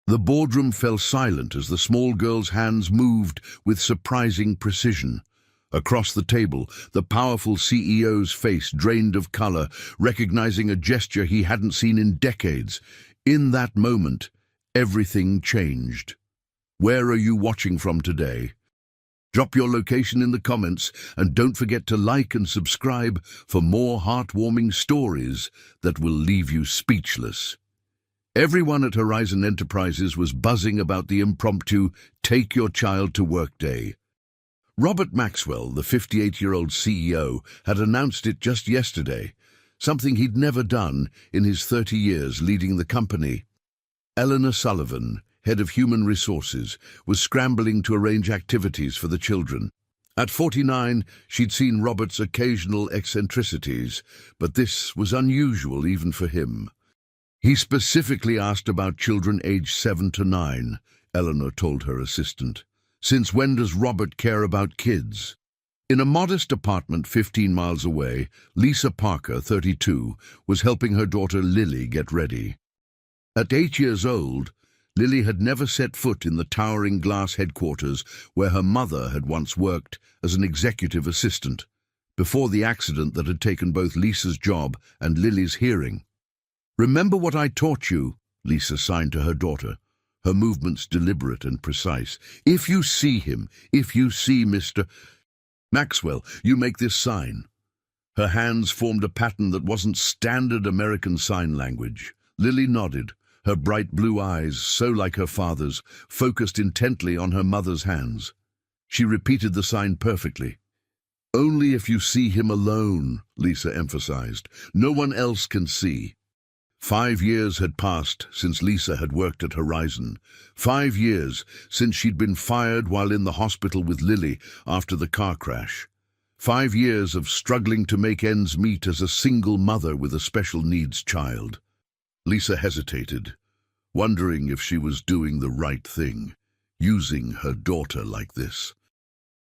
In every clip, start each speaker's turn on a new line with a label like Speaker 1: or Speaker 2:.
Speaker 1: The boardroom fell silent as the small girl's hands moved with surprising precision. Across the table, the powerful CEO's face drained of color, recognizing a gesture he hadn't seen in decades. In that moment, everything changed. Where are you watching from today? Drop your location in the comments and don't forget to like and subscribe for more heartwarming stories that will leave you speechless. Everyone at Horizon Enterprises was buzzing about the impromptu Take Your Child to Work Day. Robert Maxwell, the 58-year-old CEO, had announced it just yesterday, something he'd never done in his 30 years leading the company. Eleanor Sullivan, head of human resources, was scrambling to arrange activities for the children. At 49, she'd seen Robert's occasional eccentricities, but this was unusual even for him. He specifically asked about children aged 7 to 9, Eleanor told her assistant. Since when does Robert care about kids? In a modest apartment 15 miles away, Lisa Parker, 32, was helping her daughter Lily get ready. At 8 years old, Lily had never set foot in the towering glass headquarters where her mother had once worked as an executive assistant, before the accident that had taken both Lisa's job and Lily's hearing. "Remember what I taught you," Lisa signed to her daughter, her movements deliberate and precise. "If you see him, if you see Mr. Maxwell, you make this sign." Her hands formed a pattern that wasn't standard American Sign Language. Lily nodded, her bright blue eyes, so like her father's, focused intently on her mother's hands. She repeated the sign perfectly. "Only if you see him alone," Lisa emphasized. "No one else can see." 5 years had passed since Lisa had worked at Horizon. 5 years since she'd been fired while in the hospital with Lily after the car crash. 5 years of struggling to make ends meet as a single mother with a special needs child. Lisa hesitated, wondering if she was doing the right thing, using her daughter like this.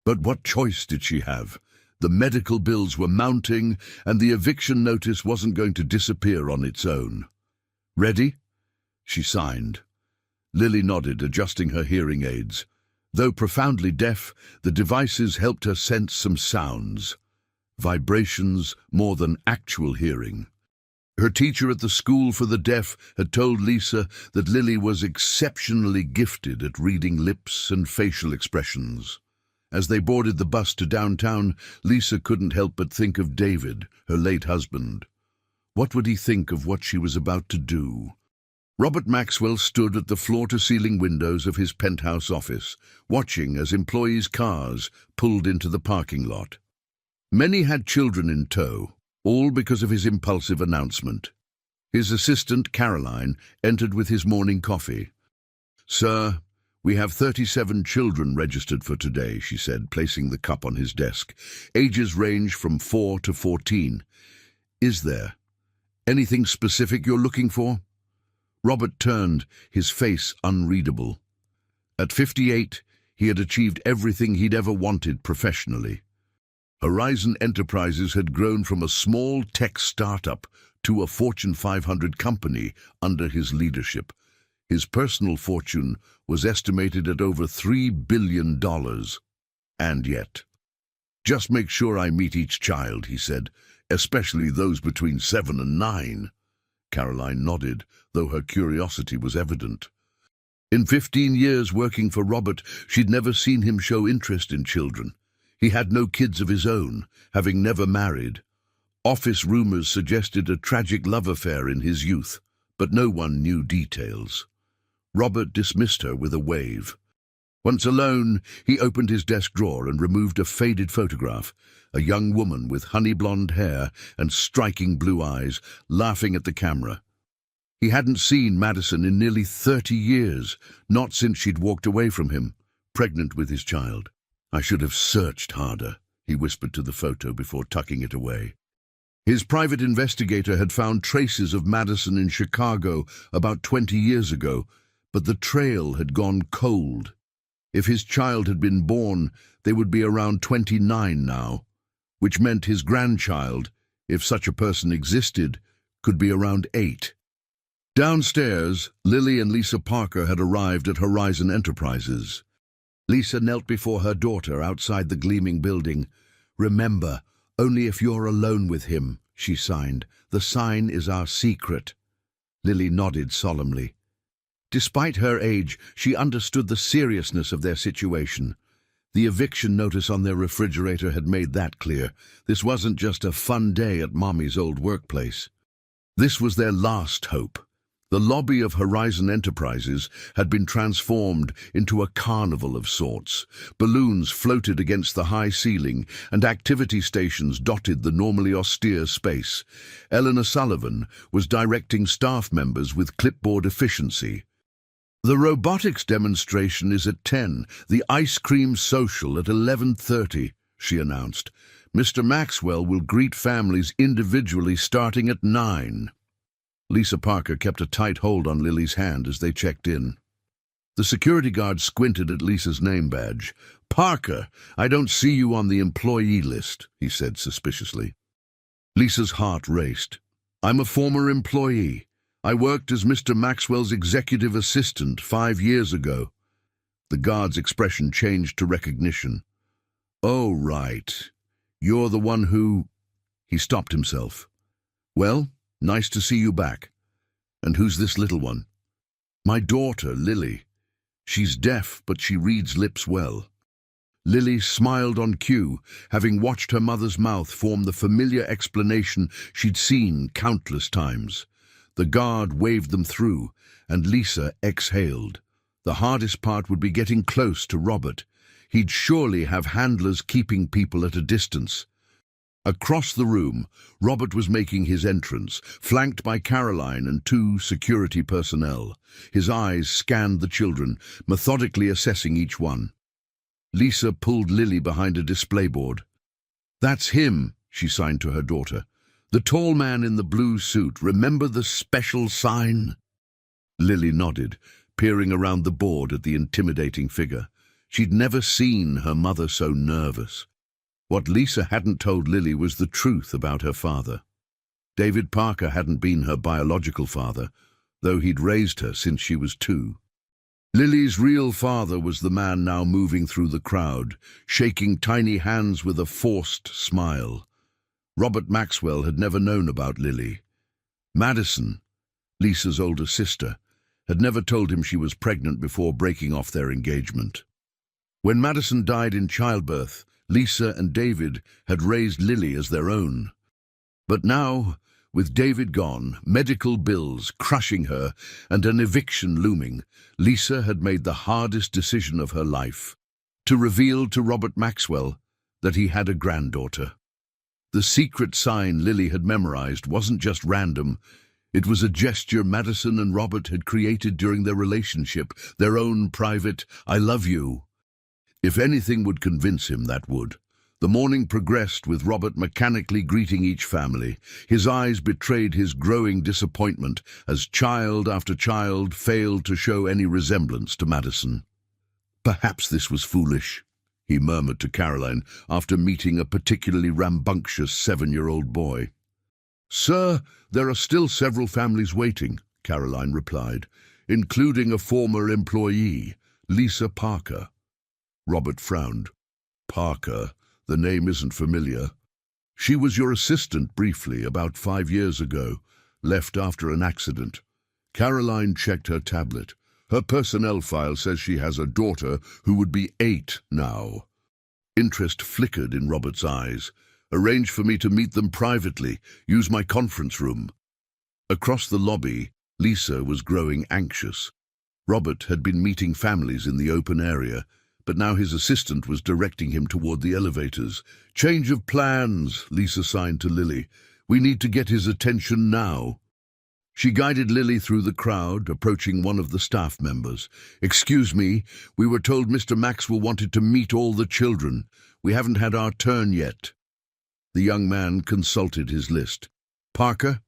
Speaker 1: But what choice did she have? The medical bills were mounting, and the eviction notice wasn't going to disappear on its own. "Ready?" She signed. Lily nodded, adjusting her hearing aids. Though profoundly deaf, the devices helped her sense some sounds. Vibrations more than actual hearing. Her teacher at the school for the deaf had told Lisa that Lily was exceptionally gifted at reading lips and facial expressions. As they boarded the bus to downtown, Lisa couldn't help but think of David, her late husband. What would he think of what she was about to do? Robert Maxwell stood at the floor-to-ceiling windows of his penthouse office, watching as employees' cars pulled into the parking lot. Many had children in tow, all because of his impulsive announcement. His assistant, Caroline, entered with his morning coffee. "Sir, we have 37 children registered for today," she said, placing the cup on his desk. "Ages range from 4 to 14. Is there anything specific you're looking for?" Robert turned, his face unreadable. At 58, he had achieved everything he'd ever wanted professionally. Horizon Enterprises had grown from a small tech startup to a Fortune 500 company under his leadership. His personal fortune was estimated at over $3 billion. And yet, "Just make sure I meet each child," he said, "especially those between 7 and 9. Caroline nodded, though her curiosity was evident. In 15 years working for Robert, she'd never seen him show interest in children. He had no kids of his own, having never married. Office rumors suggested a tragic love affair in his youth, but no one knew details. Robert dismissed her with a wave. Once alone, he opened his desk drawer and removed a faded photograph, a young woman with honey-blonde hair and striking blue eyes, laughing at the camera. He hadn't seen Madison in nearly 30 years, not since she'd walked away from him, pregnant with his child. "I should have searched harder," he whispered to the photo before tucking it away. His private investigator had found traces of Madison in Chicago about 20 years ago, but the trail had gone cold. If his child had been born, they would be around 29 now, which meant his grandchild, if such a person existed, could be around 8. Downstairs, Lily and Lisa Parker had arrived at Horizon Enterprises. Lisa knelt before her daughter outside the gleaming building. "Remember, only if you're alone with him," she signed. "The sign is our secret." Lily nodded solemnly. Despite her age, she understood the seriousness of their situation. The eviction notice on their refrigerator had made that clear. This wasn't just a fun day at Mommy's old workplace. This was their last hope. The lobby of Horizon Enterprises had been transformed into a carnival of sorts. Balloons floated against the high ceiling, and activity stations dotted the normally austere space. Eleanor Sullivan was directing staff members with clipboard efficiency. "The robotics demonstration is at 10, the ice cream social at 11:30, she announced. "Mr. Maxwell will greet families individually starting at 9. Lisa Parker kept a tight hold on Lily's hand as they checked in. The security guard squinted at Lisa's name badge. "Parker, I don't see you on the employee list," he said suspiciously. Lisa's heart raced. "I'm a former employee. I worked as Mr. Maxwell's executive assistant 5 years ago." The guard's expression changed to recognition. "Oh, right. You're the one who—" He stopped himself. "Well, nice to see you back. And who's this little one?" "My daughter, Lily. She's deaf, but she reads lips well." Lily smiled on cue, having watched her mother's mouth form the familiar explanation she'd seen countless times. The guard waved them through, and Lisa exhaled. The hardest part would be getting close to Robert. He'd surely have handlers keeping people at a distance. Across the room, Robert was making his entrance, flanked by Caroline and 2 security personnel. His eyes scanned the children, methodically assessing each one. Lisa pulled Lily behind a display board. "That's him," she signed to her daughter. "The tall man in the blue suit. Remember the special sign?" Lily nodded, peering around the board at the intimidating figure. She'd never seen her mother so nervous. What Lisa hadn't told Lily was the truth about her father. David Parker hadn't been her biological father, though he'd raised her since she was 2. Lily's real father was the man now moving through the crowd, shaking tiny hands with a forced smile. Robert Maxwell had never known about Lily. Madison, Lisa's older sister, had never told him she was pregnant before breaking off their engagement. When Madison died in childbirth, Lisa and David had raised Lily as their own. But now, with David gone, medical bills crushing her, and an eviction looming, Lisa had made the hardest decision of her life: to reveal to Robert Maxwell that he had a granddaughter. The secret sign Lily had memorized wasn't just random. It was a gesture Madison and Robert had created during their relationship, their own private "I love you." If anything would convince him, that would. The morning progressed with Robert mechanically greeting each family. His eyes betrayed his growing disappointment as child after child failed to show any resemblance to Madison. "Perhaps this was foolish," he murmured to Caroline after meeting a particularly rambunctious 7-year-old boy. "Sir, there are still several families waiting," Caroline replied, "including a former employee, Lisa Parker." Robert frowned. "Parker? The name isn't familiar." "She was your assistant briefly, about 5 years ago, left after an accident." Caroline checked her tablet. "Her personnel file says she has a daughter who would be 8 now." Interest flickered in Robert's eyes. "Arrange for me to meet them privately. Use my conference room." Across the lobby, Lisa was growing anxious. Robert had been meeting families in the open area, but now his assistant was directing him toward the elevators. "Change of plans," Lisa signed to Lily. "We need to get his attention now." She guided Lily through the crowd, approaching one of the staff members. "Excuse me, we were told Mr. Maxwell wanted to meet all the children. We haven't had our turn yet." The young man consulted his list. "Parker?"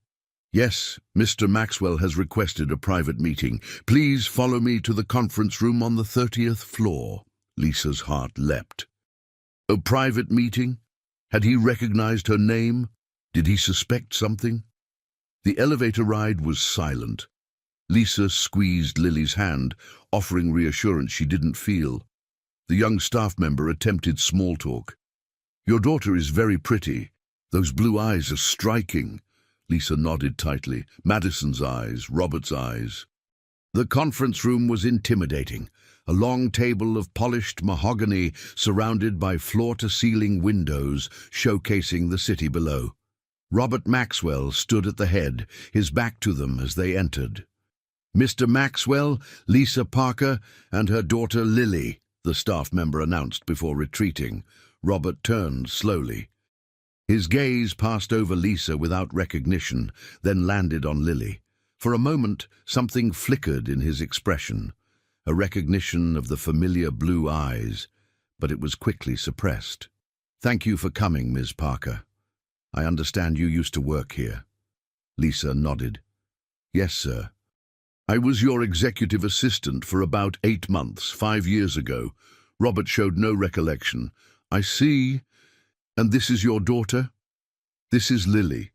Speaker 1: "Yes, Mr. Maxwell has requested a private meeting. Please follow me to the conference room on the 30th floor." Lisa's heart leapt. A private meeting? Had he recognized her name? Did he suspect something? The elevator ride was silent. Lisa squeezed Lily's hand, offering reassurance she didn't feel. The young staff member attempted small talk. "Your daughter is very pretty. Those blue eyes are striking." Lisa nodded tightly. Madison's eyes, Robert's eyes. The conference room was intimidating. A long table of polished mahogany surrounded by floor-to-ceiling windows showcasing the city below. Robert Maxwell stood at the head, his back to them as they entered. "Mr. Maxwell, Lisa Parker, and her daughter Lily," the staff member announced before retreating. Robert turned slowly. His gaze passed over Lisa without recognition, then landed on Lily. For a moment, something flickered in his expression, a recognition of the familiar blue eyes, but it was quickly suppressed. "Thank you for coming, Ms. Parker. I understand you used to work here." Lisa nodded. "Yes, sir. I was your executive assistant for about 8 months, 5 years ago." Robert showed no recollection. "I see. And this is your daughter?" "This is Lily.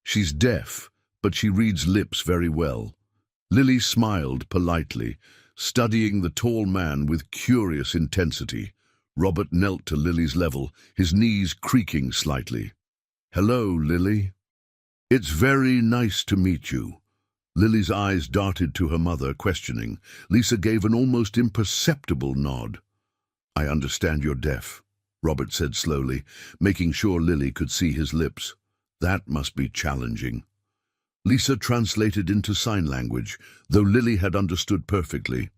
Speaker 1: She's deaf, but she reads lips very well." Lily smiled politely, studying the tall man with curious intensity. Robert knelt to Lily's level, his knees creaking slightly. "Hello, Lily. It's very nice to meet you." Lily's eyes darted to her mother, questioning. Lisa gave an almost imperceptible nod. "I understand you're deaf," Robert said slowly, making sure Lily could see his lips. "That must be challenging." Lisa translated into sign language, though Lily had understood perfectly.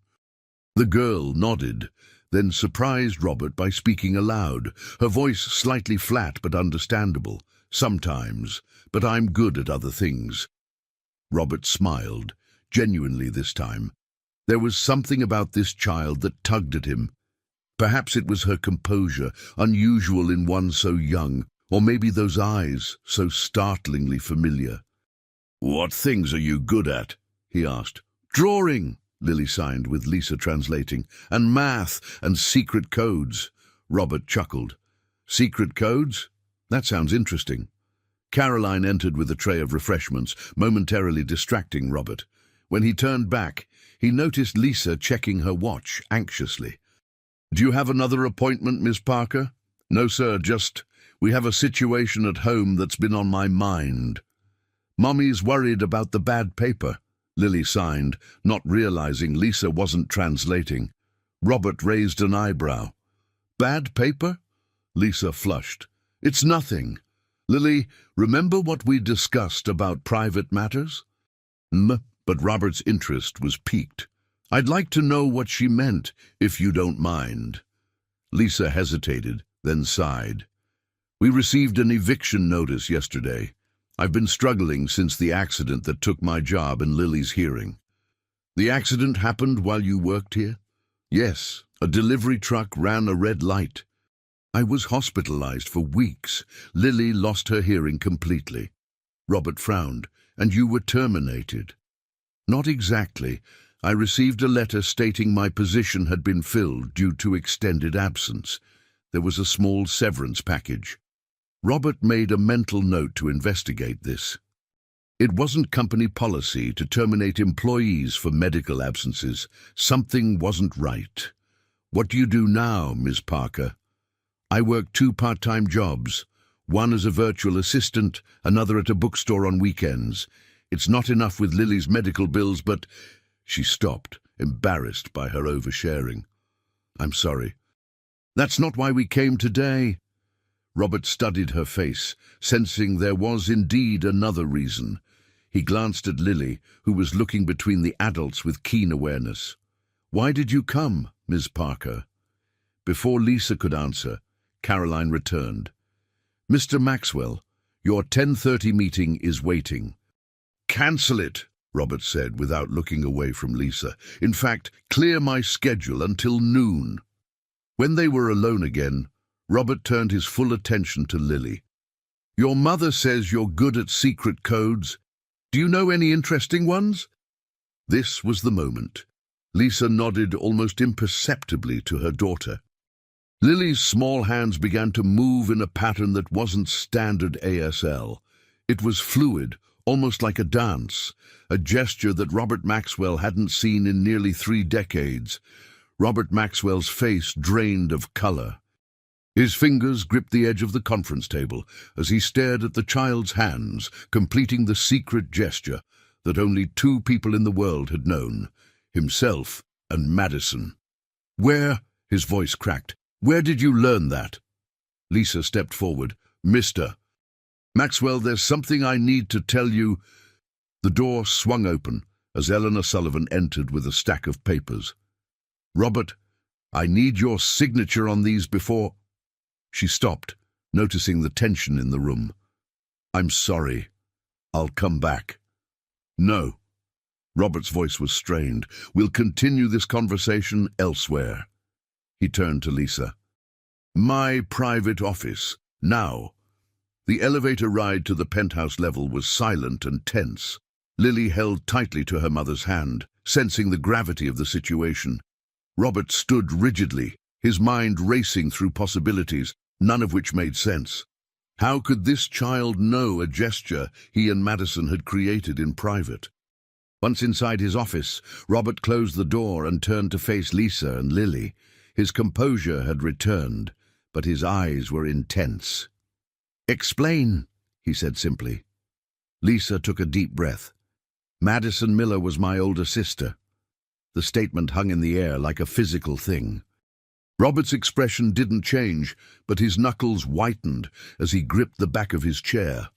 Speaker 1: The girl nodded, then surprised Robert by speaking aloud, her voice slightly flat but understandable. "Sometimes, but I'm good at other things." Robert smiled, genuinely this time. There was something about this child that tugged at him. Perhaps it was her composure, unusual in one so young, or maybe those eyes, so startlingly familiar. "What things are you good at?" he asked. "Drawing," Lily signed, with Lisa translating, "and math and secret codes." Robert chuckled. "Secret codes? That sounds interesting." Caroline entered with a tray of refreshments, momentarily distracting Robert. When he turned back, he noticed Lisa checking her watch anxiously. "Do you have another appointment, Miss Parker?" "No, sir, we have a situation at home that's been on my mind." "Mommy's worried about the bad paper," Lily signed, not realizing Lisa wasn't translating. Robert raised an eyebrow. "Bad paper?" Lisa flushed. "It's nothing. Lily, remember what we discussed about private matters?" But Robert's interest was piqued. "I'd like to know what she meant, if you don't mind." Lisa hesitated, then sighed. "We received an eviction notice yesterday. I've been struggling since the accident that took my job in Lily's hearing." "The accident happened while you worked here?" "Yes, a delivery truck ran a red light. I was hospitalized for weeks. Lily lost her hearing completely." Robert frowned. "And you were terminated?" "Not exactly. I received a letter stating my position had been filled due to extended absence. There was a small severance package." Robert made a mental note to investigate this. It wasn't company policy to terminate employees for medical absences. Something wasn't right. "What do you do now, Ms. Parker?" "I work 2 part-time jobs, one as a virtual assistant, another at a bookstore on weekends. It's not enough with Lily's medical bills, but—" She stopped, embarrassed by her oversharing. "I'm sorry. That's not why we came today." Robert studied her face, sensing there was indeed another reason. He glanced at Lily, who was looking between the adults with keen awareness. "Why did you come, Ms. Parker?" Before Lisa could answer, Caroline returned. "Mr. Maxwell, your 10:30 meeting is waiting." "Cancel it," Robert said without looking away from Lisa. "In fact, clear my schedule until noon." When they were alone again, Robert turned his full attention to Lily. "Your mother says you're good at secret codes. Do you know any interesting ones?" This was the moment. Lisa nodded almost imperceptibly to her daughter. Lily's small hands began to move in a pattern that wasn't standard ASL. It was fluid, almost like a dance, a gesture that Robert Maxwell hadn't seen in nearly 3 decades. Robert Maxwell's face drained of color. His fingers gripped the edge of the conference table as he stared at the child's hands, completing the secret gesture that only 2 people in the world had known, himself and Madison. "Where," his voice cracked, "where did you learn that?" Lisa stepped forward. "Mr. Maxwell, there's something I need to tell you." The door swung open as Eleanor Sullivan entered with a stack of papers. "Robert, I need your signature on these before—" She stopped, noticing the tension in the room. "I'm sorry. I'll come back." "No." Robert's voice was strained. "We'll continue this conversation elsewhere." He turned to Lisa. "My private office, now." The elevator ride to the penthouse level was silent and tense. Lily held tightly to her mother's hand, sensing the gravity of the situation. Robert stood rigidly, his mind racing through possibilities, none of which made sense. How could this child know a gesture he and Madison had created in private? Once inside his office, Robert closed the door and turned to face Lisa and Lily. His composure had returned, but his eyes were intense. "Explain," he said simply. Lisa took a deep breath. "Madison Miller was my older sister." The statement hung in the air like a physical thing. Robert's expression didn't change, but his knuckles whitened as he gripped the back of his chair.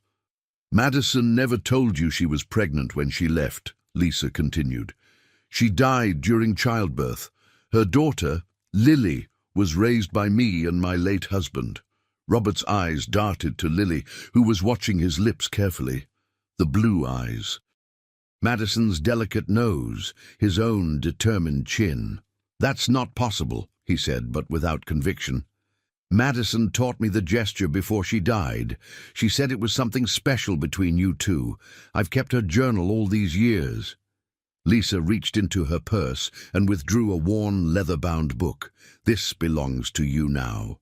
Speaker 1: "Madison never told you she was pregnant when she left," Lisa continued. "She died during childbirth. Her daughter, Lily, was raised by me and my late husband." Robert's eyes darted to Lily, who was watching his lips carefully. The blue eyes. Madison's delicate nose, his own determined chin. "That's not possible," he said, but without conviction. "Madison taught me the gesture before she died. She said it was something special between you two. I've kept her journal all these years." Lisa reached into her purse and withdrew a worn, leather-bound book. "This belongs to you now."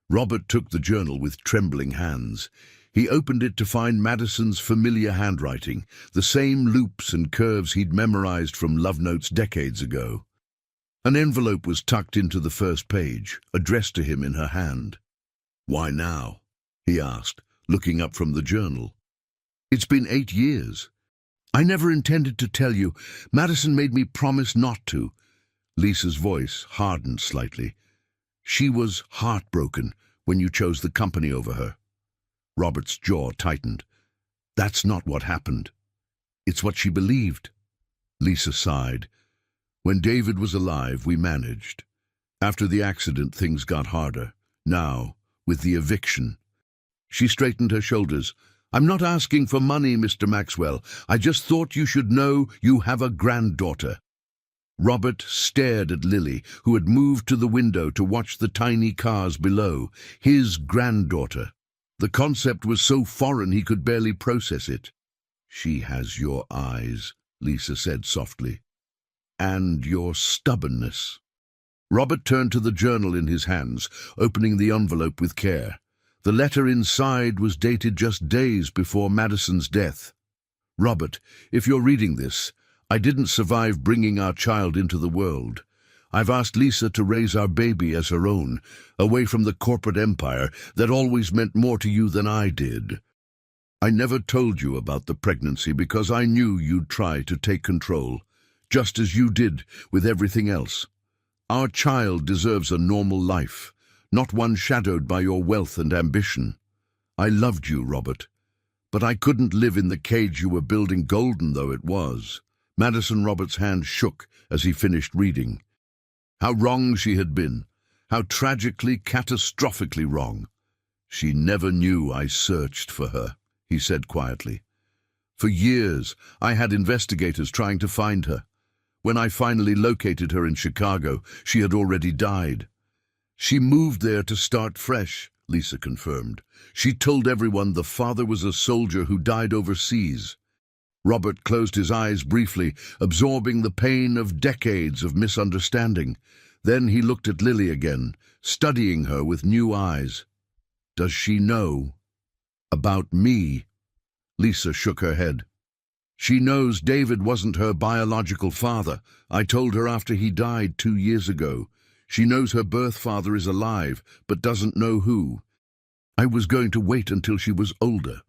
Speaker 1: Robert took the journal with trembling hands. He opened it to find Madison's familiar handwriting, the same loops and curves he'd memorized from love notes decades ago. An envelope was tucked into the first page, addressed to him in her hand. "Why now?" he asked, looking up from the journal. "It's been 8 years. I never intended to tell you. Madison made me promise not to." Lisa's voice hardened slightly. "She was heartbroken when you chose the company over her." Robert's jaw tightened. "That's not what happened. It's what she believed." Lisa sighed. "When David was alive, we managed. After the accident, things got harder. Now, with the eviction." She straightened her shoulders. "I'm not asking for money, Mr. Maxwell. I just thought you should know you have a granddaughter." Robert stared at Lily, who had moved to the window to watch the tiny cars below. His granddaughter. The concept was so foreign he could barely process it. "She has your eyes," Lisa said softly. "And your stubbornness." Robert turned to the journal in his hands, opening the envelope with care. The letter inside was dated just days before Madison's death. "Robert, if you're reading this, I didn't survive bringing our child into the world. I've asked Lisa to raise our baby as her own, away from the corporate empire that always meant more to you than I did. I never told you about the pregnancy because I knew you'd try to take control, just as you did with everything else. Our child deserves a normal life, not one shadowed by your wealth and ambition. I loved you, Robert, but I couldn't live in the cage you were building, golden though it was." Madison Roberts' hand shook as he finished reading. How wrong she had been, how tragically, catastrophically wrong. "She never knew I searched for her," he said quietly. "For years, I had investigators trying to find her. When I finally located her in Chicago, she had already died." "She moved there to start fresh," Lisa confirmed. "She told everyone the father was a soldier who died overseas." Robert closed his eyes briefly, absorbing the pain of decades of misunderstanding. Then he looked at Lily again, studying her with new eyes. "Does she know about me?" Lisa shook her head. She knows David wasn't her biological father. I told her after he died 2 years ago. She knows her birth father is alive, but doesn't know who. I was going to wait until she was older.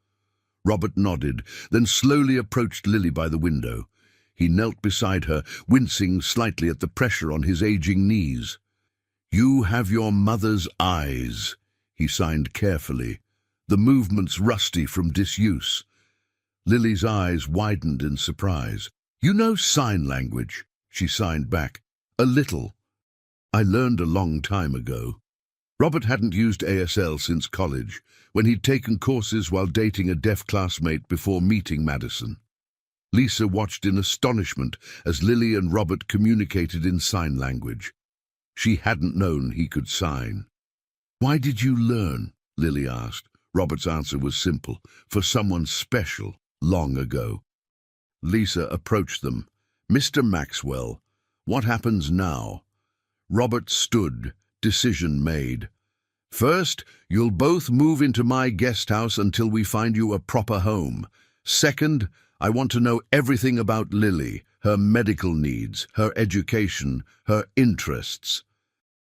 Speaker 1: Robert nodded, then slowly approached Lily by the window. He knelt beside her, wincing slightly at the pressure on his aging knees. "You have your mother's eyes," he signed carefully, the movements rusty from disuse. Lily's eyes widened in surprise. "You know sign language," she signed back. "A little. I learned a long time ago." Robert hadn't used ASL since college, when he'd taken courses while dating a deaf classmate before meeting Madison. Lisa watched in astonishment as Lily and Robert communicated in sign language. She hadn't known he could sign. "Why did you learn?" Lily asked. Robert's answer was simple: for someone special, long ago. Lisa approached them. "Mr. Maxwell, what happens now?" Robert stood, decision made. "First, you'll both move into my guest house until we find you a proper home. Second, I want to know everything about Lily, her medical needs, her education, her interests.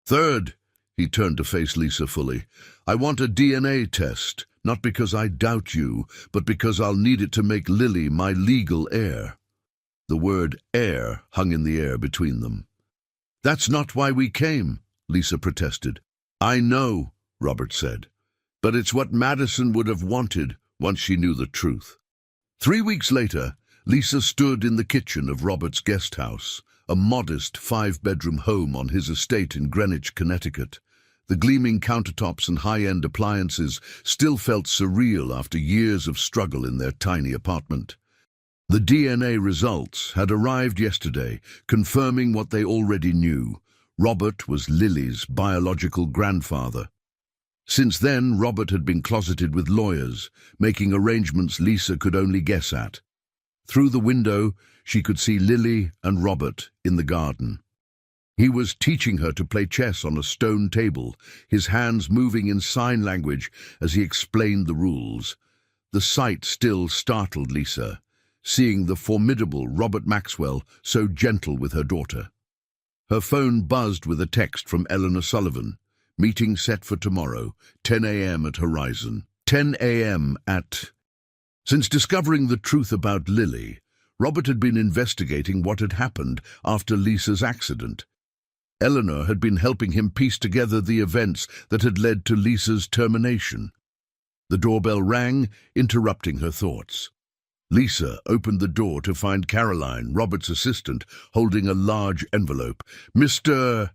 Speaker 1: Third," he turned to face Lisa fully, "I want a DNA test, not because I doubt you, but because I'll need it to make Lily my legal heir." The word heir hung in the air between them. "That's not why we came," Lisa protested. "I know," Robert said, "but it's what Madison would have wanted once she knew the truth." 3 weeks later, Lisa stood in the kitchen of Robert's guest house, a modest 5-bedroom home on his estate in Greenwich, Connecticut. The gleaming countertops and high-end appliances still felt surreal after years of struggle in their tiny apartment. The DNA results had arrived yesterday, confirming what they already knew. Robert was Lily's biological grandfather. Since then, Robert had been closeted with lawyers, making arrangements Lisa could only guess at. Through the window, she could see Lily and Robert in the garden. He was teaching her to play chess on a stone table, his hands moving in sign language as he explained the rules. The sight still startled Lisa, seeing the formidable Robert Maxwell so gentle with her daughter. Her phone buzzed with a text from Eleanor Sullivan. "Meeting set for tomorrow, 10 a.m. at Horizon. 10 a.m. at..." Since discovering the truth about Lily, Robert had been investigating what had happened after Lisa's accident. Eleanor had been helping him piece together the events that had led to Lisa's termination. The doorbell rang, interrupting her thoughts. Lisa opened the door to find Caroline, Robert's assistant, holding a large envelope. "Mr.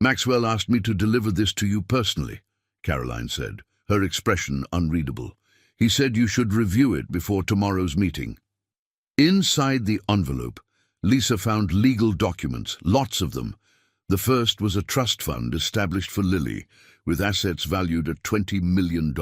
Speaker 1: Maxwell asked me to deliver this to you personally," Caroline said, her expression unreadable. "He said you should review it before tomorrow's meeting." Inside the envelope, Lisa found legal documents, lots of them. The first was a trust fund established for Lily, with assets valued at $20 million.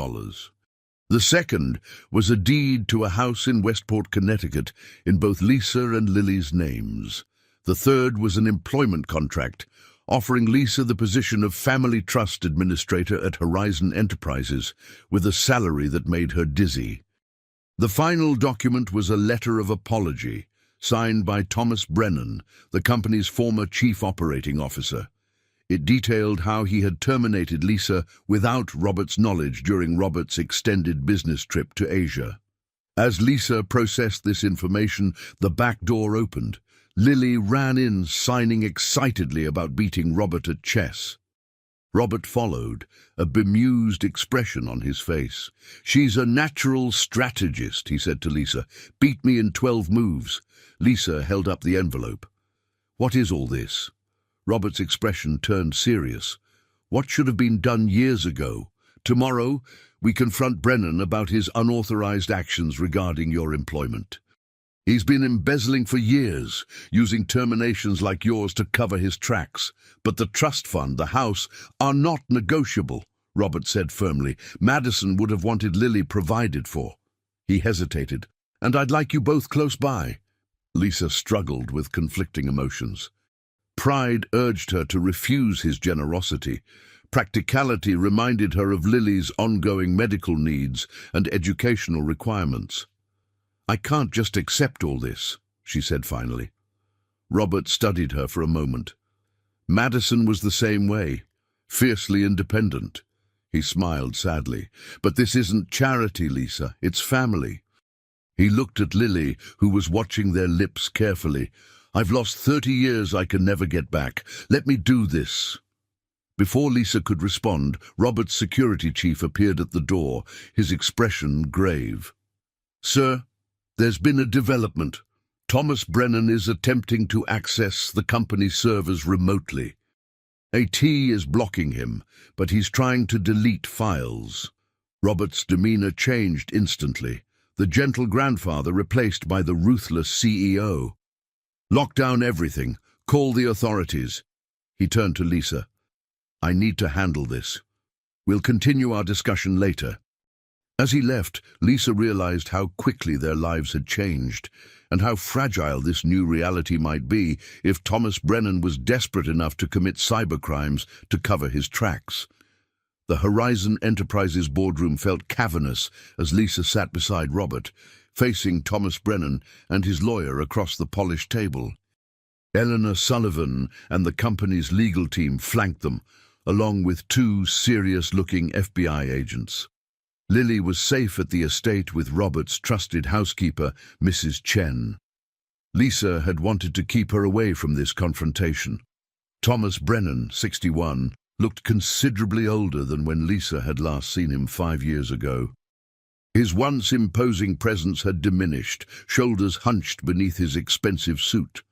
Speaker 1: The second was a deed to a house in Westport, Connecticut, in both Lisa and Lily's names. The third was an employment contract, offering Lisa the position of Family Trust Administrator at Horizon Enterprises, with a salary that made her dizzy. The final document was a letter of apology, signed by Thomas Brennan, the company's former chief operating officer. It detailed how he had terminated Lisa without Robert's knowledge during Robert's extended business trip to Asia. As Lisa processed this information, the back door opened. Lily ran in, signing excitedly about beating Robert at chess. Robert followed, a bemused expression on his face. "She's a natural strategist," he said to Lisa. "Beat me in 12 moves. Lisa held up the envelope. "What is all this?" Robert's expression turned serious. "What should have been done years ago? Tomorrow, we confront Brennan about his unauthorized actions regarding your employment. He's been embezzling for years, using terminations like yours to cover his tracks. But the trust fund, the house, are not negotiable," Robert said firmly. "Madison would have wanted Lily provided for." He hesitated. "And I'd like you both close by." Lisa struggled with conflicting emotions. Pride urged her to refuse his generosity, Practicality reminded her of Lily's ongoing medical needs and educational requirements. "I can't just accept all this," she said finally. Robert studied her for a moment. Madison was the same way, fiercely independent. He smiled sadly. "But this isn't charity, Lisa. It's family." He looked at Lily, who was watching their lips carefully. "I've lost 30 years I can never get back. Let me do this." Before Lisa could respond, Robert's security chief appeared at the door, his expression grave. "Sir, there's been a development. Thomas Brennan is attempting to access the company's servers remotely. AT is blocking him, but he's trying to delete files." Robert's demeanor changed instantly. The gentle grandfather replaced by the ruthless CEO. "Lock down everything. Call the authorities." He turned to Lisa. "I need to handle this. We'll continue our discussion later." As he left, Lisa realized how quickly their lives had changed, and how fragile this new reality might be if Thomas Brennan was desperate enough to commit cybercrimes to cover his tracks. The Horizon Enterprises boardroom felt cavernous as Lisa sat beside Robert, facing Thomas Brennan and his lawyer across the polished table. Eleanor Sullivan and the company's legal team flanked them, along with two serious-looking FBI agents. Lily was safe at the estate with Robert's trusted housekeeper, Mrs. Chen. Lisa had wanted to keep her away from this confrontation. Thomas Brennan, 61, looked considerably older than when Lisa had last seen him 5 years ago. His once imposing presence had diminished, shoulders hunched beneath his expensive suit.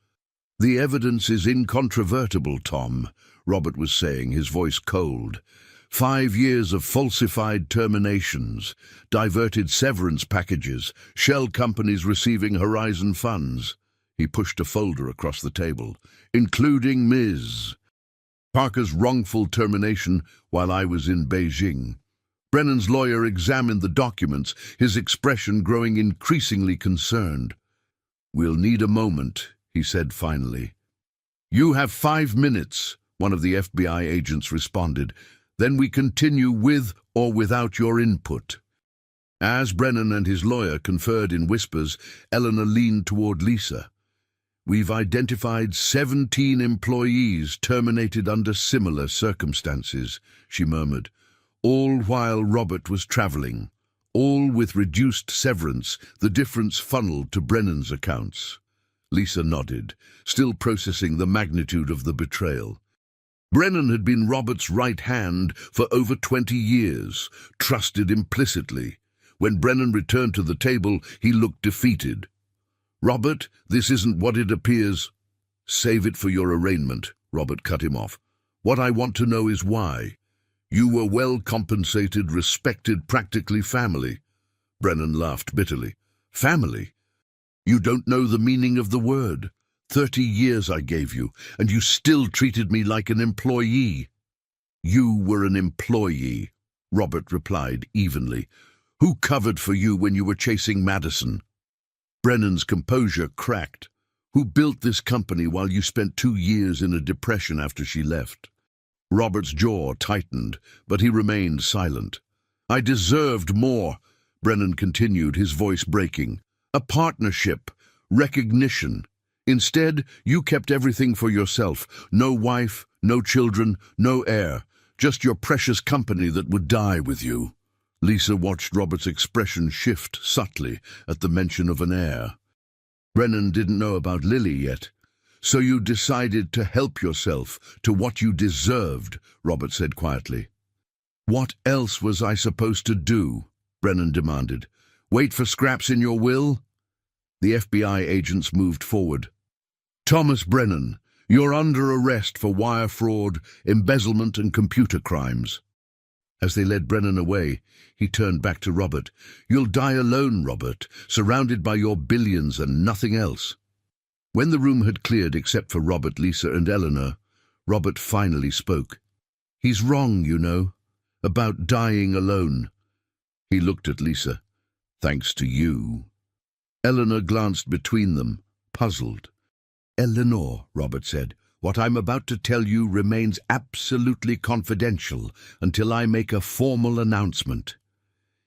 Speaker 1: "The evidence is incontrovertible, Tom," Robert was saying, his voice cold. 5 years of falsified terminations, diverted severance packages, shell companies receiving Horizon funds. He pushed a folder across the table, including Ms. Parker's wrongful termination while I was in Beijing. Brennan's lawyer examined the documents, his expression growing increasingly concerned. "We'll need a moment," he said finally. "You have 5 minutes," one of the FBI agents responded. "Then we continue with or without your input." As Brennan and his lawyer conferred in whispers, Eleanor leaned toward Lisa. "We've identified 17 employees terminated under similar circumstances," she murmured, "all while Robert was traveling, all with reduced severance, the difference funneled to Brennan's accounts." Lisa nodded, still processing the magnitude of the betrayal. Brennan had been Robert's right hand for over 20 years, trusted implicitly. When Brennan returned to the table, he looked defeated. "Robert, this isn't what it appears." "Save it for your arraignment," Robert cut him off. "What I want to know is why. You were well compensated, respected, practically family." Brennan laughed bitterly. "Family? You don't know the meaning of the word. 30 years I gave you, and you still treated me like an employee." "You were an employee," Robert replied evenly. "Who covered for you when you were chasing Madison?" Brennan's composure cracked. "Who built this company while you spent 2 years in a depression after she left?" Robert's jaw tightened, but he remained silent. "I deserved more," Brennan continued, his voice breaking. "A partnership, recognition. Instead, you kept everything for yourself. No wife, no children, no heir. Just your precious company that would die with you." Lisa watched Robert's expression shift subtly at the mention of an heir. Brennan didn't know about Lily yet. "So you decided to help yourself to what you deserved," Robert said quietly. "What else was I supposed to do?" Brennan demanded. "Wait for scraps in your will?" The FBI agents moved forward. "Thomas Brennan, you're under arrest for wire fraud, embezzlement, and computer crimes." As they led Brennan away, he turned back to Robert. "You'll die alone, Robert, surrounded by your billions and nothing else." When the room had cleared except for Robert, Lisa, and Eleanor, Robert finally spoke. "He's wrong, you know, about dying alone." He looked at Lisa. "Thanks to you." Eleanor glanced between them, puzzled. "Eleanor," Robert said, What I'm about to tell you remains absolutely confidential until I make a formal announcement."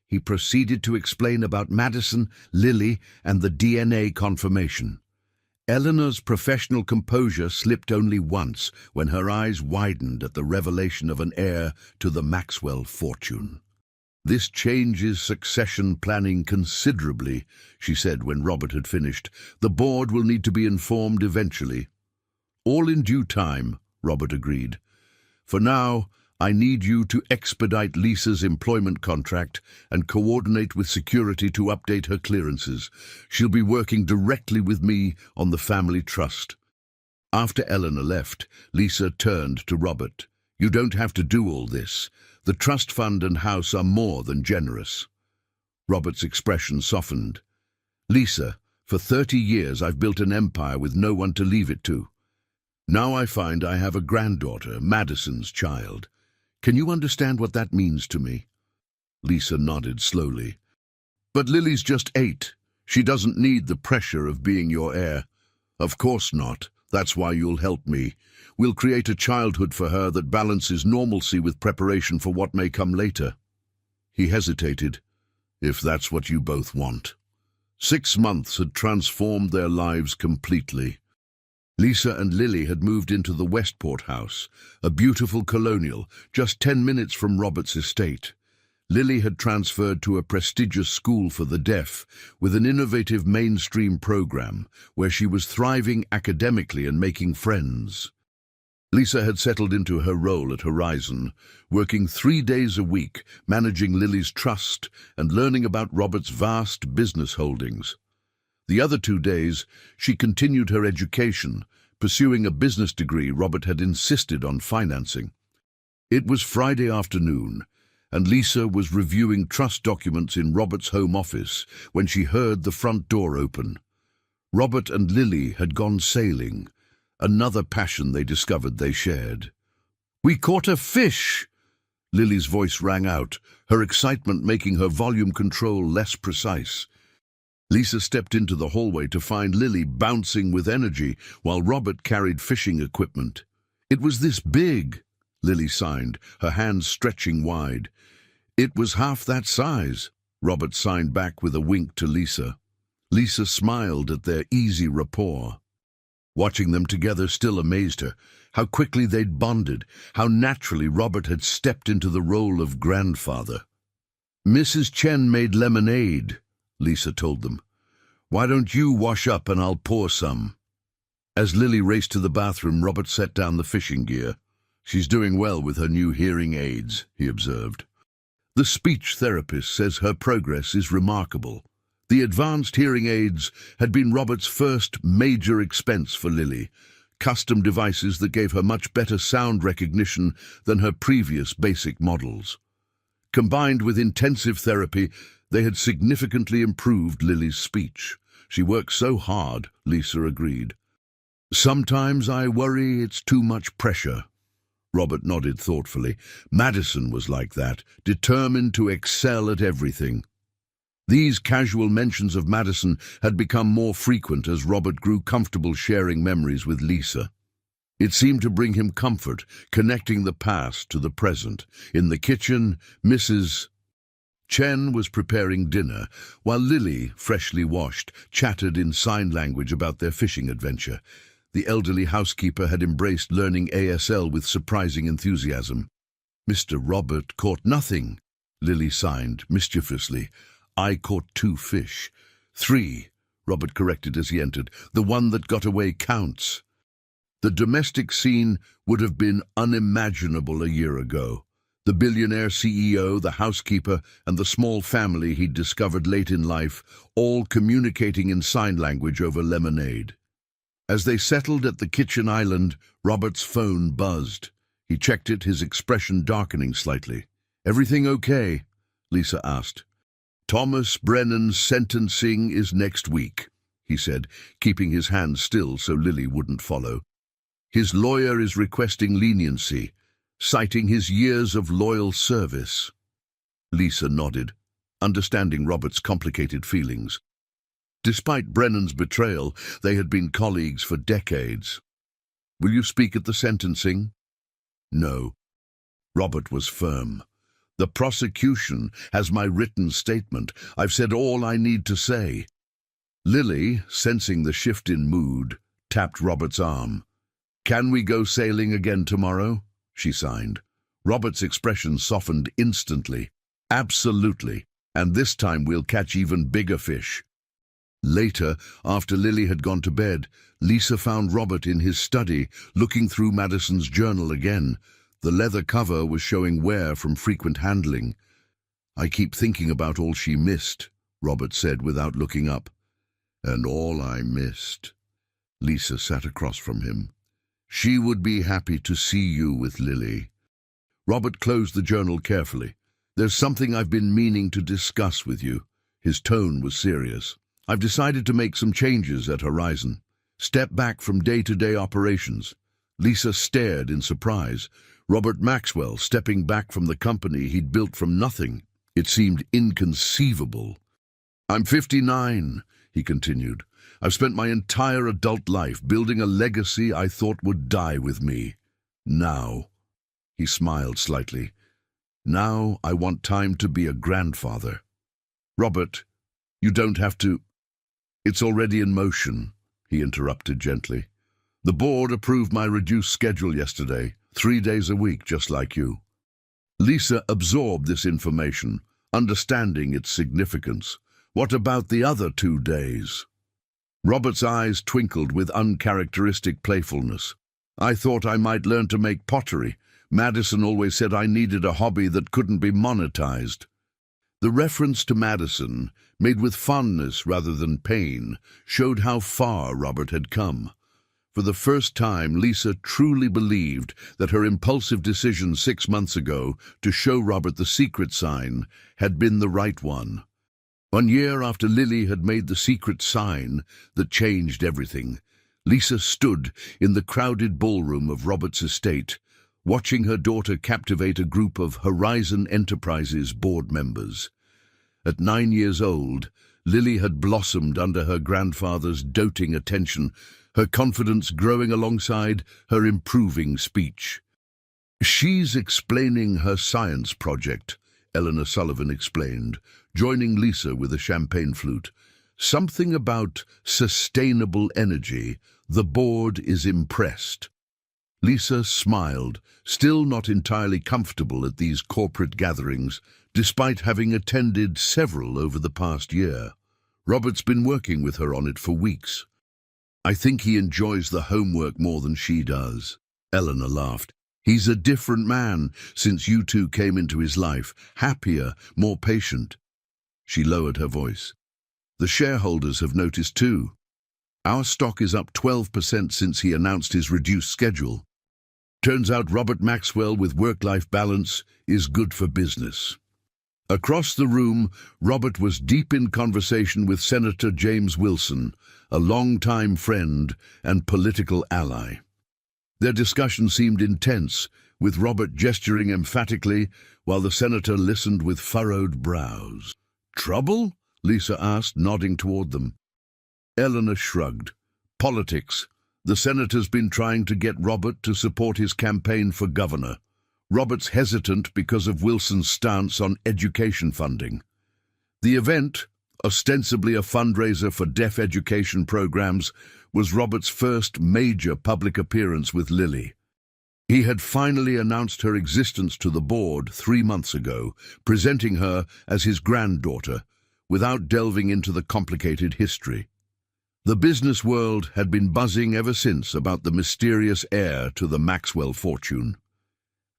Speaker 1: He proceeded to explain about Madison, Lily, and the DNA confirmation. Eleanor's professional composure slipped only once when her eyes widened at the revelation of an heir to the Maxwell fortune. "This changes succession planning considerably," she said when Robert had finished. "The board will need to be informed eventually." "All in due time," Robert agreed. "For now, I need you to expedite Lisa's employment contract and coordinate with security to update her clearances. She'll be working directly with me on the family trust." After Eleanor left, Lisa turned to Robert. "You don't have to do all this. The trust fund and house are more than generous." Robert's expression softened. "Lisa, for 30 years I've built an empire with no one to leave it to. Now I find I have a granddaughter, Madison's child. Can you understand what that means to me?" Lisa nodded slowly. "But Lily's just 8. She doesn't need the pressure of being your heir." "Of course not. That's why you'll help me. We'll create a childhood for her that balances normalcy with preparation for what may come later." He hesitated. "If that's what you both want." 6 months had transformed their lives completely. Lisa and Lily had moved into the Westport house, a beautiful colonial, just 10 minutes from Robert's estate. Lily had transferred to a prestigious school for the deaf with an innovative mainstream program where she was thriving academically and making friends. Lisa had settled into her role at Horizon, working 3 days a week, managing Lily's trust and learning about Robert's vast business holdings. The other 2 days, she continued her education, pursuing a business degree Robert had insisted on financing. It was Friday afternoon, and Lisa was reviewing trust documents in Robert's home office when she heard the front door open. Robert and Lily had gone sailing, another passion they discovered they shared. "We caught a fish!" Lily's voice rang out, her excitement making her volume control less precise. Lisa stepped into the hallway to find Lily bouncing with energy while Robert carried fishing equipment. "It was this big," Lily signed, her hands stretching wide. "It was half that size," Robert signed back with a wink to Lisa. Lisa smiled at their easy rapport. Watching them together still amazed her. How quickly they'd bonded, how naturally Robert had stepped into the role of grandfather. "Mrs. Chen made lemonade," Lisa told them. "Why don't you wash up and I'll pour some?" As Lily raced to the bathroom, Robert set down the fishing gear. "She's doing well with her new hearing aids," he observed. "The speech therapist says her progress is remarkable." The advanced hearing aids had been Robert's first major expense for Lily, custom devices that gave her much better sound recognition than her previous basic models. Combined with intensive therapy, they had significantly improved Lily's speech. "She works so hard," Lisa agreed. "Sometimes I worry it's too much pressure." Robert nodded thoughtfully. Madison was like that, determined to excel at everything. These casual mentions of Madison had become more frequent as Robert grew comfortable sharing memories with Lisa. It seemed to bring him comfort, connecting the past to the present. In the kitchen, Mrs. Chen was preparing dinner, while Lily, freshly washed, chattered in sign language about their fishing adventure. The elderly housekeeper had embraced learning ASL with surprising enthusiasm. "Mr. Robert caught nothing," Lily signed mischievously. "I caught 2 fish." "3," Robert corrected as he entered. "The one that got away counts." The domestic scene would have been unimaginable a year ago. The billionaire CEO, the housekeeper, and the small family he'd discovered late in life, all communicating in sign language over lemonade. As they settled at the kitchen island, Robert's phone buzzed. He checked it, his expression darkening slightly. "Everything okay?" Lisa asked. "Thomas Brennan's sentencing is next week," he said, keeping his hands still so Lily wouldn't follow. "His lawyer is requesting leniency, citing his years of loyal service." Lisa nodded, understanding Robert's complicated feelings. Despite Brennan's betrayal, they had been colleagues for decades. Will you speak at the sentencing? No. Robert was firm. The prosecution has my written statement. I've said all I need to say. Lily, sensing the shift in mood, tapped Robert's arm. Can we go sailing again tomorrow? She signed. Robert's expression softened instantly. Absolutely, and this time we'll catch even bigger fish. Later, after Lily had gone to bed, Lisa found Robert in his study, looking through Madison's journal again. The leather cover was showing wear from frequent handling. I keep thinking about all she missed, Robert said without looking up. And all I missed. Lisa sat across from him. She would be happy to see you with Lily. Robert closed the journal carefully. There's something I've been meaning to discuss with you. His tone was serious. I've decided to make some changes at Horizon. Step back from day-to-day operations. Lisa stared in surprise. Robert Maxwell stepping back from the company he'd built from nothing. It seemed inconceivable. I'm 59, he continued. I've spent my entire adult life building a legacy I thought would die with me. Now, he smiled slightly, now I want time to be a grandfather. Robert, you don't have to. It's already in motion, he interrupted gently. The board approved my reduced schedule yesterday, 3 days a week, just like you. Lisa absorbed this information, understanding its significance. What about the other 2 days? Robert's eyes twinkled with uncharacteristic playfulness. I thought I might learn to make pottery. Madison always said I needed a hobby that couldn't be monetized. The reference to Madison, made with fondness rather than pain, showed how far Robert had come. For the first time, Lisa truly believed that her impulsive decision 6 months ago to show Robert the secret sign had been the right one. 1 year after Lily had made the secret sign that changed everything, Lisa stood in the crowded ballroom of Robert's estate, watching her daughter captivate a group of Horizon Enterprises board members. At 9 years old, Lily had blossomed under her grandfather's doting attention, her confidence growing alongside her improving speech. She's explaining her science project, Eleanor Sullivan explained, joining Lisa with a champagne flute. Something about sustainable energy. The board is impressed. Lisa smiled, still not entirely comfortable at these corporate gatherings, despite having attended several over the past year. Robert's been working with her on it for weeks. I think he enjoys the homework more than she does. Eleanor laughed. He's a different man since you two came into his life, happier, more patient. She lowered her voice. The shareholders have noticed too. Our stock is up 12% since he announced his reduced schedule. Turns out Robert Maxwell with work-life balance is good for business. Across the room, Robert was deep in conversation with Senator James Wilson, a longtime friend and political ally. Their discussion seemed intense, with Robert gesturing emphatically while the senator listened with furrowed brows. Trouble? Lisa asked, nodding toward them. Eleanor shrugged. Politics. The senator's been trying to get Robert to support his campaign for governor. Robert's hesitant because of Wilson's stance on education funding. The event, ostensibly a fundraiser for deaf education programs, was Robert's first major public appearance with Lily. He had finally announced her existence to the board 3 months ago, presenting her as his granddaughter, without delving into the complicated history. The business world had been buzzing ever since about the mysterious heir to the Maxwell fortune.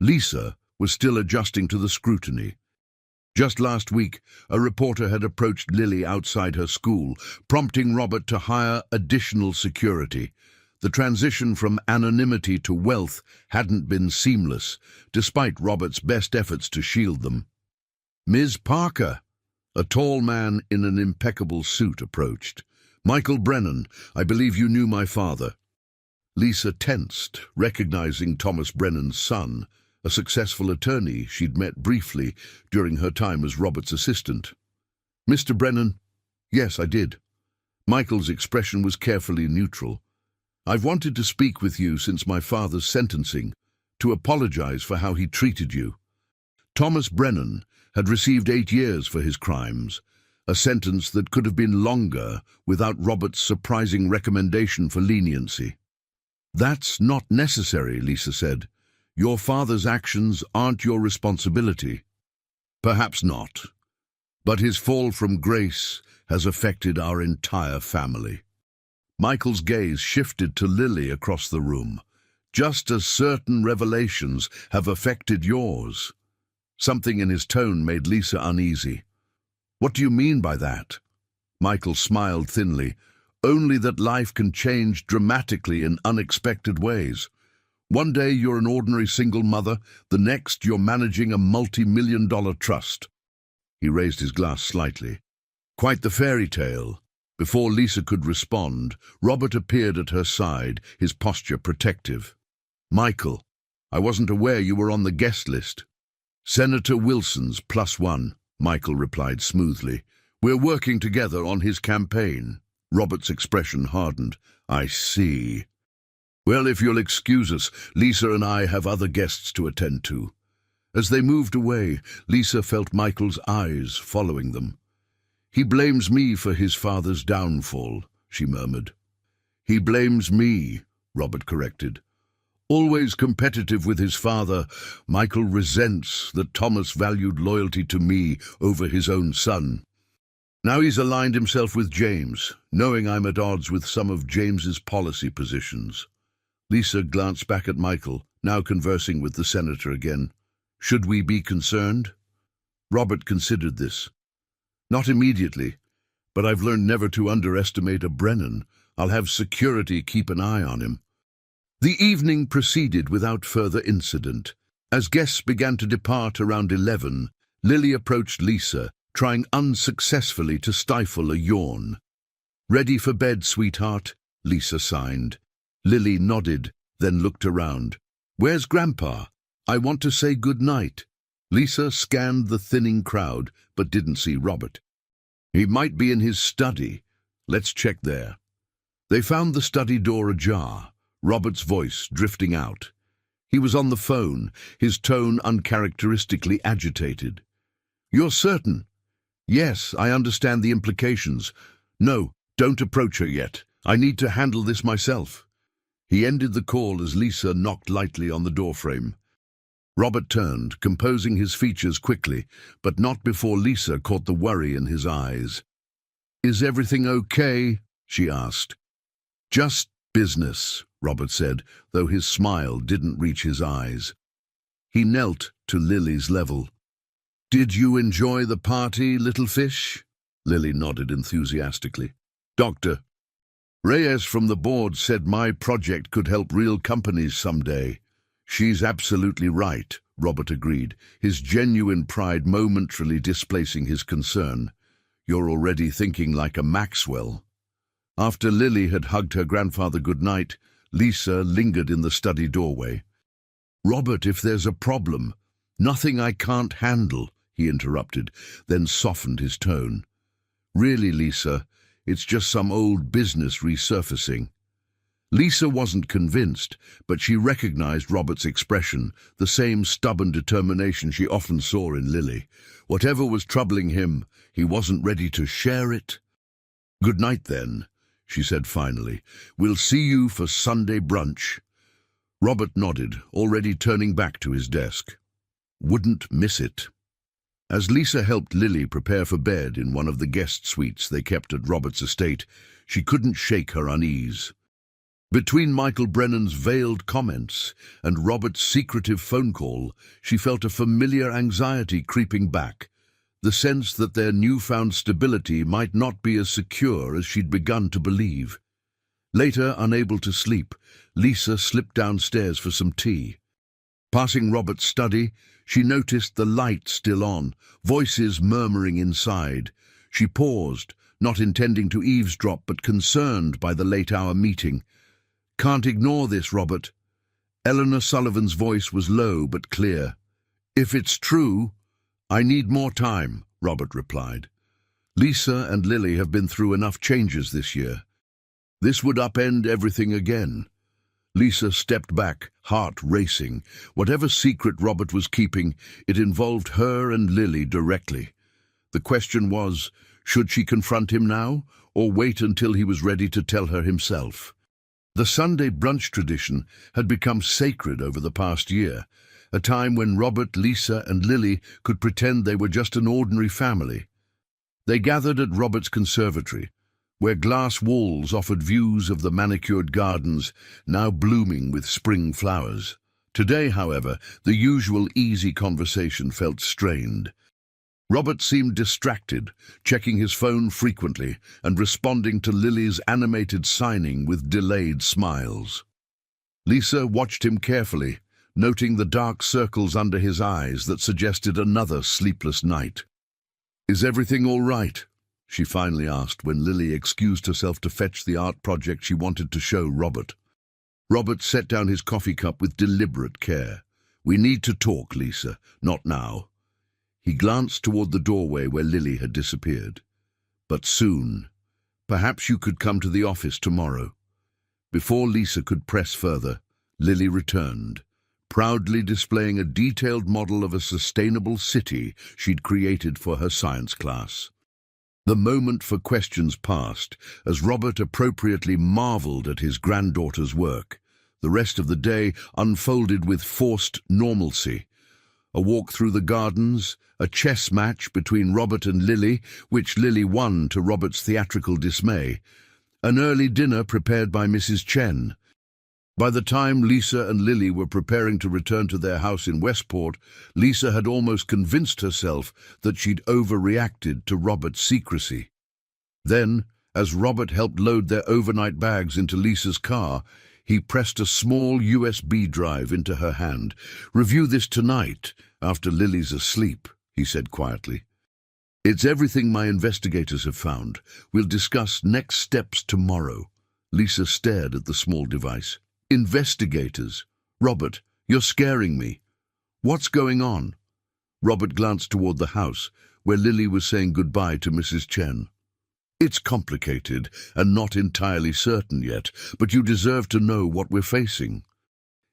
Speaker 1: Lisa was still adjusting to the scrutiny. Just last week, a reporter had approached Lily outside her school, prompting Robert to hire additional security. The transition from anonymity to wealth hadn't been seamless, despite Robert's best efforts to shield them. Ms. Parker, a tall man in an impeccable suit, approached. Michael Brennan, I believe you knew my father. Lisa tensed, recognizing Thomas Brennan's son, a successful attorney she'd met briefly during her time as Robert's assistant. Mr. Brennan? Yes, I did. Michael's expression was carefully neutral. I've wanted to speak with you since my father's sentencing, to apologize for how he treated you. Thomas Brennan had received 8 years for his crimes, a sentence that could have been longer without Robert's surprising recommendation for leniency. That's not necessary, Lisa said. Your father's actions aren't your responsibility. Perhaps not. But his fall from grace has affected our entire family. Michael's gaze shifted to Lily across the room. Just as certain revelations have affected yours. Something in his tone made Lisa uneasy. What do you mean by that? Michael smiled thinly. Only that life can change dramatically in unexpected ways. One day you're an ordinary single mother, the next you're managing a multi-million-dollar trust. He raised his glass slightly. Quite the fairy tale. Before Lisa could respond, Robert appeared at her side, his posture protective. Michael, I wasn't aware you were on the guest list. Senator Wilson's +1, Michael replied smoothly. We're working together on his campaign. Robert's expression hardened. I see. Well, if you'll excuse us, Lisa and I have other guests to attend to. As they moved away, Lisa felt Michael's eyes following them. He blames me for his father's downfall, she murmured. He blames me, Robert corrected. Always competitive with his father, Michael resents that Thomas valued loyalty to me over his own son. Now he's aligned himself with James, knowing I'm at odds with some of James's policy positions. Lisa glanced back at Michael, now conversing with the senator again. Should we be concerned? Robert considered this. Not immediately, but I've learned never to underestimate a Brennan. I'll have security keep an eye on him. The evening proceeded without further incident. As guests began to depart around 11, Lily approached Lisa, trying unsuccessfully to stifle a yawn. Ready for bed, sweetheart? Lisa signed. Lily nodded, then looked around. Where's Grandpa? I want to say good night. Lisa scanned the thinning crowd, but didn't see Robert. He might be in his study. Let's check there. They found the study door ajar, Robert's voice drifting out. He was on the phone, his tone uncharacteristically agitated. You're certain? Yes, I understand the implications. No, don't approach her yet. I need to handle this myself. He ended the call as Lisa knocked lightly on the doorframe. Robert turned, composing his features quickly, but not before Lisa caught the worry in his eyes. Is everything okay? She asked. Just business, Robert said, though his smile didn't reach his eyes. He knelt to Lily's level. Did you enjoy the party, little fish? Lily nodded enthusiastically. Doctor, Reyes from the board said my project could help real companies someday. She's absolutely right, Robert agreed, his genuine pride momentarily displacing his concern. You're already thinking like a Maxwell. After Lily had hugged her grandfather goodnight, Lisa lingered in the study doorway. Robert, if there's a problem, nothing I can't handle, he interrupted, then softened his tone. Really, Lisa, it's just some old business resurfacing. Lisa wasn't convinced, but she recognized Robert's expression, the same stubborn determination she often saw in Lily. Whatever was troubling him, he wasn't ready to share it. Good night, then, she said finally. We'll see you for Sunday brunch. Robert nodded, already turning back to his desk. Wouldn't miss it. As Lisa helped Lily prepare for bed in one of the guest suites they kept at Robert's estate, she couldn't shake her unease. Between Michael Brennan's veiled comments and Robert's secretive phone call, she felt a familiar anxiety creeping back, the sense that their newfound stability might not be as secure as she'd begun to believe. Later, unable to sleep, Lisa slipped downstairs for some tea. Passing Robert's study, she noticed the light still on, voices murmuring inside. She paused, not intending to eavesdrop but concerned by the late-hour meeting. Can't ignore this, Robert. Eleanor Sullivan's voice was low but clear. If it's true, I need more time, Robert replied. Lisa and Lily have been through enough changes this year. This would upend everything again. Lisa stepped back, heart racing. Whatever secret Robert was keeping, it involved her and Lily directly. The question was, should she confront him now, or wait until he was ready to tell her himself? The Sunday brunch tradition had become sacred over the past year, a time when Robert, Lisa, and Lily could pretend they were just an ordinary family. They gathered at Robert's conservatory, where glass walls offered views of the manicured gardens, now blooming with spring flowers. Today, however, the usual easy conversation felt strained. Robert seemed distracted, checking his phone frequently and responding to Lily's animated signing with delayed smiles. Lisa watched him carefully, noting the dark circles under his eyes that suggested another sleepless night. "Is everything all right?" she finally asked when Lily excused herself to fetch the art project she wanted to show Robert. Robert set down his coffee cup with deliberate care. "We need to talk, Lisa, not now." He glanced toward the doorway where Lily had disappeared. "But soon. Perhaps you could come to the office tomorrow." Before Lisa could press further, Lily returned, proudly displaying a detailed model of a sustainable city she'd created for her science class. The moment for questions passed, as Robert appropriately marveled at his granddaughter's work. The rest of the day unfolded with forced normalcy. A walk through the gardens, a chess match between Robert and Lily, which Lily won to Robert's theatrical dismay, an early dinner prepared by Mrs. Chen. By the time Lisa and Lily were preparing to return to their house in Westport, Lisa had almost convinced herself that she'd overreacted to Robert's secrecy. Then, as Robert helped load their overnight bags into Lisa's car, he pressed a small USB drive into her hand. "Review this tonight, after Lily's asleep," he said quietly. "It's everything my investigators have found. We'll discuss next steps tomorrow." Lisa stared at the small device. "Investigators? Robert, you're scaring me. What's going on?" Robert glanced toward the house, where Lily was saying goodbye to Mrs. Chen. "It's complicated and not entirely certain yet, but you deserve to know what we're facing."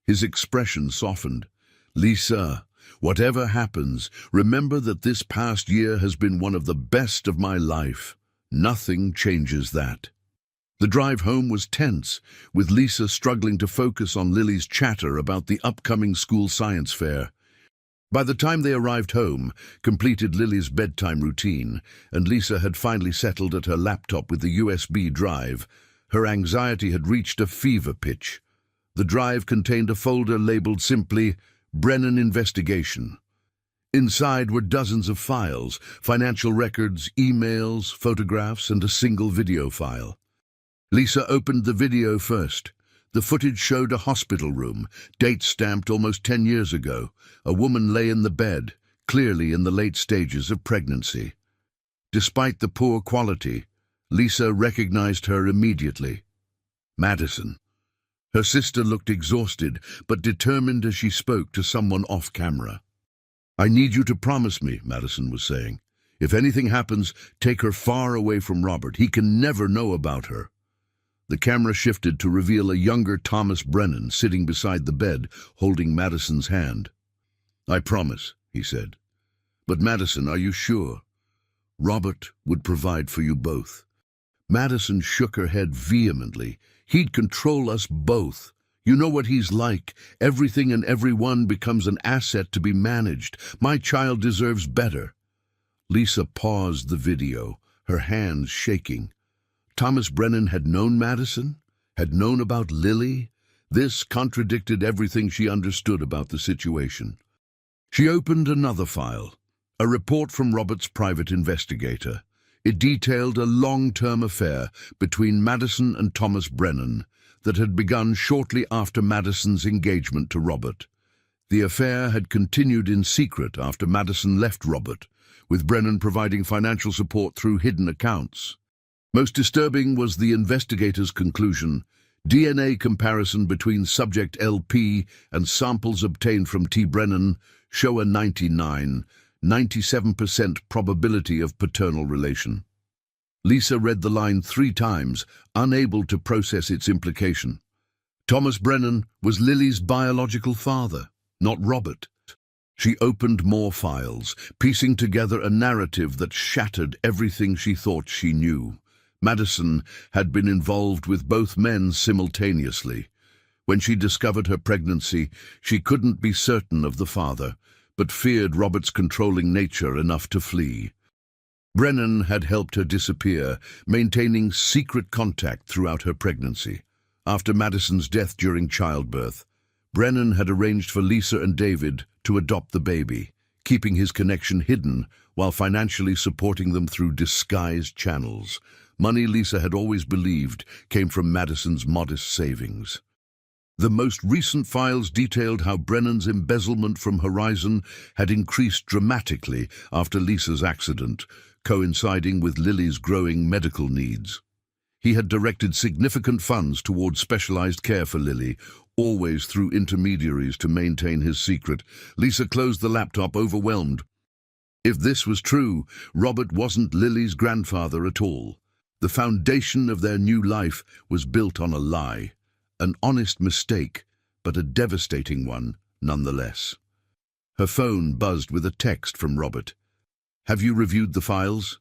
Speaker 1: His expression softened. "Lisa, whatever happens, remember that this past year has been one of the best of my life. Nothing changes that." The drive home was tense, with Lisa struggling to focus on Lily's chatter about the upcoming school science fair. By the time they arrived home, completed Lily's bedtime routine, and Lisa had finally settled at her laptop with the USB drive, her anxiety had reached a fever pitch. The drive contained a folder labeled simply, "Brennan Investigation." Inside were dozens of files, financial records, emails, photographs, and a single video file. Lisa opened the video first. The footage showed a hospital room, date stamped almost 10 years ago. A woman lay in the bed, clearly in the late stages of pregnancy. Despite the poor quality, Lisa recognized her immediately. Madison. Her sister looked exhausted, but determined as she spoke to someone off camera. "I need you to promise me," Madison was saying. "If anything happens, take her far away from Robert. He can never know about her." The camera shifted to reveal a younger Thomas Brennan sitting beside the bed, holding Madison's hand. "I promise," he said. "But Madison, are you sure? Robert would provide for you both." Madison shook her head vehemently. "He'd control us both. You know what he's like. Everything and everyone becomes an asset to be managed. My child deserves better." Lisa paused the video, her hands shaking. Thomas Brennan had known Madison, had known about Lily. This contradicted everything she understood about the situation. She opened another file, a report from Robert's private investigator. It detailed a long-term affair between Madison and Thomas Brennan that had begun shortly after Madison's engagement to Robert. The affair had continued in secret after Madison left Robert, with Brennan providing financial support through hidden accounts. Most disturbing was the investigator's conclusion. DNA comparison between subject LP and samples obtained from T. Brennan show a 97% probability of paternal relation. Lisa read the line 3 times, unable to process its implication. Thomas Brennan was Lily's biological father, not Robert. She opened more files, piecing together a narrative that shattered everything she thought she knew. Madison had been involved with both men simultaneously. When she discovered her pregnancy, she couldn't be certain of the father, but feared Robert's controlling nature enough to flee. Brennan had helped her disappear, maintaining secret contact throughout her pregnancy. After Madison's death during childbirth, Brennan had arranged for Lisa and David to adopt the baby, keeping his connection hidden while financially supporting them through disguised channels. Money, Lisa had always believed, came from Madison's modest savings. The most recent files detailed how Brennan's embezzlement from Horizon had increased dramatically after Lisa's accident, coinciding with Lily's growing medical needs. He had directed significant funds towards specialized care for Lily, always through intermediaries to maintain his secret. Lisa closed the laptop, overwhelmed. If this was true, Robert wasn't Lily's grandfather at all. The foundation of their new life was built on a lie. An honest mistake, but a devastating one nonetheless. Her phone buzzed with a text from Robert. "Have you reviewed the files?"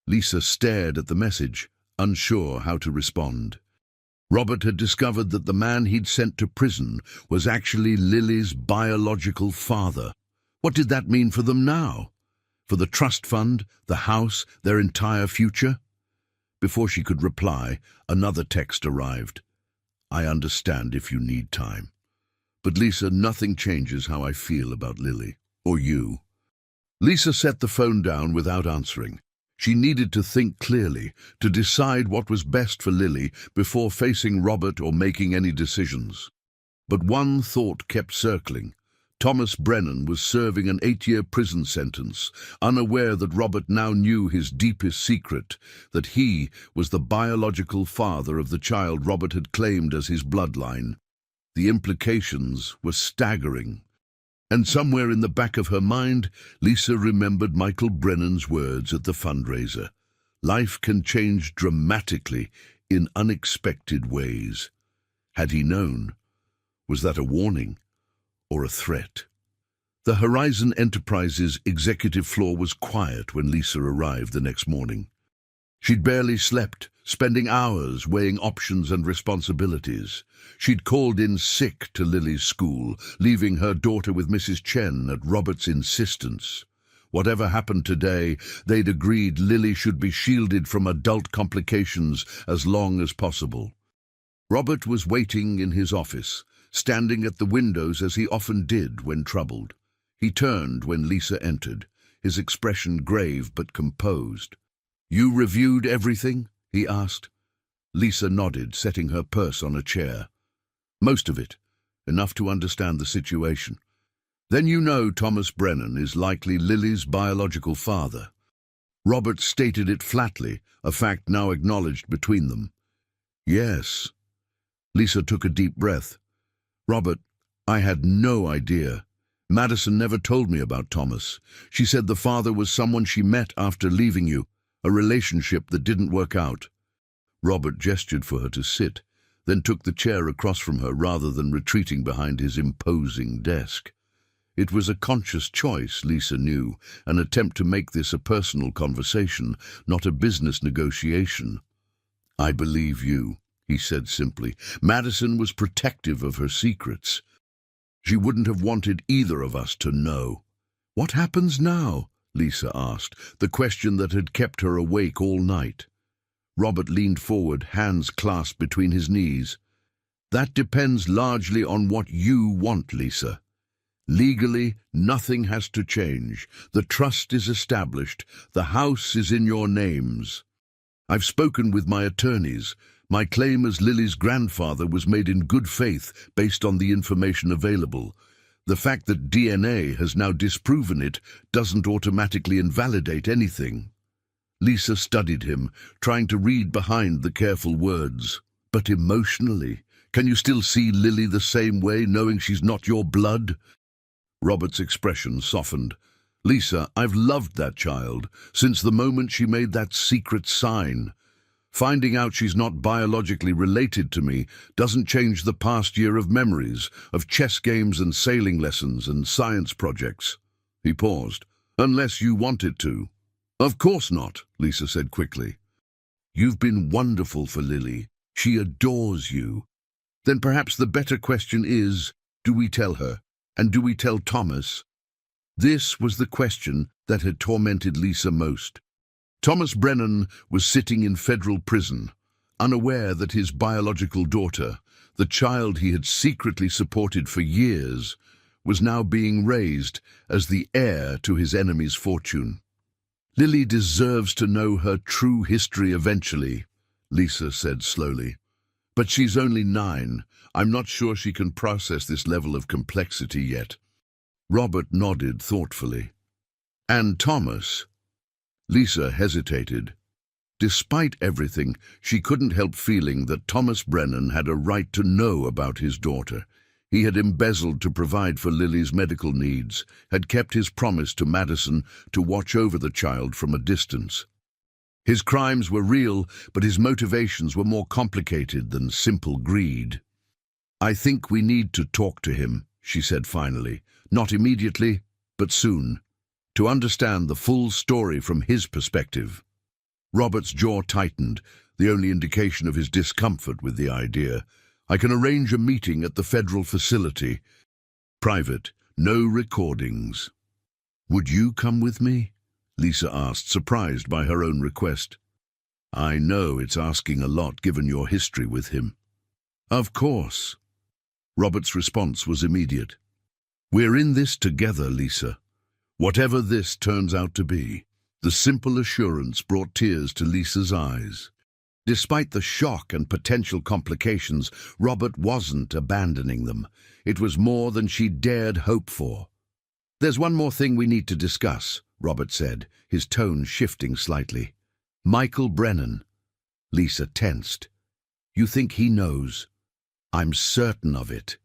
Speaker 1: Lisa stared at the message, unsure how to respond. Robert had discovered that the man he'd sent to prison was actually Lily's biological father. What did that mean for them now? For the trust fund, the house, their entire future? Before she could reply, another text arrived. "I understand if you need time. But Lisa, nothing changes how I feel about Lily, or you." Lisa set the phone down without answering. She needed to think clearly, to decide what was best for Lily before facing Robert or making any decisions. But one thought kept circling. Thomas Brennan was serving an 8-year prison sentence, unaware that Robert now knew his deepest secret, that he was the biological father of the child Robert had claimed as his bloodline. The implications were staggering. And somewhere in the back of her mind, Lisa remembered Michael Brennan's words at the fundraiser. Life can change dramatically in unexpected ways. Had he known? Was that a warning or a threat? The Horizon Enterprises executive floor was quiet when Lisa arrived the next morning. She'd barely slept, spending hours weighing options and responsibilities. She'd called in sick to Lily's school, leaving her daughter with Mrs. Chen at Robert's insistence. Whatever happened today, they'd agreed Lily should be shielded from adult complications as long as possible. Robert was waiting in his office, standing at the windows as he often did when troubled. He turned when Lisa entered, his expression grave but composed. "You reviewed everything?" he asked. Lisa nodded, setting her purse on a chair. "Most of it, enough to understand the situation. Then you know Thomas Brennan is likely Lily's biological father." Robert stated it flatly, a fact now acknowledged between them. "Yes." Lisa took a deep breath. "Robert, I had no idea. Madison never told me about Thomas. She said the father was someone she met after leaving you, a relationship that didn't work out." Robert gestured for her to sit, then took the chair across from her rather than retreating behind his imposing desk. It was a conscious choice, Lisa knew, an attempt to make this a personal conversation, not a business negotiation. "I believe you," he said simply. "Madison was protective of her secrets. She wouldn't have wanted either of us to know." "What happens now?" Lisa asked, the question that had kept her awake all night. Robert leaned forward, hands clasped between his knees. "That depends largely on what you want, Lisa. Legally, nothing has to change. The trust is established. The house is in your names. I've spoken with my attorneys. My claim as Lily's grandfather was made in good faith based on the information available. The fact that DNA has now disproven it doesn't automatically invalidate anything." Lisa studied him, trying to read behind the careful words. "But emotionally, can you still see Lily the same way, knowing she's not your blood?" Robert's expression softened. Lisa, I've loved that child since the moment she made that secret sign. Finding out she's not biologically related to me doesn't change the past year of memories, of chess games and sailing lessons and science projects. He paused. Unless you want it to. Of course not, Lisa said quickly. You've been wonderful for Lily. She adores you. Then perhaps the better question is, do we tell her? And do we tell Thomas? This was the question that had tormented Lisa most. Thomas Brennan was sitting in federal prison, unaware that his biological daughter, the child he had secretly supported for years, was now being raised as the heir to his enemy's fortune. Lily deserves to know her true history eventually, Lisa said slowly. But she's only 9. I'm not sure she can process this level of complexity yet. Robert nodded thoughtfully. And Thomas? Lisa hesitated. Despite everything, she couldn't help feeling that Thomas Brennan had a right to know about his daughter. He had embezzled to provide for Lily's medical needs, had kept his promise to Madison to watch over the child from a distance. His crimes were real, but his motivations were more complicated than simple greed. I think we need to talk to him, she said finally. Not immediately, but soon, to understand the full story from his perspective. Robert's jaw tightened, the only indication of his discomfort with the idea. I can arrange a meeting at the federal facility. Private, no recordings. Would you come with me? Lisa asked, surprised by her own request. I know it's asking a lot given your history with him. Of course. Robert's response was immediate. We're in this together, Lisa. Whatever this turns out to be. The simple assurance brought tears to Lisa's eyes. Despite the shock and potential complications, Robert wasn't abandoning them. It was more than she dared hope for. There's one more thing we need to discuss, Robert said, his tone shifting slightly. Michael Brennan. Lisa tensed. You think he knows? I'm certain of it.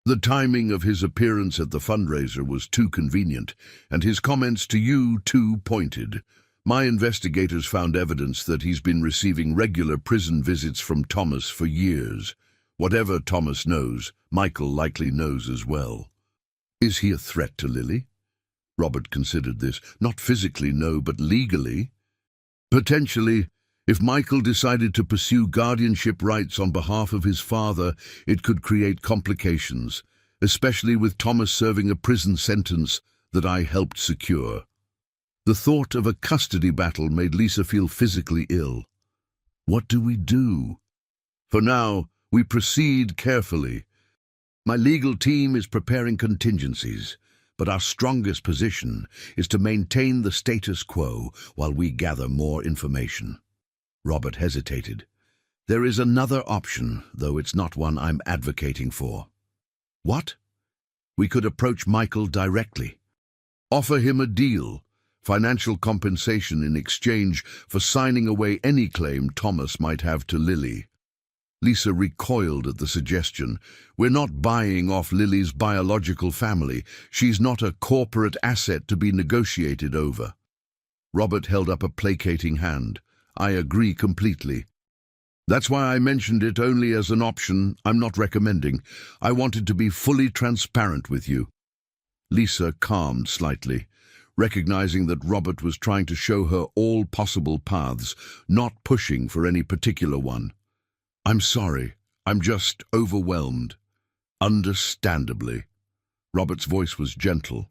Speaker 1: The timing of his appearance at the fundraiser was too convenient, and his comments to you too pointed. My investigators found evidence that he's been receiving regular prison visits from Thomas for years. Whatever Thomas knows, Michael likely knows as well. Is he a threat to Lily? Robert considered this. Not physically, no, but legally. Potentially, if Michael decided to pursue guardianship rights on behalf of his father, it could create complications, especially with Thomas serving a prison sentence that I helped secure. The thought of a custody battle made Lisa feel physically ill. What do we do? For now, we proceed carefully. My legal team is preparing contingencies, but our strongest position is to maintain the status quo while we gather more information. Robert hesitated. There is another option, though it's not one I'm advocating for. What? We could approach Michael directly. Offer him a deal, financial compensation in exchange for signing away any claim Thomas might have to Lily. Lisa recoiled at the suggestion. We're not buying off Lily's biological family. She's not a corporate asset to be negotiated over. Robert held up a placating hand. I agree completely. That's why I mentioned it only as an option. I'm not recommending. I wanted to be fully transparent with you. Lisa calmed slightly, recognizing that Robert was trying to show her all possible paths, not pushing for any particular one. I'm sorry. I'm just overwhelmed. Understandably. Robert's voice was gentle.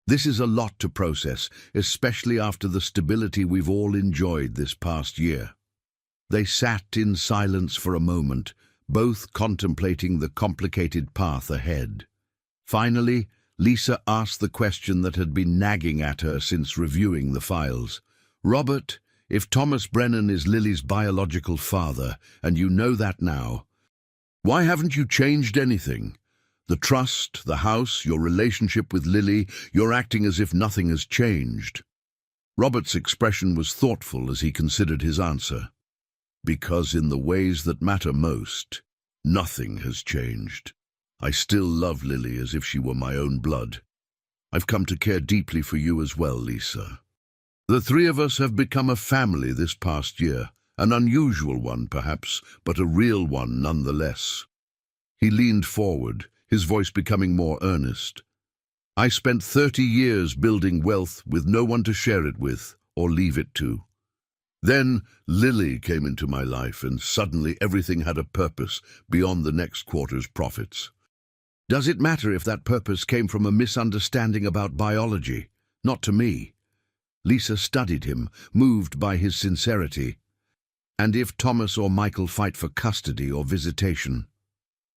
Speaker 1: This is a lot to process, especially after the stability we've all enjoyed this past year. They sat in silence for a moment, both contemplating the complicated path ahead. Finally, Lisa asked the question that had been nagging at her since reviewing the files. Robert, if Thomas Brennan is Lily's biological father, and you know that now, why haven't you changed anything? The trust, the house, your relationship with Lily, you're acting as if nothing has changed. Robert's expression was thoughtful as he considered his answer. Because in the ways that matter most, nothing has changed. I still love Lily as if she were my own blood. I've come to care deeply for you as well, Lisa. The three of us have become a family this past year, an unusual one perhaps, but a real one nonetheless." He leaned forward, his voice becoming more earnest. "I spent 30 years building wealth with no one to share it with or leave it to. Then Lily came into my life, and suddenly everything had a purpose beyond the next quarter's profits. Does it matter if that purpose came from a misunderstanding about biology? Not to me." Lisa studied him, moved by his sincerity. "And if Thomas or Michael fight for custody or visitation?"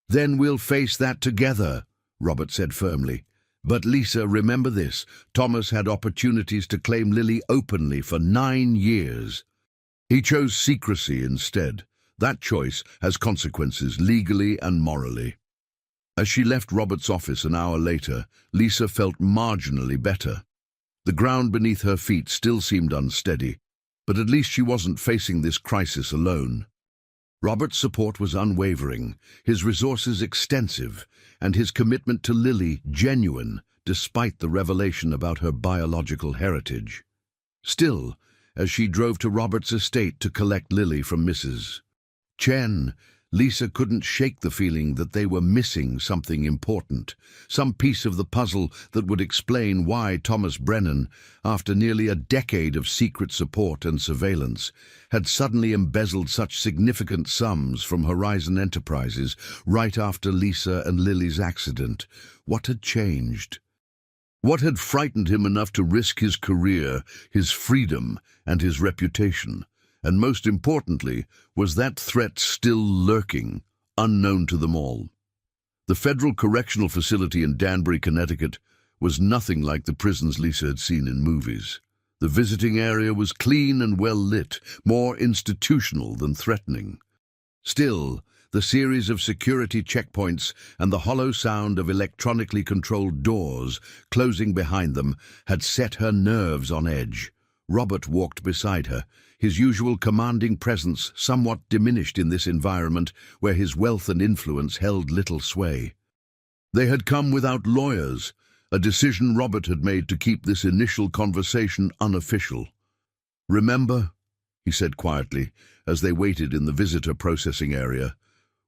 Speaker 1: "Then we'll face that together," Robert said firmly. "But Lisa, remember this, Thomas had opportunities to claim Lily openly for 9 years. He chose secrecy instead. That choice has consequences legally and morally." As she left Robert's office an hour later, Lisa felt marginally better. The ground beneath her feet still seemed unsteady, but at least she wasn't facing this crisis alone. Robert's support was unwavering, his resources extensive, and his commitment to Lily genuine, despite the revelation about her biological heritage. Still, as she drove to Robert's estate to collect Lily from Mrs. Chen, Lisa couldn't shake the feeling that they were missing something important, some piece of the puzzle that would explain why Thomas Brennan, after nearly a decade of secret support and surveillance, had suddenly embezzled such significant sums from Horizon Enterprises right after Lisa and Lily's accident. What had changed? What had frightened him enough to risk his career, his freedom, and his reputation? And most importantly, was that threat still lurking, unknown to them all? The Federal Correctional Facility in Danbury, Connecticut, was nothing like the prisons Lisa had seen in movies. The visiting area was clean and well lit, more institutional than threatening. Still, the series of security checkpoints and the hollow sound of electronically controlled doors closing behind them had set her nerves on edge. Robert walked beside her, his usual commanding presence somewhat diminished in this environment where his wealth and influence held little sway. They had come without lawyers, a decision Robert had made to keep this initial conversation unofficial. "Remember," he said quietly, as they waited in the visitor processing area,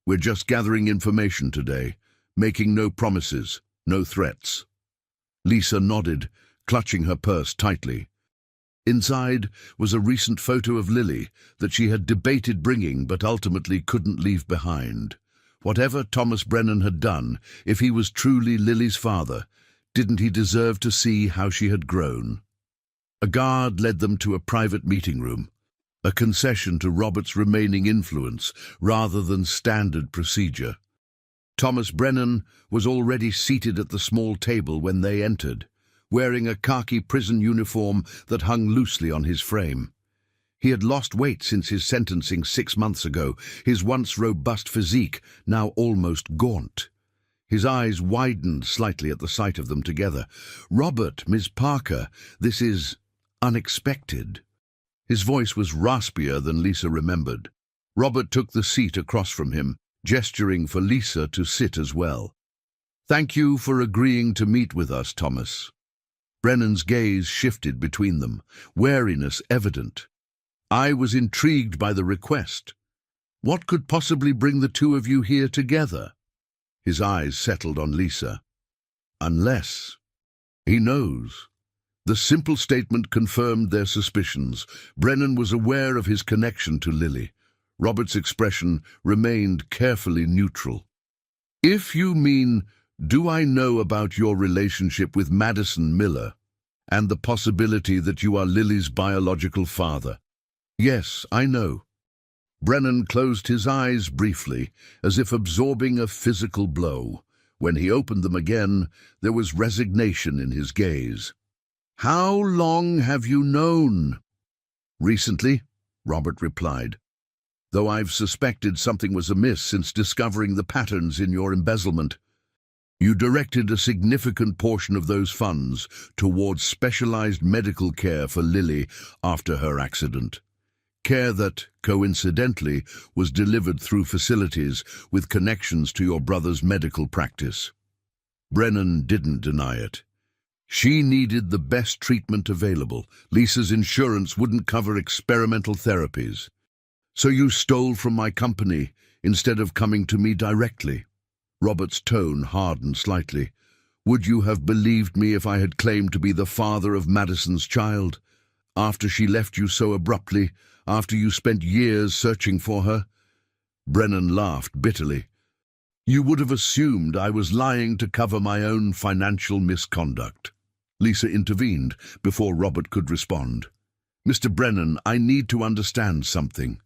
Speaker 1: "we're just gathering information today, making no promises, no threats." Lisa nodded, clutching her purse tightly. Inside was a recent photo of Lily that she had debated bringing but ultimately couldn't leave behind. Whatever Thomas Brennan had done, if he was truly Lily's father, didn't he deserve to see how she had grown? A guard led them to a private meeting room, a concession to Robert's remaining influence rather than standard procedure. Thomas Brennan was already seated at the small table when they entered, wearing a khaki prison uniform that hung loosely on his frame. He had lost weight since his sentencing 6 months ago, his once robust physique now almost gaunt. His eyes widened slightly at the sight of them together. "Robert, Miss Parker, this is unexpected." His voice was raspier than Lisa remembered. Robert took the seat across from him, gesturing for Lisa to sit as well. "Thank you for agreeing to meet with us, Thomas." Brennan's gaze shifted between them, wariness evident. "I was intrigued by the request. What could possibly bring the two of you here together?" His eyes settled on Lisa. "Unless he knows." The simple statement confirmed their suspicions. Brennan was aware of his connection to Lily. Robert's expression remained carefully neutral. "If you mean, do I know about your relationship with Madison Miller and the possibility that you are Lily's biological father?" "Yes, I know." Brennan closed his eyes briefly, as if absorbing a physical blow. When he opened them again, there was resignation in his gaze. "How long have you known?" "Recently," Robert replied, "though I've suspected something was amiss since discovering the patterns in your embezzlement. You directed a significant portion of those funds towards specialized medical care for Lily after her accident. Care that, coincidentally, was delivered through facilities with connections to your brother's medical practice." Brennan didn't deny it. She needed the best treatment available. Lisa's insurance wouldn't cover experimental therapies. So you stole from my company instead of coming to me directly. Robert's tone hardened slightly. Would you have believed me if I had claimed to be the father of Madison's child? After she left you so abruptly, after you spent years searching for her? Brennan laughed bitterly. You would have assumed I was lying to cover my own financial misconduct. Lisa intervened before Robert could respond. Mr. Brennan, I need to understand something.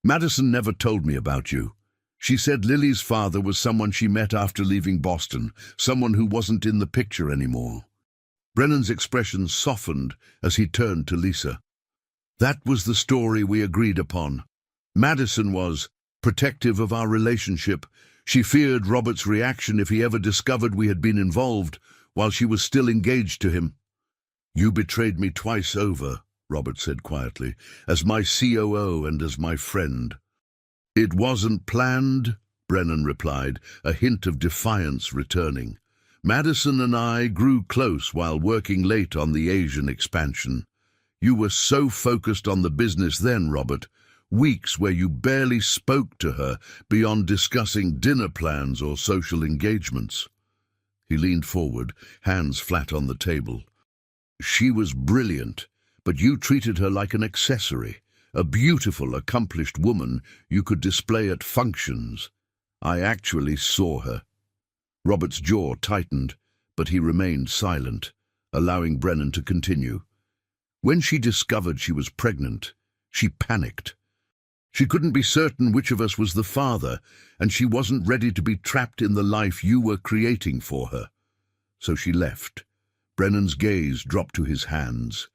Speaker 1: Madison never told me about you. She said Lily's father was someone she met after leaving Boston, someone who wasn't in the picture anymore. Brennan's expression softened as he turned to Lisa. That was the story we agreed upon. Madison was protective of our relationship. She feared Robert's reaction if he ever discovered we had been involved while she was still engaged to him. You betrayed me twice over, Robert said quietly, as my COO and as my friend. It wasn't planned, Brennan replied, a hint of defiance returning. Madison and I grew close while working late on the Asian expansion. You were so focused on the business then, Robert. Weeks where you barely spoke to her beyond discussing dinner plans or social engagements. He leaned forward, hands flat on the table. She was brilliant, but you treated her like an accessory, a beautiful, accomplished woman you could display at functions. I actually saw her. Robert's jaw tightened, but he remained silent, allowing Brennan to continue. When she discovered she was pregnant, she panicked. She couldn't be certain which of us was the father, and she wasn't ready to be trapped in the life you were creating for her. So she left. Brennan's gaze dropped to his hands.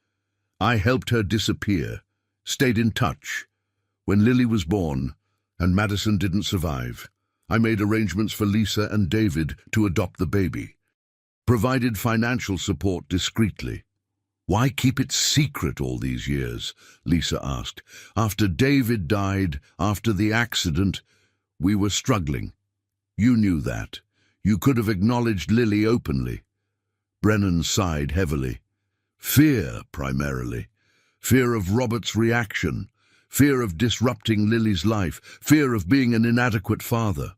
Speaker 1: I helped her disappear, stayed in touch. When Lily was born, and Madison didn't survive, I made arrangements for Lisa and David to adopt the baby. Provided financial support discreetly. Why keep it secret all these years? Lisa asked. After David died, after the accident, we were struggling. You knew that. You could have acknowledged Lily openly. Brennan sighed heavily. Fear, primarily. Fear of Robert's reaction. Fear of disrupting Lily's life. Fear of being an inadequate father.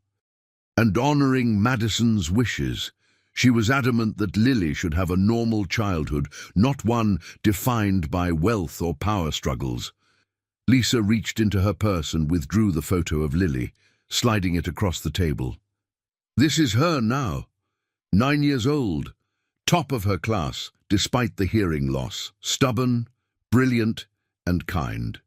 Speaker 1: And honoring Madison's wishes. She was adamant that Lily should have a normal childhood, not one defined by wealth or power struggles. Lisa reached into her purse and withdrew the photo of Lily, sliding it across the table. This is her now. 9 years old. Top of her class, despite the hearing loss. Stubborn, brilliant, and kind.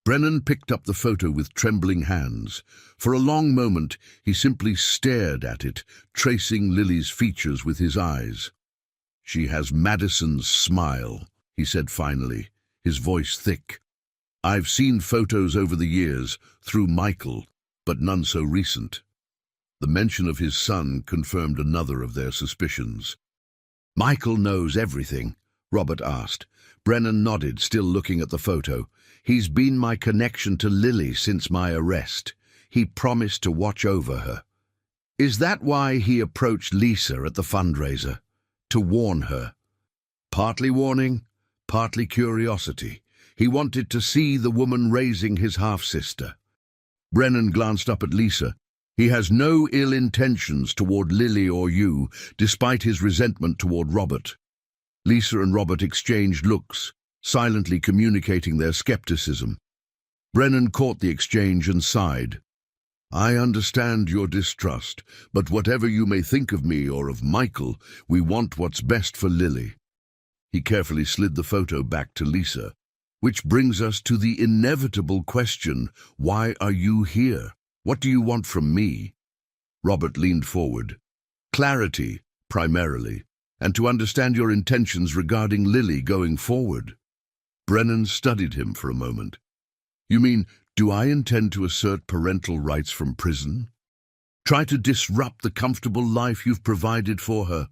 Speaker 1: Brennan picked up the photo with trembling hands. For a long moment, he simply stared at it, tracing Lily's features with his eyes. She has Madison's smile, he said finally, his voice thick. I've seen photos over the years, through Michael, but none so recent. The mention of his son confirmed another of their suspicions. Michael knows everything, Robert asked. Brennan nodded, still looking at the photo. He's been my connection to Lily since my arrest. He promised to watch over her. Is that why he approached Lisa at the fundraiser? To warn her? Partly warning, partly curiosity. He wanted to see the woman raising his half-sister. Brennan glanced up at Lisa. He has no ill intentions toward Lily or you, despite his resentment toward Robert. Lisa and Robert exchanged looks, silently communicating their skepticism. Brennan caught the exchange and sighed. I understand your distrust, but whatever you may think of me or of Michael, we want what's best for Lily. He carefully slid the photo back to Lisa. Which brings us to the inevitable question, why are you here? What do you want from me? Robert leaned forward. Clarity, primarily, and to understand your intentions regarding Lily going forward. Brennan studied him for a moment. You mean, do I intend to assert parental rights from prison? Try to disrupt the comfortable life you've provided for her?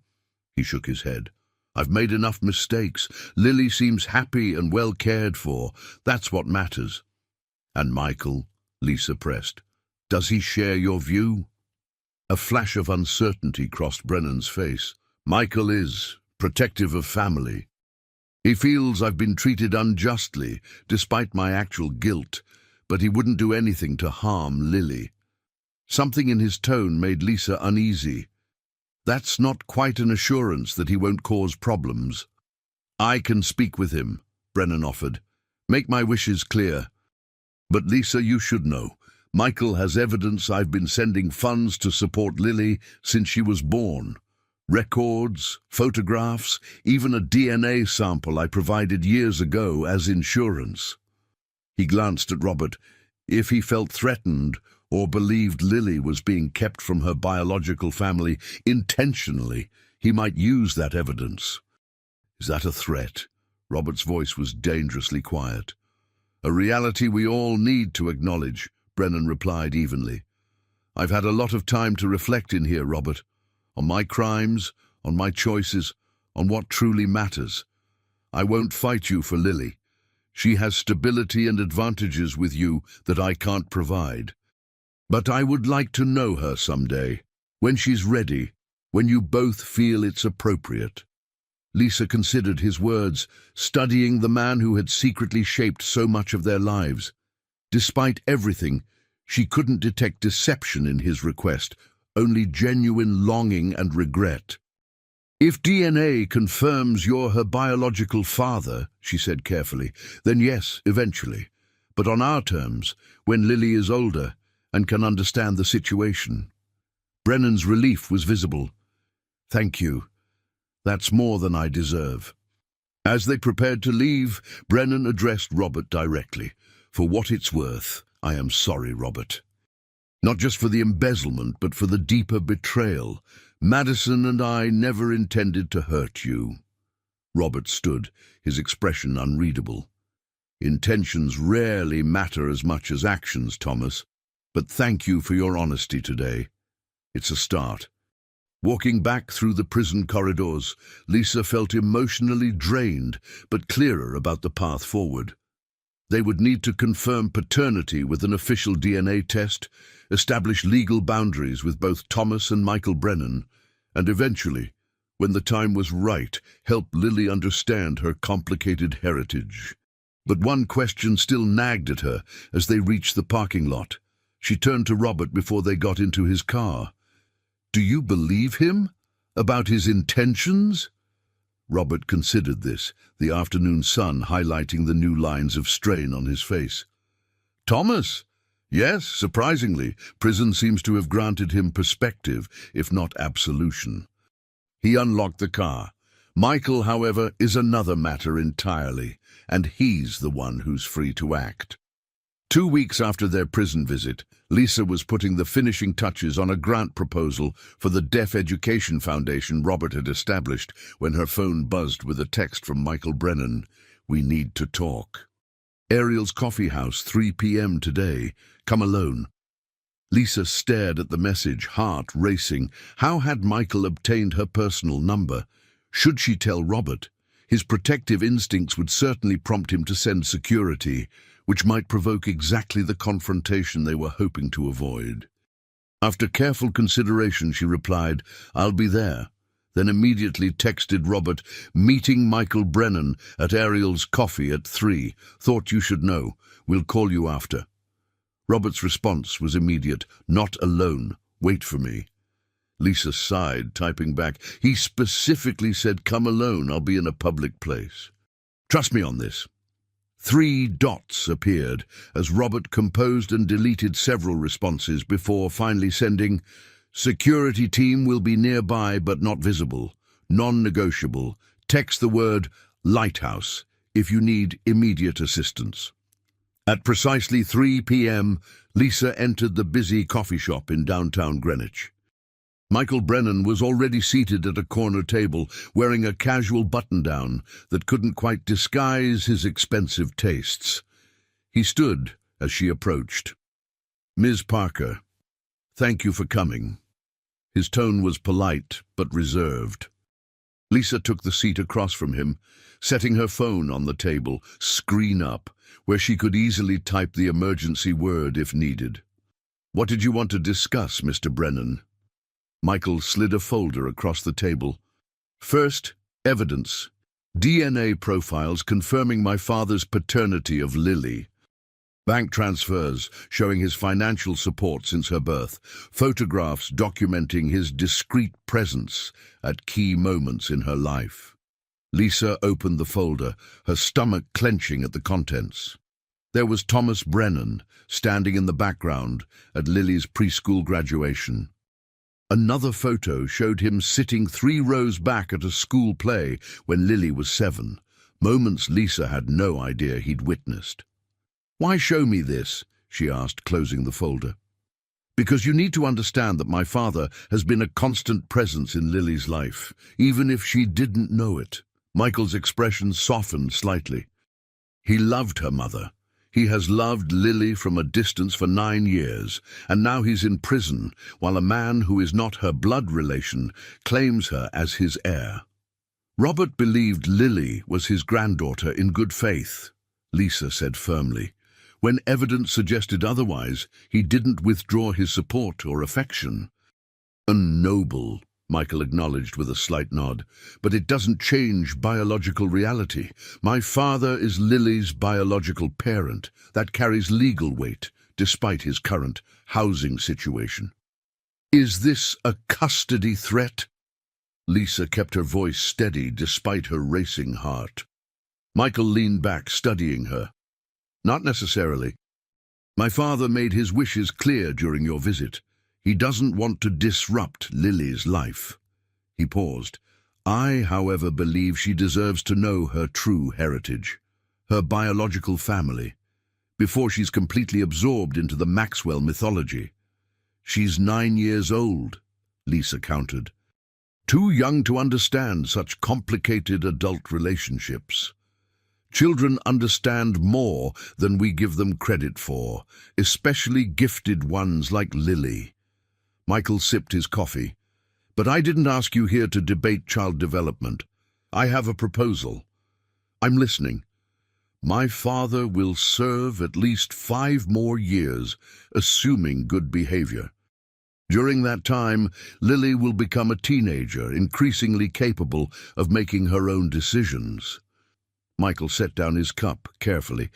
Speaker 1: He shook his head. I've made enough mistakes. Lily seems happy and well cared for. That's what matters. And Michael, Lisa pressed, does he share your view? A flash of uncertainty crossed Brennan's face. Michael is protective of family. He feels I've been treated unjustly, despite my actual guilt, but he wouldn't do anything to harm Lily. Something in his tone made Lisa uneasy. That's not quite an assurance that he won't cause problems. I can speak with him, Brennan offered. Make my wishes clear. But Lisa, you should know. Michael has evidence I've been sending funds to support Lily since she was born. Records, photographs, even a DNA sample I provided years ago as insurance. He glanced at Robert. If he felt threatened or believed Lily was being kept from her biological family intentionally, he might use that evidence. Is that a threat? Robert's voice was dangerously quiet. A reality we all need to acknowledge, Brennan replied evenly. I've had a lot of time to reflect in here, Robert. On my crimes, on my choices, on what truly matters. I won't fight you for Lily. She has stability and advantages with you that I can't provide. But I would like to know her someday, when she's ready, when you both feel it's appropriate. Lisa considered his words, studying the man who had secretly shaped so much of their lives. Despite everything, she couldn't detect deception in his request, only genuine longing and regret. If DNA confirms you're her biological father, she said carefully, then yes, eventually. But on our terms, when Lily is older and can understand the situation. Brennan's relief was visible. Thank you. That's more than I deserve. As they prepared to leave, Brennan addressed Robert directly. For what it's worth, I am sorry, Robert. Not just for the embezzlement, but for the deeper betrayal. Madison and I never intended to hurt you. Robert stood, his expression unreadable. Intentions rarely matter as much as actions, Thomas. But thank you for your honesty today. It's a start. Walking back through the prison corridors, Lisa felt emotionally drained, but clearer about the path forward. They would need to confirm paternity with an official DNA test, establish legal boundaries with both Thomas and Michael Brennan, and eventually, when the time was right, help Lily understand her complicated heritage. But one question still nagged at her as they reached the parking lot. She turned to Robert before they got into his car. Do you believe him? About his intentions? Robert considered this, the afternoon sun highlighting the new lines of strain on his face. Thomas? Yes, surprisingly, prison seems to have granted him perspective, if not absolution. He unlocked the car. Michael, however, is another matter entirely, and he's the one who's free to act. 2 weeks after their prison visit, Lisa was putting the finishing touches on a grant proposal for the Deaf Education Foundation Robert had established when her phone buzzed with a text from Michael Brennan. We need to talk. Ariel's Coffee House, 3 p.m. today. Come alone. Lisa stared at the message, heart racing. How had Michael obtained her personal number? Should she tell Robert? His protective instincts would certainly prompt him to send security, which might provoke exactly the confrontation they were hoping to avoid. After careful consideration, she replied, I'll be there, then immediately texted Robert, meeting Michael Brennan at Ariel's Coffee at 3. Thought you should know. We'll call you after. Robert's response was immediate. Not alone. Wait for me. Lisa sighed, typing back, he specifically said, come alone. I'll be in a public place. Trust me on this. 3 dots appeared as Robert composed and deleted several responses before finally sending, security team will be nearby but not visible, non-negotiable. Text the word lighthouse if you need immediate assistance. At precisely 3 p.m., Lisa entered the busy coffee shop in downtown Greenwich. Michael Brennan was already seated at a corner table, wearing a casual button-down that couldn't quite disguise his expensive tastes. He stood as she approached. Ms. Parker, thank you for coming. His tone was polite but reserved. Lisa took the seat across from him, setting her phone on the table, screen up, where she could easily type the emergency word if needed. What did you want to discuss, Mr. Brennan? Michael slid a folder across the table. First, Evidence. DNA profiles confirming my father's paternity of Lily. Bank transfers showing his financial support since her birth. Photographs documenting his discreet presence at key moments in her life. Lisa opened the folder, her stomach clenching at the contents. There was Thomas Brennan, standing in the background at Lily's preschool graduation. Another photo showed him sitting 3 rows back at a school play when Lily was 7, moments Lisa had no idea he'd witnessed. "Why show me this?" she asked, closing the folder. "Because you need to understand that my father has been a constant presence in Lily's life, even if she didn't know it." Michael's expression softened slightly. He loved her mother. He has loved Lily from a distance for 9 years, and now he's in prison, while a man who is not her blood relation claims her as his heir. "Robert believed Lily was his granddaughter in good faith," Lisa said firmly. "When evidence suggested otherwise, he didn't withdraw his support or affection." "Noble," Michael acknowledged with a slight nod, "but it doesn't change biological reality. My father is Lily's biological parent. That carries legal weight, despite his current housing situation." "Is this a custody threat?" Lisa kept her voice steady despite her racing heart. Michael leaned back, studying her. "Not necessarily. My father made his wishes clear during your visit. He doesn't want to disrupt Lily's life." He paused. "I, however, believe she deserves to know her true heritage, her biological family, before she's completely absorbed into the Maxwell mythology." "She's 9 years old," Lisa countered. "Too young to understand such complicated adult relationships. Children understand more than we give them credit for, especially gifted ones like Lily." Michael sipped his coffee. "But I didn't ask you here to debate child development. I have a proposal." "I'm listening." "My father will serve at least 5 more years, assuming good behavior. During that time, Lily will become a teenager, increasingly capable of making her own decisions." Michael set down his cup carefully.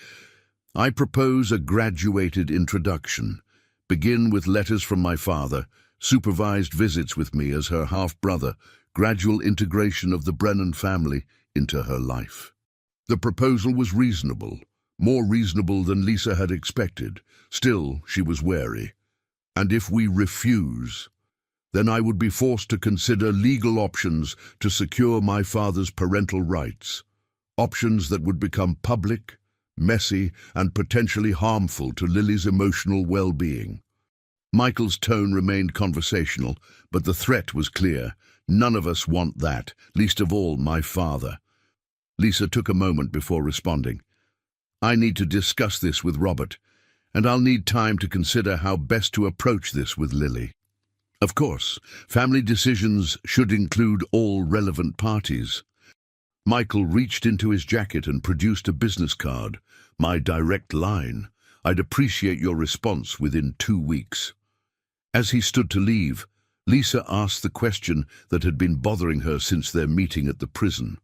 Speaker 1: "I propose a graduated introduction. Begin with letters from my father, supervised visits with me as her half-brother, gradual integration of the Brennan family into her life." The proposal was reasonable, more reasonable than Lisa had expected. Still, she was wary. "And if we refuse, then I would be forced to consider legal options to secure my father's parental rights. Options that would become public, messy, and potentially harmful to Lily's emotional well-being." Michael's tone remained conversational, but the threat was clear. "None of us want that, least of all my father." Lisa took a moment before responding. "I need to discuss this with Robert, and I'll need time to consider how best to approach this with Lily. Of course, family decisions should include all relevant parties." Michael reached into his jacket and produced a business card. "My direct line. I'd appreciate your response within 2 weeks." As he stood to leave, Lisa asked the question that had been bothering her since their meeting at the prison.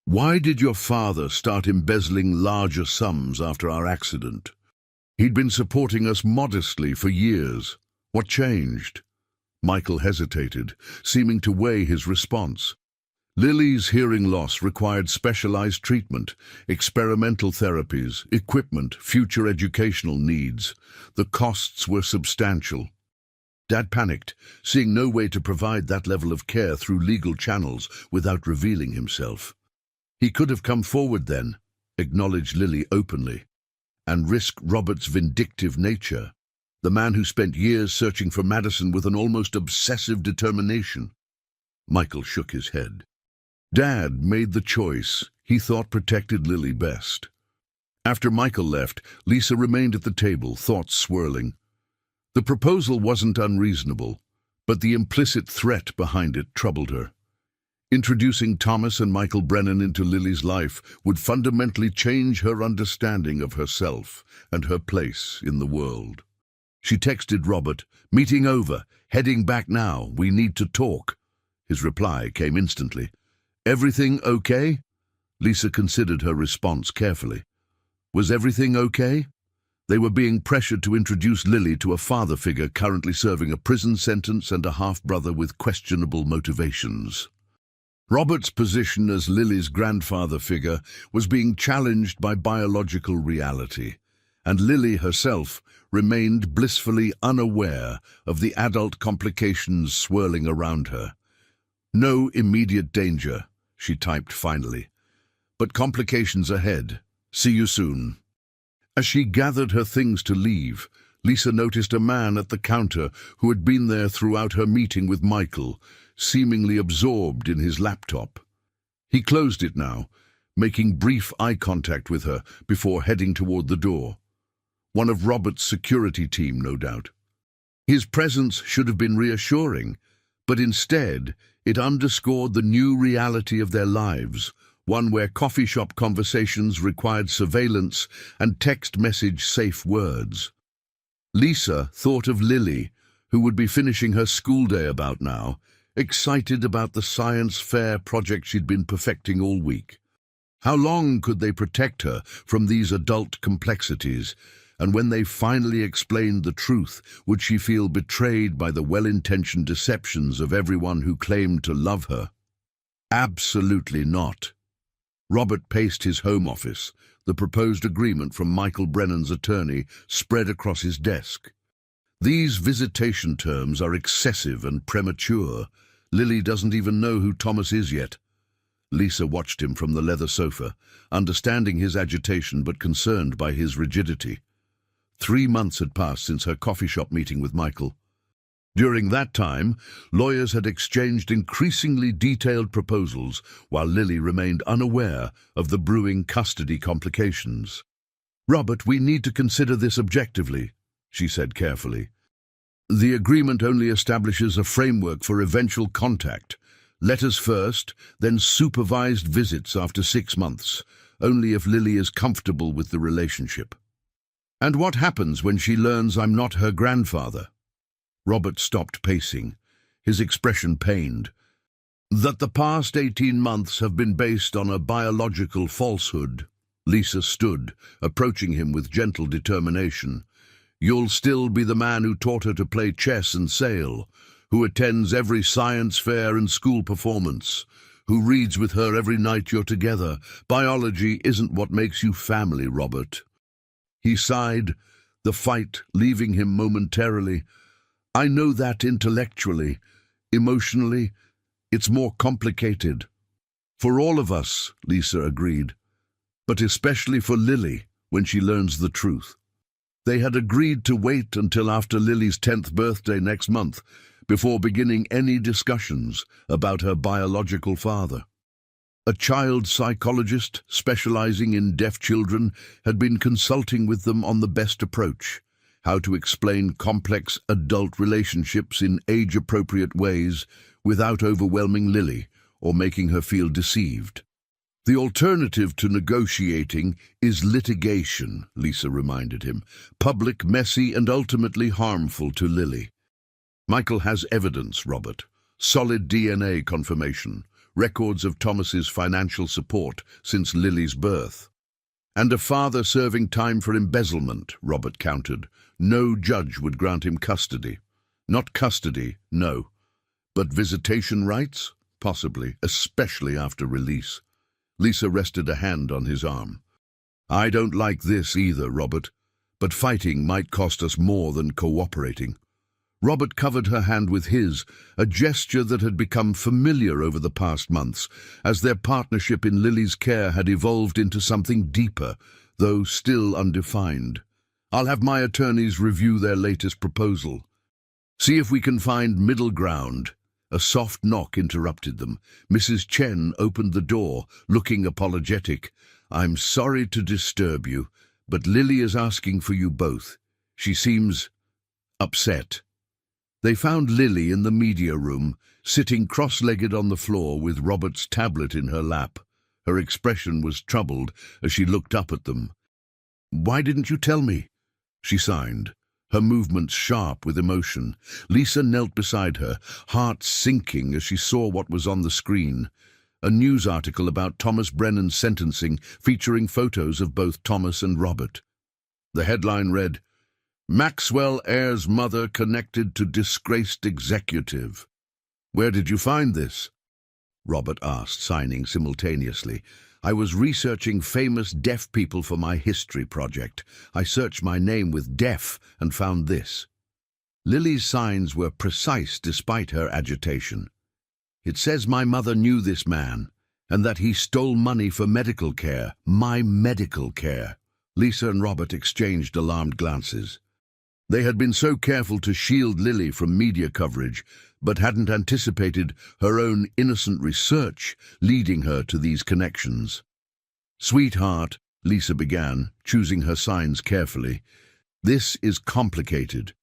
Speaker 1: "Why did your father start embezzling larger sums after our accident? He'd been supporting us modestly for years. What changed?" Michael hesitated, seeming to weigh his response. "Lily's hearing loss required specialized treatment, experimental therapies, equipment, future educational needs. The costs were substantial." Dad panicked, seeing no way to provide that level of care through legal channels without revealing himself. He could have come forward then, acknowledged Lily openly, and risk Robert's vindictive nature, the man who spent years searching for Madison with an almost obsessive determination. Michael shook his head. Dad made the choice he thought protected Lily best. After Michael left, Lisa remained at the table, thoughts swirling. The proposal wasn't unreasonable, but the implicit threat behind it troubled her. Introducing Thomas and Michael Brennan into Lily's life would fundamentally change her understanding of herself and her place in the world. She texted Robert, "Meeting over, heading back now, we need to talk." His reply came instantly, Everything okay? Lisa considered her response carefully. Was everything okay? They were being pressured to introduce Lily to a father figure currently serving a prison sentence and a half-brother with questionable motivations. Robert's position as Lily's grandfather figure was being challenged by biological reality, and Lily herself remained blissfully unaware of the adult complications swirling around her. No immediate danger, she typed finally. But complications ahead. See you soon. As she gathered her things to leave, Lisa noticed a man at the counter who had been there throughout her meeting with Michael, seemingly absorbed in his laptop. He closed it now, making brief eye contact with her before heading toward the door. One of Robert's security team, no doubt. His presence should have been reassuring, but instead it underscored the new reality of their lives, one where coffee shop conversations required surveillance and text message safe words. Lisa thought of Lily, who would be finishing her school day about now, excited about the science fair project she'd been perfecting all week. How long could they protect her from these adult complexities? And when they finally explained the truth, would she feel betrayed by the well-intentioned deceptions of everyone who claimed to love her? Absolutely not. Robert paced his home office, the proposed agreement from Michael Brennan's attorney spread across his desk. These visitation terms are excessive and premature. Lily doesn't even know who Thomas is yet. Lisa watched him from the leather sofa, understanding his agitation but concerned by his rigidity. 3 months had passed since her coffee shop meeting with Michael. During that time, lawyers had exchanged increasingly detailed proposals, while Lily remained unaware of the brewing custody complications. "Robert, we need to consider this objectively," she said carefully. "The agreement only establishes a framework for eventual contact. Letters first, then supervised visits after 6 months, only if Lily is comfortable with the relationship." "And what happens when she learns I'm not her grandfather?" Robert stopped pacing, his expression pained. "That the past 18 months have been based on a biological falsehood." Lisa stood, approaching him with gentle determination. "You'll still be the man who taught her to play chess and sail, who attends every science fair and school performance, who reads with her every night you're together. Biology isn't what makes you family, Robert." He sighed, the fight leaving him momentarily. "I know that intellectually. Emotionally, it's more complicated." "For all of us," Lisa agreed, "but especially for Lily when she learns the truth." They had agreed to wait until after Lily's 10th birthday next month before beginning any discussions about her biological father. A child psychologist specializing in deaf children had been consulting with them on the best approach, how to explain complex adult relationships in age-appropriate ways without overwhelming Lily or making her feel deceived. "The alternative to negotiating is litigation," Lisa reminded him. "Public, messy, and ultimately harmful to Lily." "Michael has evidence, Robert. Solid DNA confirmation, records of Thomas's financial support since Lily's birth. And a father serving time for embezzlement," Robert countered. "No judge would grant him custody." "Not custody, no. But visitation rights? Possibly, especially after release." Lisa rested a hand on his arm. "I don't like this either, Robert, but fighting might cost us more than cooperating." Robert covered her hand with his, a gesture that had become familiar over the past months, as their partnership in Lily's care had evolved into something deeper, though still undefined. "I'll have my attorneys review their latest proposal. See if we can find middle ground." A soft knock interrupted them. Mrs. Chen opened the door, looking apologetic. "I'm sorry to disturb you, but Lily is asking for you both. She seems upset." They found Lily in the media room, sitting cross-legged on the floor with Robert's tablet in her lap. Her expression was troubled as she looked up at them. "Why didn't you tell me?" she signed, her movements sharp with emotion. Lisa knelt beside her, heart sinking as she saw what was on the screen. a news article about Thomas Brennan's sentencing featuring photos of both Thomas and Robert. The headline read, "Maxwell heir's mother connected to disgraced executive." "Where did you find this?" Robert asked, signing simultaneously. "I was researching famous deaf people for my history project. I searched my name with deaf and found this." Lily's signs were precise despite her agitation. "It says my mother knew this man, and that he stole money for medical care, my medical care." Lisa and Robert exchanged alarmed glances. They had been so careful to shield Lily from media coverage, but hadn't anticipated her own innocent research leading her to these connections. "Sweetheart," Lisa began, choosing her signs carefully, "this is complicated.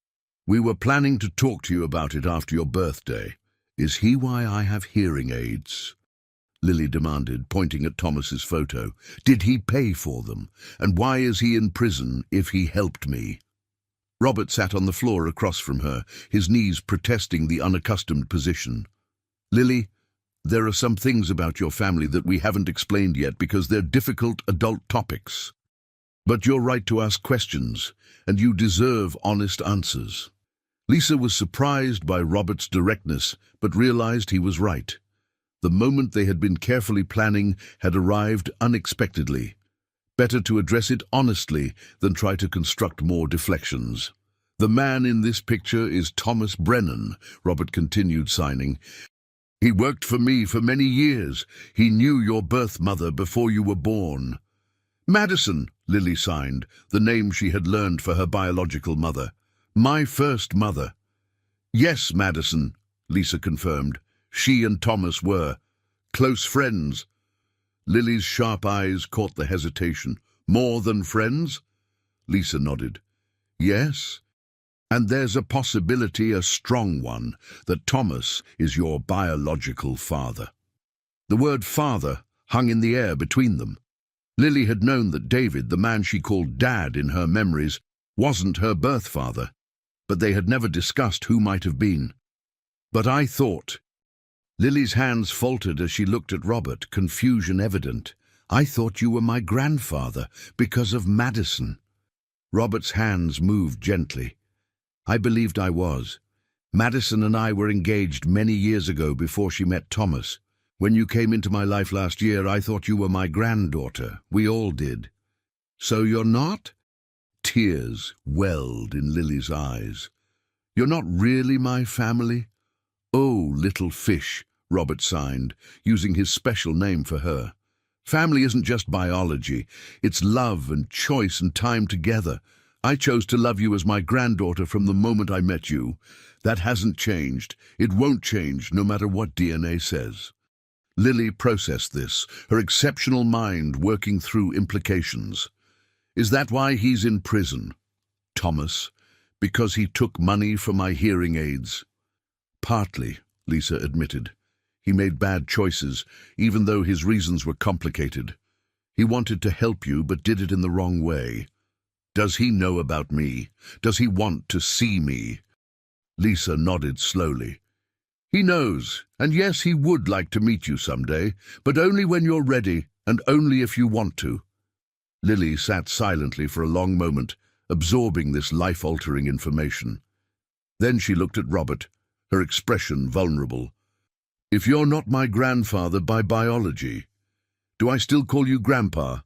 Speaker 1: We were planning to talk to you about it after your birthday. Is he why I have hearing aids?" Lily demanded, pointing at Thomas's photo. "Did he pay for them? And why is he in prison if he helped me?" Robert sat on the floor across from her, his knees protesting the unaccustomed position. "Lily, there are some things about your family that we haven't explained yet because they're difficult adult topics. But you're right to ask questions, and you deserve honest answers." Lisa was surprised by Robert's directness, but realized he was right. The moment they had been carefully planning had arrived unexpectedly. Better to address it honestly than try to construct more deflections. "The man in this picture is Thomas Brennan," Robert continued, signing. "He worked for me for many years. He knew your birth mother before you were born." "Madison," Lily signed, the name she had learned for her biological mother. "My first mother." "Yes, Madison," Lisa confirmed. "She and Thomas were close friends." Lily's sharp eyes caught the hesitation. "More than friends?" Lisa nodded. "Yes. And there's a possibility, a strong one, that Thomas is your biological father." The word father hung in the air between them. Lily had known that David, the man she called Dad in her memories, wasn't her birth father, but they had never discussed who might have been. "But I thought—" Lily's hands faltered as she looked at Robert, confusion evident. "I thought you were my grandfather because of Madison." Robert's hands moved gently. "I believed I was. Madison and I were engaged many years ago before she met Thomas. When you came into my life last year, I thought you were my granddaughter. We all did." "So you're not?" Tears welled in Lily's eyes. "You're not really my family?" "Oh, little fish," Robert signed, using his special name for her. "Family isn't just biology. It's love and choice and time together. I chose to love you as my granddaughter from the moment I met you. That hasn't changed. It won't change, no matter what DNA says." Lily processed this, her exceptional mind working through implications. "Is that why he's in prison?" "Thomas, because he took money for my hearing aids." "Partly," Lisa admitted. "He made bad choices, even though his reasons were complicated. He wanted to help you, but did it in the wrong way." "Does he know about me? Does he want to see me?" Lisa nodded slowly. "He knows, and yes, he would like to meet you someday, but only when you're ready, and only if you want to." Lily sat silently for a long moment, absorbing this life-altering information. Then she looked at Robert, her expression vulnerable. "If you're not my grandfather by biology, do I still call you Grandpa?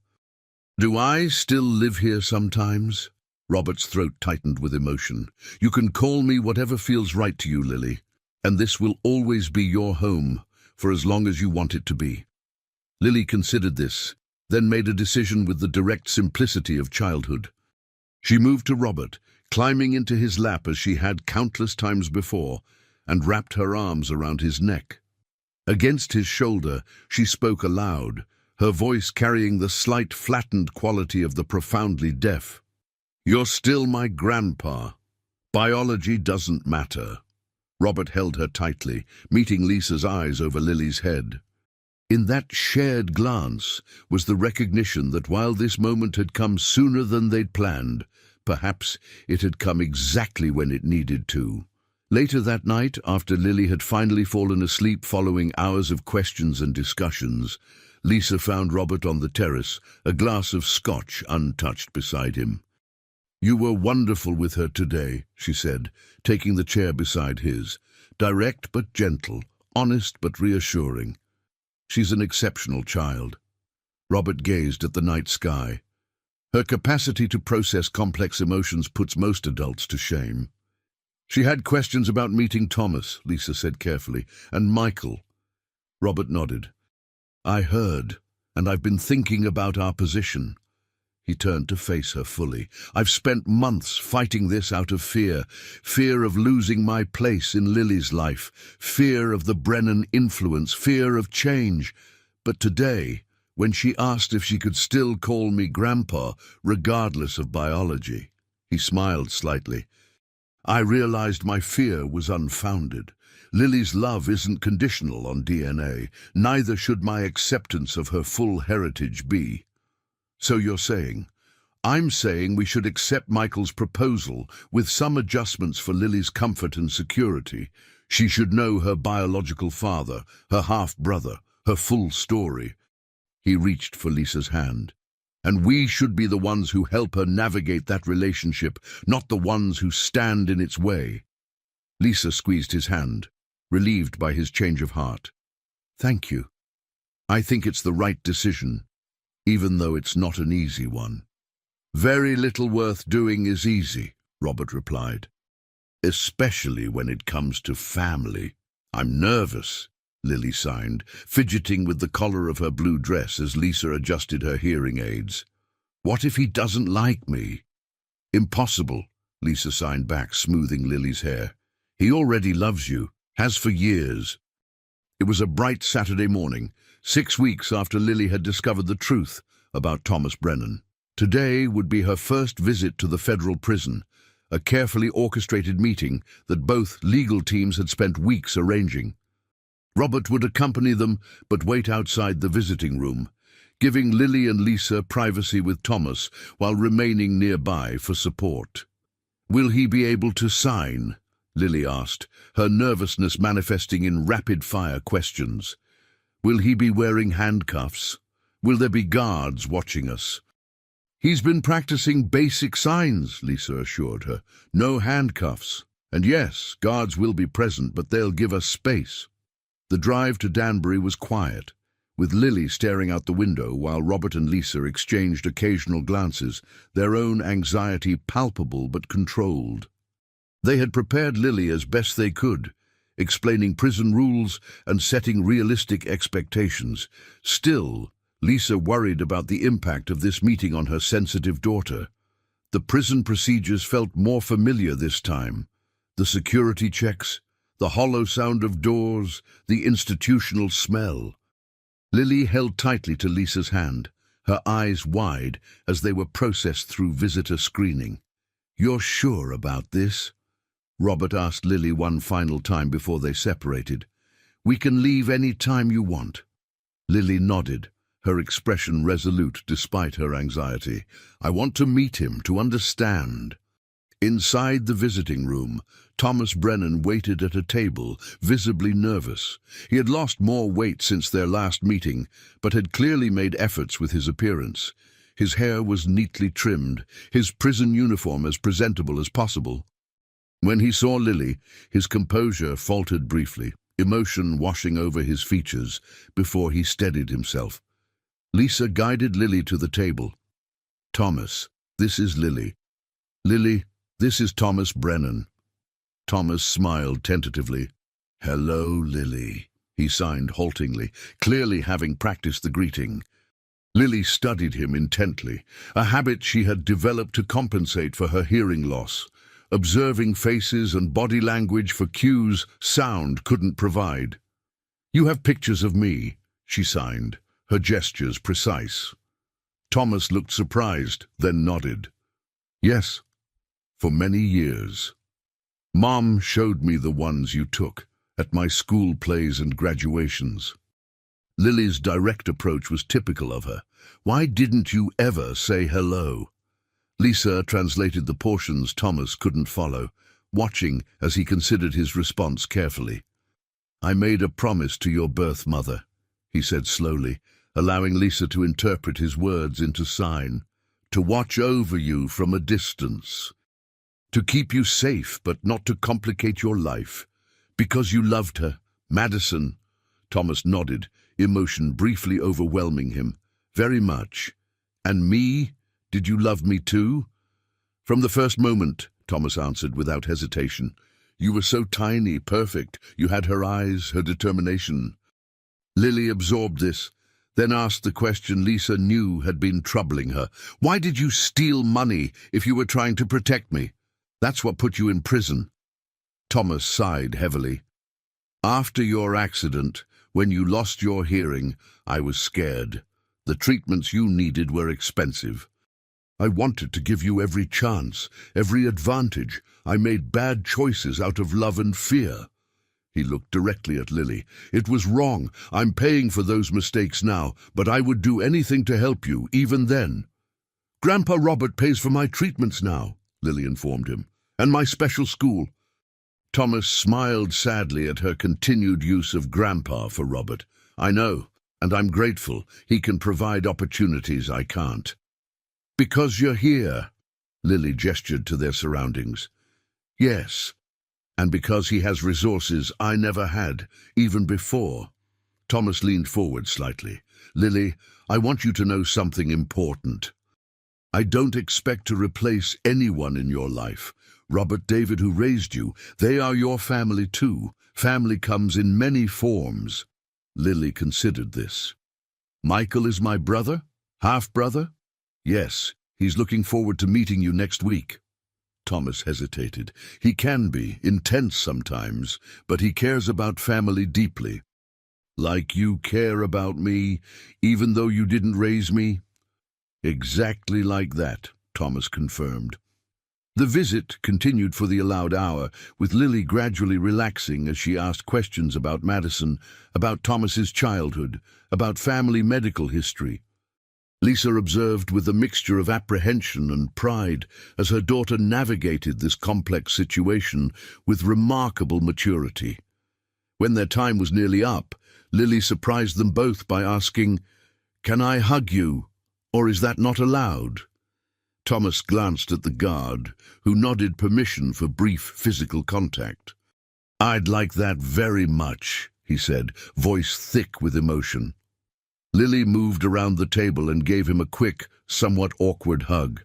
Speaker 1: Do I still live here sometimes?" Robert's throat tightened with emotion. "You can call me whatever feels right to you, Lily, and this will always be your home for as long as you want it to be." Lily considered this, then made a decision with the direct simplicity of childhood. She moved to Robert, climbing into his lap as she had countless times before, and wrapped her arms around his neck. Against his shoulder, she spoke aloud, her voice carrying the slight flattened quality of the profoundly deaf. "You're still my grandpa. Biology doesn't matter." Robert held her tightly, meeting Lisa's eyes over Lily's head. In that shared glance was the recognition that while this moment had come sooner than they'd planned, perhaps it had come exactly when it needed to. Later that night, after Lily had finally fallen asleep following hours of questions and discussions, Lisa found Robert on the terrace, a glass of scotch untouched beside him. "You were wonderful with her today," she said, taking the chair beside his. "Direct but gentle, honest but reassuring. She's an exceptional child." Robert gazed at the night sky. "Her capacity to process complex emotions puts most adults to shame." "She had questions about meeting Thomas," Lisa said carefully, "and Michael." Robert nodded. "I heard, and I've been thinking about our position." He turned to face her fully. "I've spent months fighting this out of fear. Fear of losing my place in Lily's life. Fear of the Brennan influence. Fear of change. But today, when she asked if she could still call me Grandpa, regardless of biology," he smiled slightly, "I realized my fear was unfounded. Lily's love isn't conditional on DNA. Neither should my acceptance of her full heritage be." "So you're saying?" "I'm saying we should accept Michael's proposal with some adjustments for Lily's comfort and security. She should know her biological father, her half-brother, her full story." He reached for Lisa's hand. "And we should be the ones who help her navigate that relationship, not the ones who stand in its way." Lisa squeezed his hand, relieved by his change of heart. "Thank you. I think it's the right decision, even though it's not an easy one." "Very little worth doing is easy," Robert replied. "Especially when it comes to family." "I'm nervous," Lily signed, fidgeting with the collar of her blue dress as Lisa adjusted her hearing aids. "What if he doesn't like me?" "Impossible," Lisa signed back, smoothing Lily's hair. "He already loves you, has for years." It was a bright Saturday morning, 6 weeks after Lily had discovered the truth about Thomas Brennan. Today would be her first visit to the federal prison, a carefully orchestrated meeting that both legal teams had spent weeks arranging. Robert would accompany them, but wait outside the visiting room, giving Lily and Lisa privacy with Thomas while remaining nearby for support. "Will he be able to sign?" Lily asked, her nervousness manifesting in rapid-fire questions. "Will he be wearing handcuffs? Will there be guards watching us?" "He's been practicing basic signs," Lisa assured her. "No handcuffs. And yes, guards will be present, but they'll give us space." The drive to Danbury was quiet, with Lily staring out the window while Robert and Lisa exchanged occasional glances, their own anxiety palpable but controlled. They had prepared Lily as best they could, explaining prison rules and setting realistic expectations. Still, Lisa worried about the impact of this meeting on her sensitive daughter. The prison procedures felt more familiar this time. The security checks, the hollow sound of doors, the institutional smell. Lily held tightly to Lisa's hand, her eyes wide as they were processed through visitor screening. "You're sure about this?" Robert asked Lily one final time before they separated. "We can leave any time you want." Lily nodded, her expression resolute despite her anxiety. "I want to meet him, to understand." Inside the visiting room, Thomas Brennan waited at a table, visibly nervous. He had lost more weight since their last meeting, but had clearly made efforts with his appearance. His hair was neatly trimmed, his prison uniform as presentable as possible. When he saw Lily, his composure faltered briefly, emotion washing over his features, before he steadied himself. Lisa guided Lily to the table. "Thomas, this is Lily. Lily, this is Thomas Brennan." Thomas smiled tentatively. "Hello, Lily," he signed haltingly, clearly having practiced the greeting. Lily studied him intently, a habit she had developed to compensate for her hearing loss, observing faces and body language for cues sound couldn't provide. "You have pictures of me," she signed, her gestures precise. Thomas looked surprised, then nodded. "Yes, for many years. Mom showed me the ones you took at my school plays and graduations." Lily's direct approach was typical of her. "Why didn't you ever say hello?" Lisa translated the portions Thomas couldn't follow. watching as he considered his response carefully. "I made a promise to your birth mother," he said slowly, allowing Lisa to interpret his words into sign. "To watch over you from a distance. To keep you safe, but not to complicate your life. Because you loved her, Madison." Thomas nodded, emotion briefly overwhelming him. "Very much. And me? Did you love me too?" "From the first moment," Thomas answered without hesitation. "You were so tiny, perfect. You had her eyes, her determination." Lily absorbed this, then asked the question Lisa knew had been troubling her. "Why did you steal money if you were trying to protect me? That's what put you in prison." Thomas sighed heavily. "After your accident, when you lost your hearing, I was scared. The treatments you needed were expensive. I wanted to give you every chance, every advantage. I made bad choices out of love and fear." He looked directly at Lily. "It was wrong. I'm paying for those mistakes now, but I would do anything to help you, even then." "Grandpa Robert pays for my treatments now," Lily informed him, "and my special school." Thomas smiled sadly at her continued use of Grandpa for Robert. "I know, and I'm grateful. He can provide opportunities I can't." "Because you're here," Lily gestured to their surroundings. "Yes, and because he has resources I never had, even before." Thomas leaned forward slightly. "Lily, I want you to know something important. I don't expect to replace anyone in your life. Robert, David, who raised you, they are your family too. Family comes in many forms." Lily considered this. "Michael is my brother? Half-brother?" "Yes, he's looking forward to meeting you next week." Thomas hesitated. "He can be intense sometimes, but he cares about family deeply." "Like you care about me, even though you didn't raise me?" "Exactly like that," Thomas confirmed. The visit continued for the allowed hour, with Lily gradually relaxing as she asked questions about Madison, about Thomas's childhood, about family medical history. Lisa observed with a mixture of apprehension and pride as her daughter navigated this complex situation with remarkable maturity. When their time was nearly up, Lily surprised them both by asking, "Can I hug you, or is that not allowed?" Thomas glanced at the guard, who nodded permission for brief physical contact. "I'd like that very much," he said, voice thick with emotion. Lily moved around the table and gave him a quick, somewhat awkward hug.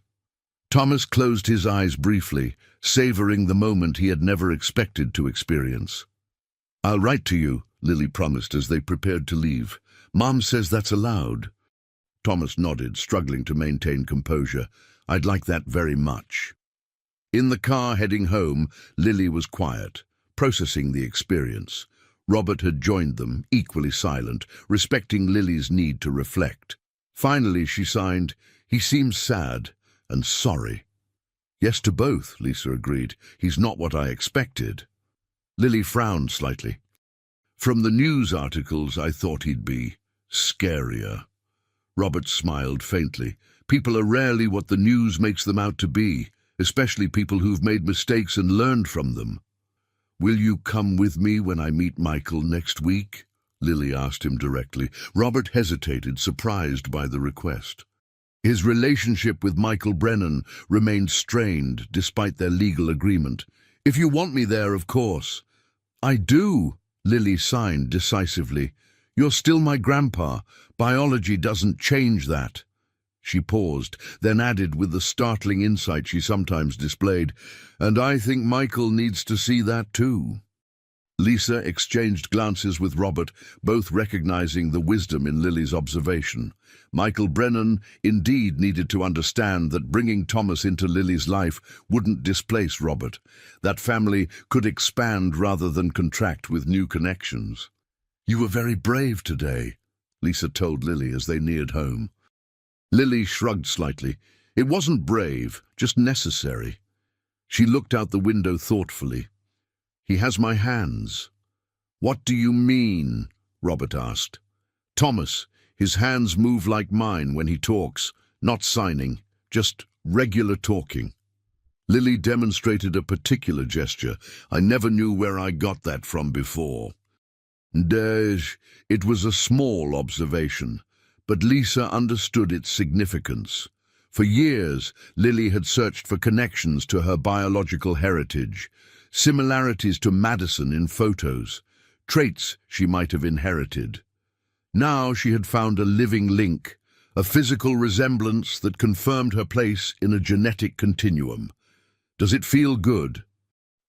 Speaker 1: Thomas closed his eyes briefly, savoring the moment he had never expected to experience. "I'll write to you," Lily promised as they prepared to leave. "Mom says that's allowed." Thomas nodded, struggling to maintain composure. "I'd like that very much." In the car heading home, Lily was quiet, processing the experience. Robert had joined them, equally silent, respecting Lily's need to reflect. Finally, she signed, "He seems sad and sorry." "Yes to both," Lisa agreed. "He's not what I expected." Lily frowned slightly. "From the news articles, I thought he'd be scarier." Robert smiled faintly. "People are rarely what the news makes them out to be, especially people who've made mistakes and learned from them." "Will you come with me when I meet Michael next week?" Lily asked him directly. Robert hesitated, surprised by the request. His relationship with Michael Brennan remained strained despite their legal agreement. "If you want me there, of course." "I do," Lily signed decisively. "You're still my grandpa. Biology doesn't change that." She paused, then added with the startling insight she sometimes displayed, "And I think Michael needs to see that too." Lisa exchanged glances with Robert, both recognizing the wisdom in Lily's observation. Michael Brennan indeed needed to understand that bringing Thomas into Lily's life wouldn't displace Robert. That family could expand rather than contract with new connections. "You were very brave today," Lisa told Lily as they neared home. Lily shrugged slightly. "It wasn't brave, just necessary." She looked out the window thoughtfully. "He has my hands." "What do you mean?" Robert asked. "Thomas, his hands move like mine when he talks, not signing, just regular talking." Lily demonstrated a particular gesture. I never knew where I got that from before. It was a small observation, but Lisa understood its significance. For years, Lily had searched for connections to her biological heritage, similarities to Madison in photos, traits she might have inherited. Now she had found a living link, a physical resemblance that confirmed her place in a genetic continuum. "Does it feel good?"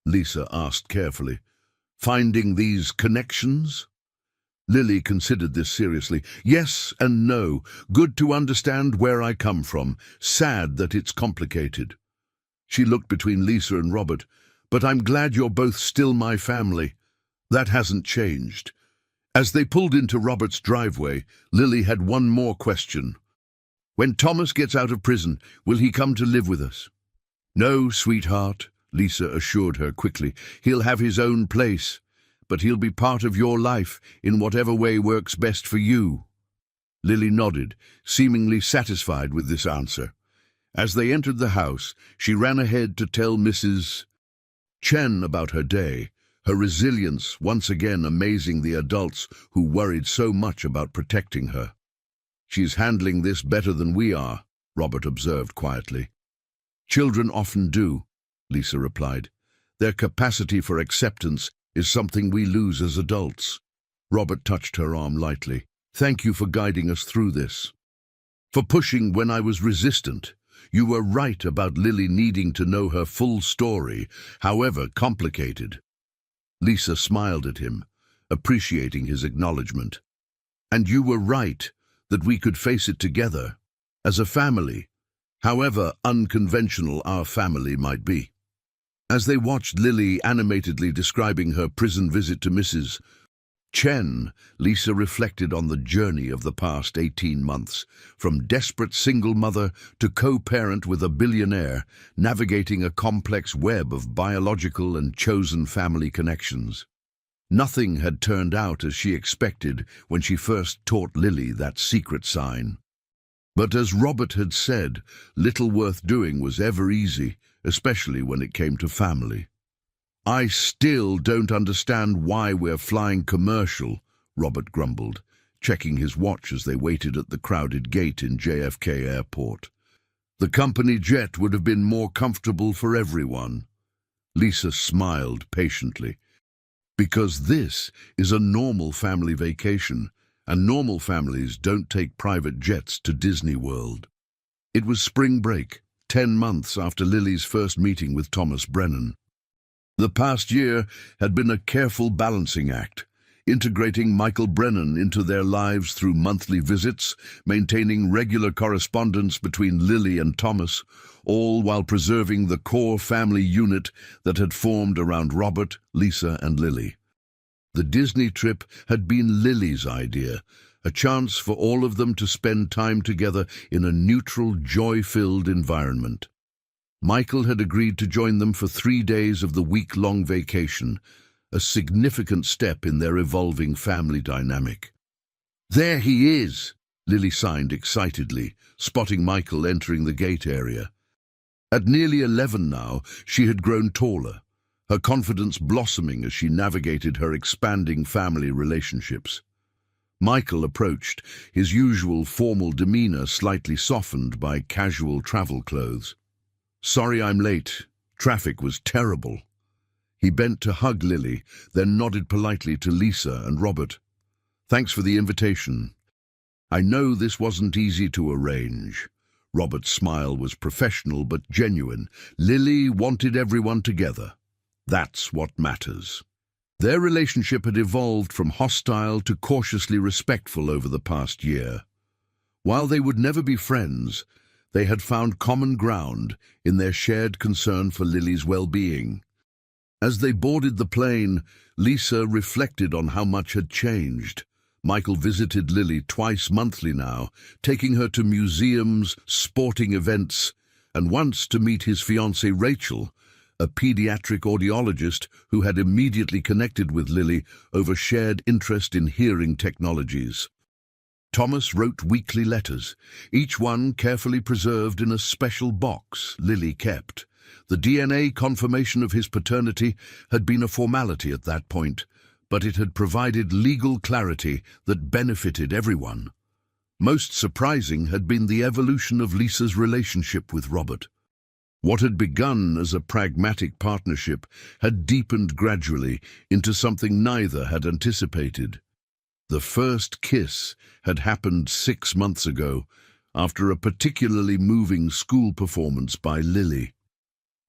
Speaker 1: Lisa asked carefully. "Finding these connections?" Lily considered this seriously. "Yes and no. Good to understand where I come from. Sad that it's complicated." She looked between Lisa and Robert. "But I'm glad you're both still my family. That hasn't changed." As they pulled into Robert's driveway, Lily had one more question. "When Thomas gets out of prison, will he come to live with us?" "No, sweetheart," Lisa assured her quickly. "He'll have his own place, but he'll be part of your life in whatever way works best for you." Lily nodded, seemingly satisfied with this answer. As they entered the house, she ran ahead to tell Mrs. Chen about her day, her resilience once again amazing the adults who worried so much about protecting her. "She's handling this better than we are," Robert observed quietly. "Children often do," Lisa replied. "Their capacity for acceptance is something we lose as adults." Robert touched her arm lightly. "Thank you for guiding us through this. For pushing when I was resistant. You were right about Lily needing to know her full story, however complicated." Lisa smiled at him, appreciating his acknowledgement. "And you were right that we could face it together, as a family, however unconventional our family might be." As they watched Lily animatedly describing her prison visit to Mrs. Chen, Lisa reflected on the journey of the past 18 months, from desperate single mother to co-parent with a billionaire, navigating a complex web of biological and chosen family connections. Nothing had turned out as she expected when she first taught Lily that secret sign. But as Robert had said, little worth doing was ever easy, especially when it came to family. "I still don't understand why we're flying commercial," Robert grumbled, checking his watch as they waited at the crowded gate in JFK Airport. "The company jet would have been more comfortable for everyone." Lisa smiled patiently. "Because this is a normal family vacation, and normal families don't take private jets to Disney World." It was spring break, 10 months after Lily's first meeting with Thomas Brennan. The past year had been a careful balancing act, integrating Michael Brennan into their lives through monthly visits, maintaining regular correspondence between Lily and Thomas, all while preserving the core family unit that had formed around Robert, Lisa, and Lily. The Disney trip had been Lily's idea, a chance for all of them to spend time together in a neutral, joy-filled environment. Michael had agreed to join them for 3 days of the week-long vacation, a significant step in their evolving family dynamic. "There he is," Lily signed excitedly, spotting Michael entering the gate area. At nearly 11 now, she had grown taller, her confidence blossoming as she navigated her expanding family relationships. Michael approached, his usual formal demeanor slightly softened by casual travel clothes. "Sorry I'm late. Traffic was terrible." He bent to hug Lily, then nodded politely to Lisa and Robert. "Thanks for the invitation. I know this wasn't easy to arrange." Robert's smile was professional but genuine. Lily wanted everyone together. That's what matters. Their relationship had evolved from hostile to cautiously respectful over the past year. While they would never be friends, they had found common ground in their shared concern for Lily's well-being. As they boarded the plane, Lisa reflected on how much had changed. Michael visited Lily twice monthly now, taking her to museums, sporting events, and once to meet his fiancée Rachel, a pediatric audiologist who had immediately connected with Lily over shared interest in hearing technologies. Thomas wrote weekly letters, each one carefully preserved in a special box Lily kept, The DNA confirmation of his paternity had been a formality at that point, but it had provided legal clarity that benefited everyone. Most surprising had been the evolution of Lisa's relationship with Robert. What had begun as a pragmatic partnership had deepened gradually into something neither had anticipated. The first kiss had happened 6 months ago, after a particularly moving school performance by Lily.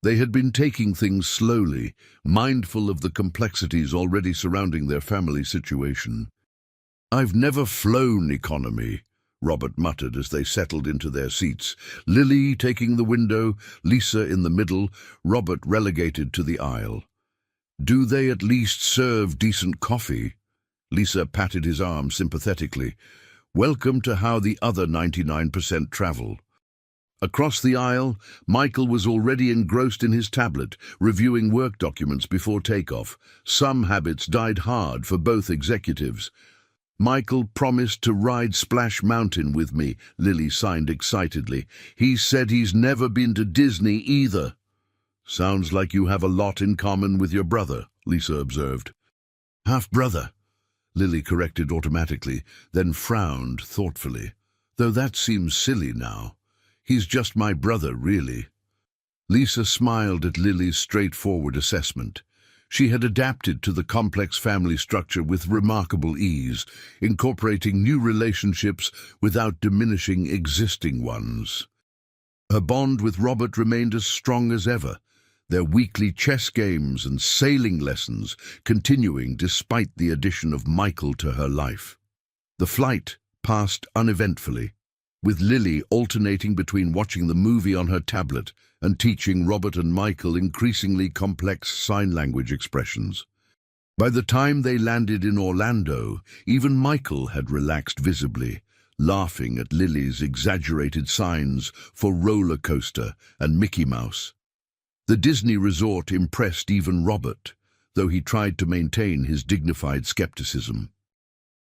Speaker 1: They had been taking things slowly, mindful of the complexities already surrounding their family situation. "I've never flown economy," Robert muttered as they settled into their seats, Lily taking the window, Lisa in the middle, Robert relegated to the aisle. "Do they at least serve decent coffee?" Lisa patted his arm sympathetically. "Welcome to how the other 99% travel." Across the aisle, Michael was already engrossed in his tablet, reviewing work documents before takeoff. Some habits died hard for both executives. "Michael promised to ride Splash Mountain with me," Lily signed excitedly. "He said he's never been to Disney either." "Sounds like you have a lot in common with your brother," Lisa observed. "Half-brother," Lily corrected automatically, then frowned thoughtfully. "Though that seems silly now. He's just my brother, really." Lisa smiled at Lily's straightforward assessment. She had adapted to the complex family structure with remarkable ease, incorporating new relationships without diminishing existing ones. Her bond with Robert remained as strong as ever, their weekly chess games and sailing lessons continuing despite the addition of Michael to her life. The flight passed uneventfully, with Lily alternating between watching the movie on her tablet and teaching Robert and Michael increasingly complex sign language expressions. By the time they landed in Orlando, even Michael had relaxed visibly, laughing at Lily's exaggerated signs for roller coaster and Mickey Mouse. The Disney resort impressed even Robert, though he tried to maintain his dignified skepticism.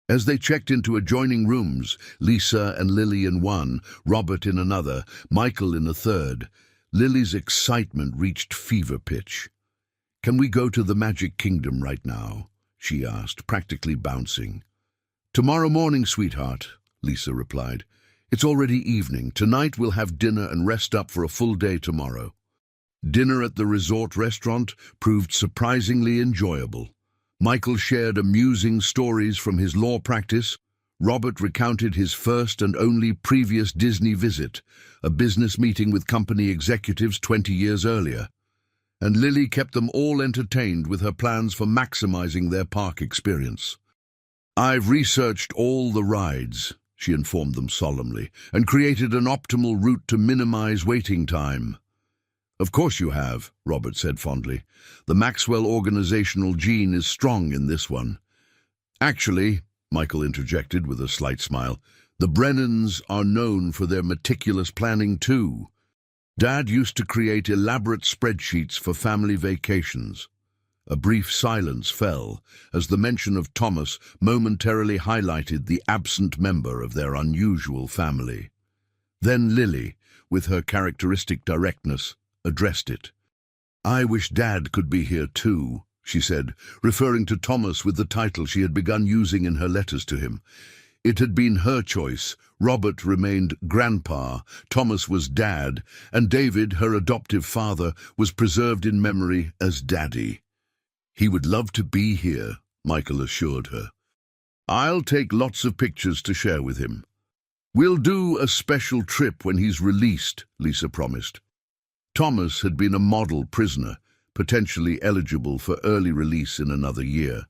Speaker 1: As they checked into adjoining rooms, Lisa and Lily in one, Robert in another, Michael in a third, Lily's excitement reached fever pitch. "Can we go to the Magic Kingdom right now?" she asked, practically bouncing. "Tomorrow morning, sweetheart," Lisa replied. "It's already evening. Tonight we'll have dinner and rest up for a full day tomorrow." Dinner at the resort restaurant proved surprisingly enjoyable. Michael shared amusing stories from his law practice. Robert recounted his first and only previous Disney visit, a business meeting with company executives 20 years earlier. And Lily kept them all entertained with her plans for maximizing their park experience. "I've researched all the rides," she informed them solemnly, "and created an optimal route to minimize waiting time." "Of course you have," Robert said fondly. "The Maxwell organizational gene is strong in this one." "Actually," Michael interjected with a slight smile, "the Brennans are known for their meticulous planning too. Dad used to create elaborate spreadsheets for family vacations." A brief silence fell as the mention of Thomas momentarily highlighted the absent member of their unusual family. Then Lily, with her characteristic directness, addressed it. "I wish Dad could be here too," she said, referring to Thomas with the title she had begun using in her letters to him. It had been her choice. Robert remained Grandpa, Thomas was Dad, and David, her adoptive father, was preserved in memory as Daddy. "He would love to be here," Michael assured her. "I'll take lots of pictures to share with him." "We'll do a special trip when he's released," Lisa promised. Thomas had been a model prisoner, potentially eligible for early release in another year.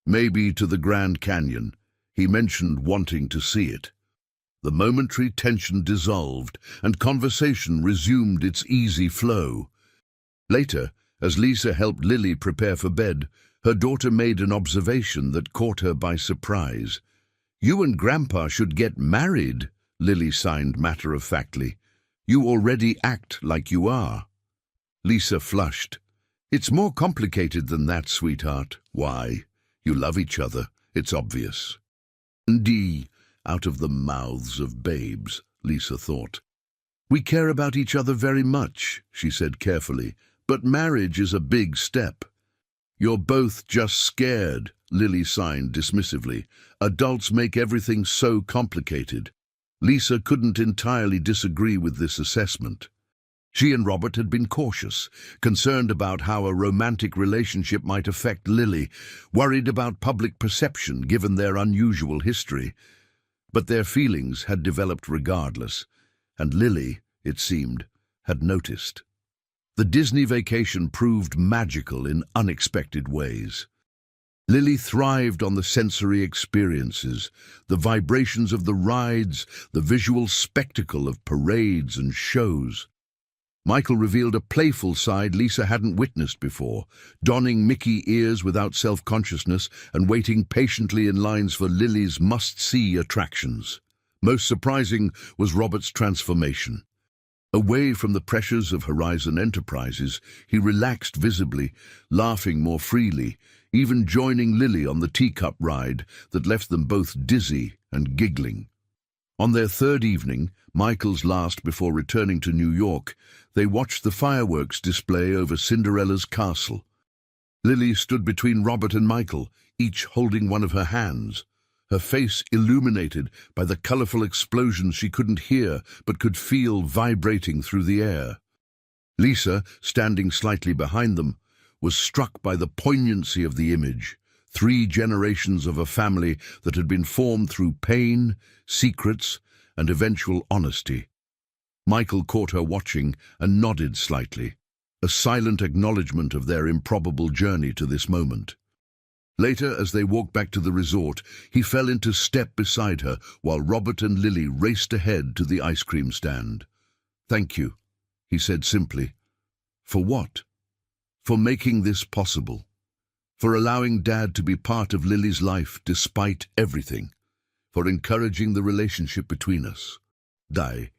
Speaker 1: Maybe to the Grand Canyon. He mentioned wanting to see it. The momentary tension dissolved, and conversation resumed its easy flow. Later, as Lisa helped Lily prepare for bed, her daughter made an observation that caught her by surprise. "You and Grandpa should get married," Lily signed matter-of-factly. "You already act like you are." Lisa flushed. "It's more complicated than that, sweetheart." "Why? You love each other, it's obvious." "Indeed, out of the mouths of babes," Lisa thought. "We care about each other very much," she said carefully, "but marriage is a big step." "You're both just scared," Lily signed dismissively. "Adults make everything so complicated." Lisa couldn't entirely disagree with this assessment. She and Robert had been cautious, concerned about how a romantic relationship might affect Lily, worried about public perception given their unusual history. But their feelings had developed regardless, and Lily, it seemed, had noticed. The Disney vacation proved magical in unexpected ways. Lily thrived on the sensory experiences, the vibrations of the rides, the visual spectacle of parades and shows. Michael revealed a playful side Lisa hadn't witnessed before, donning Mickey ears without self-consciousness and waiting patiently in lines for Lily's must-see attractions. Most surprising was Robert's transformation. Away from the pressures of Horizon Enterprises, he relaxed visibly, laughing more freely, even joining Lily on the teacup ride that left them both dizzy and giggling. On their third evening, Michael's last before returning to New York, they watched the fireworks display over Cinderella's castle. Lily stood between Robert and Michael, each holding one of her hands, her face illuminated by the colorful explosions she couldn't hear but could feel vibrating through the air. Lisa, standing slightly behind them, was struck by the poignancy of the image. 3 generations of a family that had been formed through pain, secrets, and eventual honesty. Michael caught her watching and nodded slightly, a silent acknowledgement of their improbable journey to this moment. Later, as they walked back to the resort, he fell into step beside her while Robert and Lily raced ahead to the ice cream stand. "Thank you," he said simply. "For what?" "For making this possible. For allowing Dad to be part of Lily's life despite everything. For encouraging the relationship between us."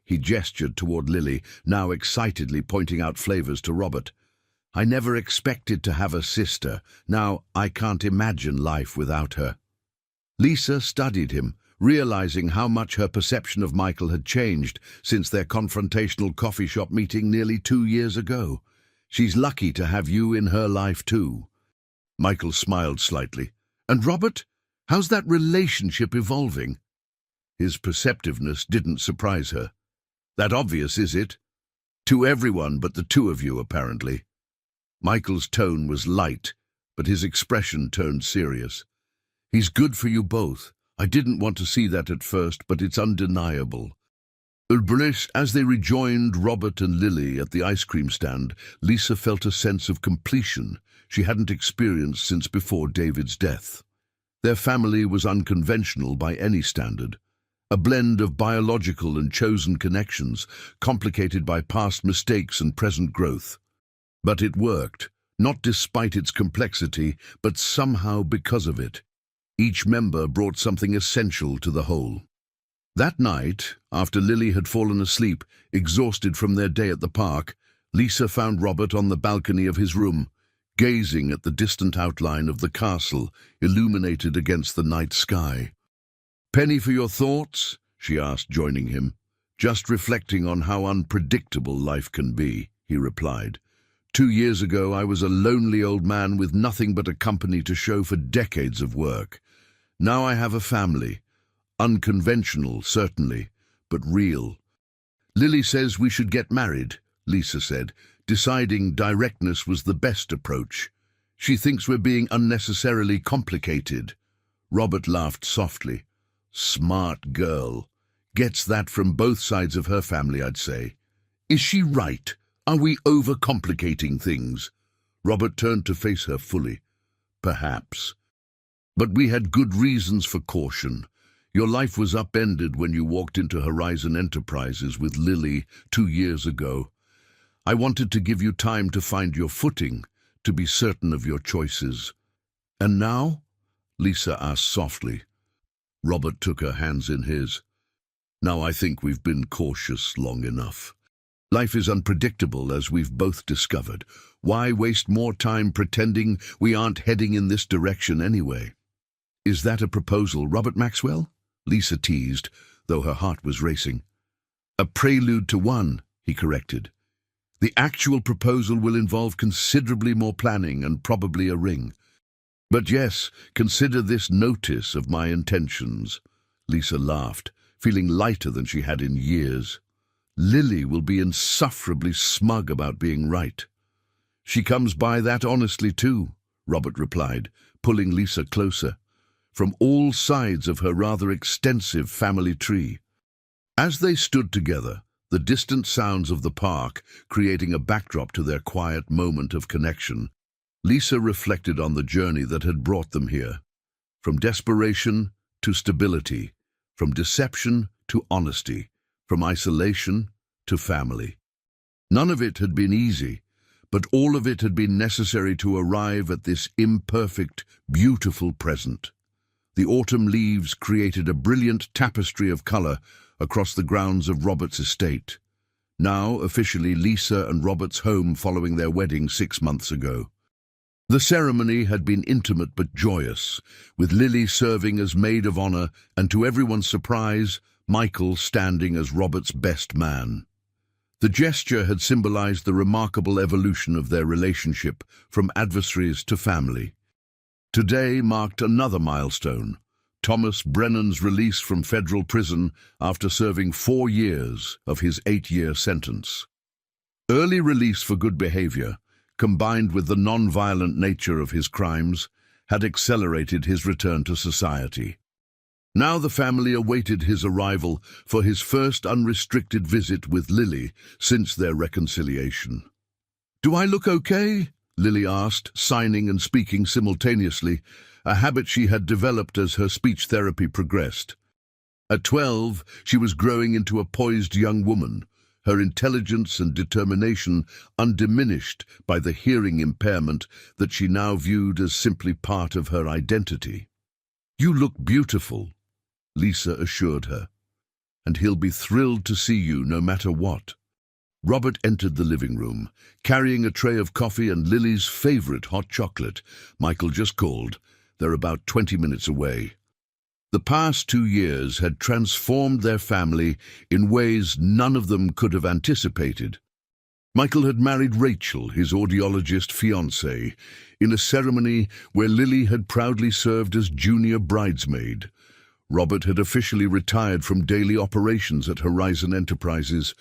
Speaker 1: He gestured toward Lily, now excitedly pointing out flavors to Robert. "I never expected to have a sister. Now I can't imagine life without her." Lisa studied him, realizing how much her perception of Michael had changed since their confrontational coffee shop meeting nearly 2 years ago. "She's lucky to have you in her life too." Michael smiled slightly. "And Robert, how's that relationship evolving?" His perceptiveness didn't surprise her. "That obvious, is it? To everyone but the 2 of you, apparently." Michael's tone was light, but his expression turned serious. "He's good for you both. I didn't want to see that at first, but it's undeniable." As they rejoined Robert and Lily at the ice cream stand, Lisa felt a sense of completion she hadn't experienced since before David's death. Their family was unconventional by any standard, a blend of biological and chosen connections, complicated by past mistakes and present growth. But it worked, not despite its complexity, but somehow because of it. Each member brought something essential to the whole. That night, after Lily had fallen asleep, exhausted from their day at the park, Lisa found Robert on the balcony of his room, gazing at the distant outline of the castle, illuminated against the night sky. "Penny for your thoughts?" she asked, joining him. "Just reflecting on how unpredictable life can be," he replied. 2 years ago, I was a lonely old man with nothing but a company to show for decades of work. Now I have a family. Unconventional, certainly, but real. Lily says we should get married, Lisa said, deciding directness was the best approach. She thinks we're being unnecessarily complicated. Robert laughed softly. Smart girl. Gets that from both sides of her family, I'd say. Is she right? Are we overcomplicating things? Robert turned to face her fully. Perhaps. But we had good reasons for caution. Your life was upended when you walked into Horizon Enterprises with Lily 2 years ago. I wanted to give you time to find your footing, to be certain of your choices. And now? Lisa asked softly. Robert took her hands in his. Now I think we've been cautious long enough. Life is unpredictable, as we've both discovered. Why waste more time pretending we aren't heading in this direction anyway? Is that a proposal, Robert Maxwell? Lisa teased, though her heart was racing. A prelude to one, he corrected. The actual proposal will involve considerably more planning and probably a ring. But yes, consider this notice of my intentions. Lisa laughed, feeling lighter than she had in years. Lily will be insufferably smug about being right. She comes by that honestly too, Robert replied, pulling Lisa closer, from all sides of her rather extensive family tree. As they stood together, the distant sounds of the park creating a backdrop to their quiet moment of connection, Lisa reflected on the journey that had brought them here. From desperation to stability, from deception to honesty, from isolation to family. None of it had been easy, but all of it had been necessary to arrive at this imperfect, beautiful present. The autumn leaves created a brilliant tapestry of color across the grounds of Robert's estate, now officially Lisa and Robert's home following their wedding 6 months ago. The ceremony had been intimate but joyous, with Lily serving as maid of honor and, to everyone's surprise, Michael standing as Robert's best man. The gesture had symbolized the remarkable evolution of their relationship from adversaries to family. Today marked another milestone, Thomas Brennan's release from federal prison after serving 4 years of his 8-year sentence. Early release for good behavior, combined with the non-violent nature of his crimes, had accelerated his return to society. Now the family awaited his arrival for his first unrestricted visit with Lily since their reconciliation. "Do I look okay?" Lily asked, signing and speaking simultaneously, a habit she had developed as her speech therapy progressed. At 12, she was growing into a poised young woman, her intelligence and determination undiminished by the hearing impairment that she now viewed as simply part of her identity. "You look beautiful," Lisa assured her, "and he'll be thrilled to see you no matter what." Robert entered the living room, carrying a tray of coffee and Lily's favorite hot chocolate. Michael just called. They're about 20 minutes away. The past 2 years had transformed their family in ways none of them could have anticipated. Michael had married Rachel, his audiologist fiancée, in a ceremony where Lily had proudly served as junior bridesmaid. Robert had officially retired from daily operations at Horizon Enterprises,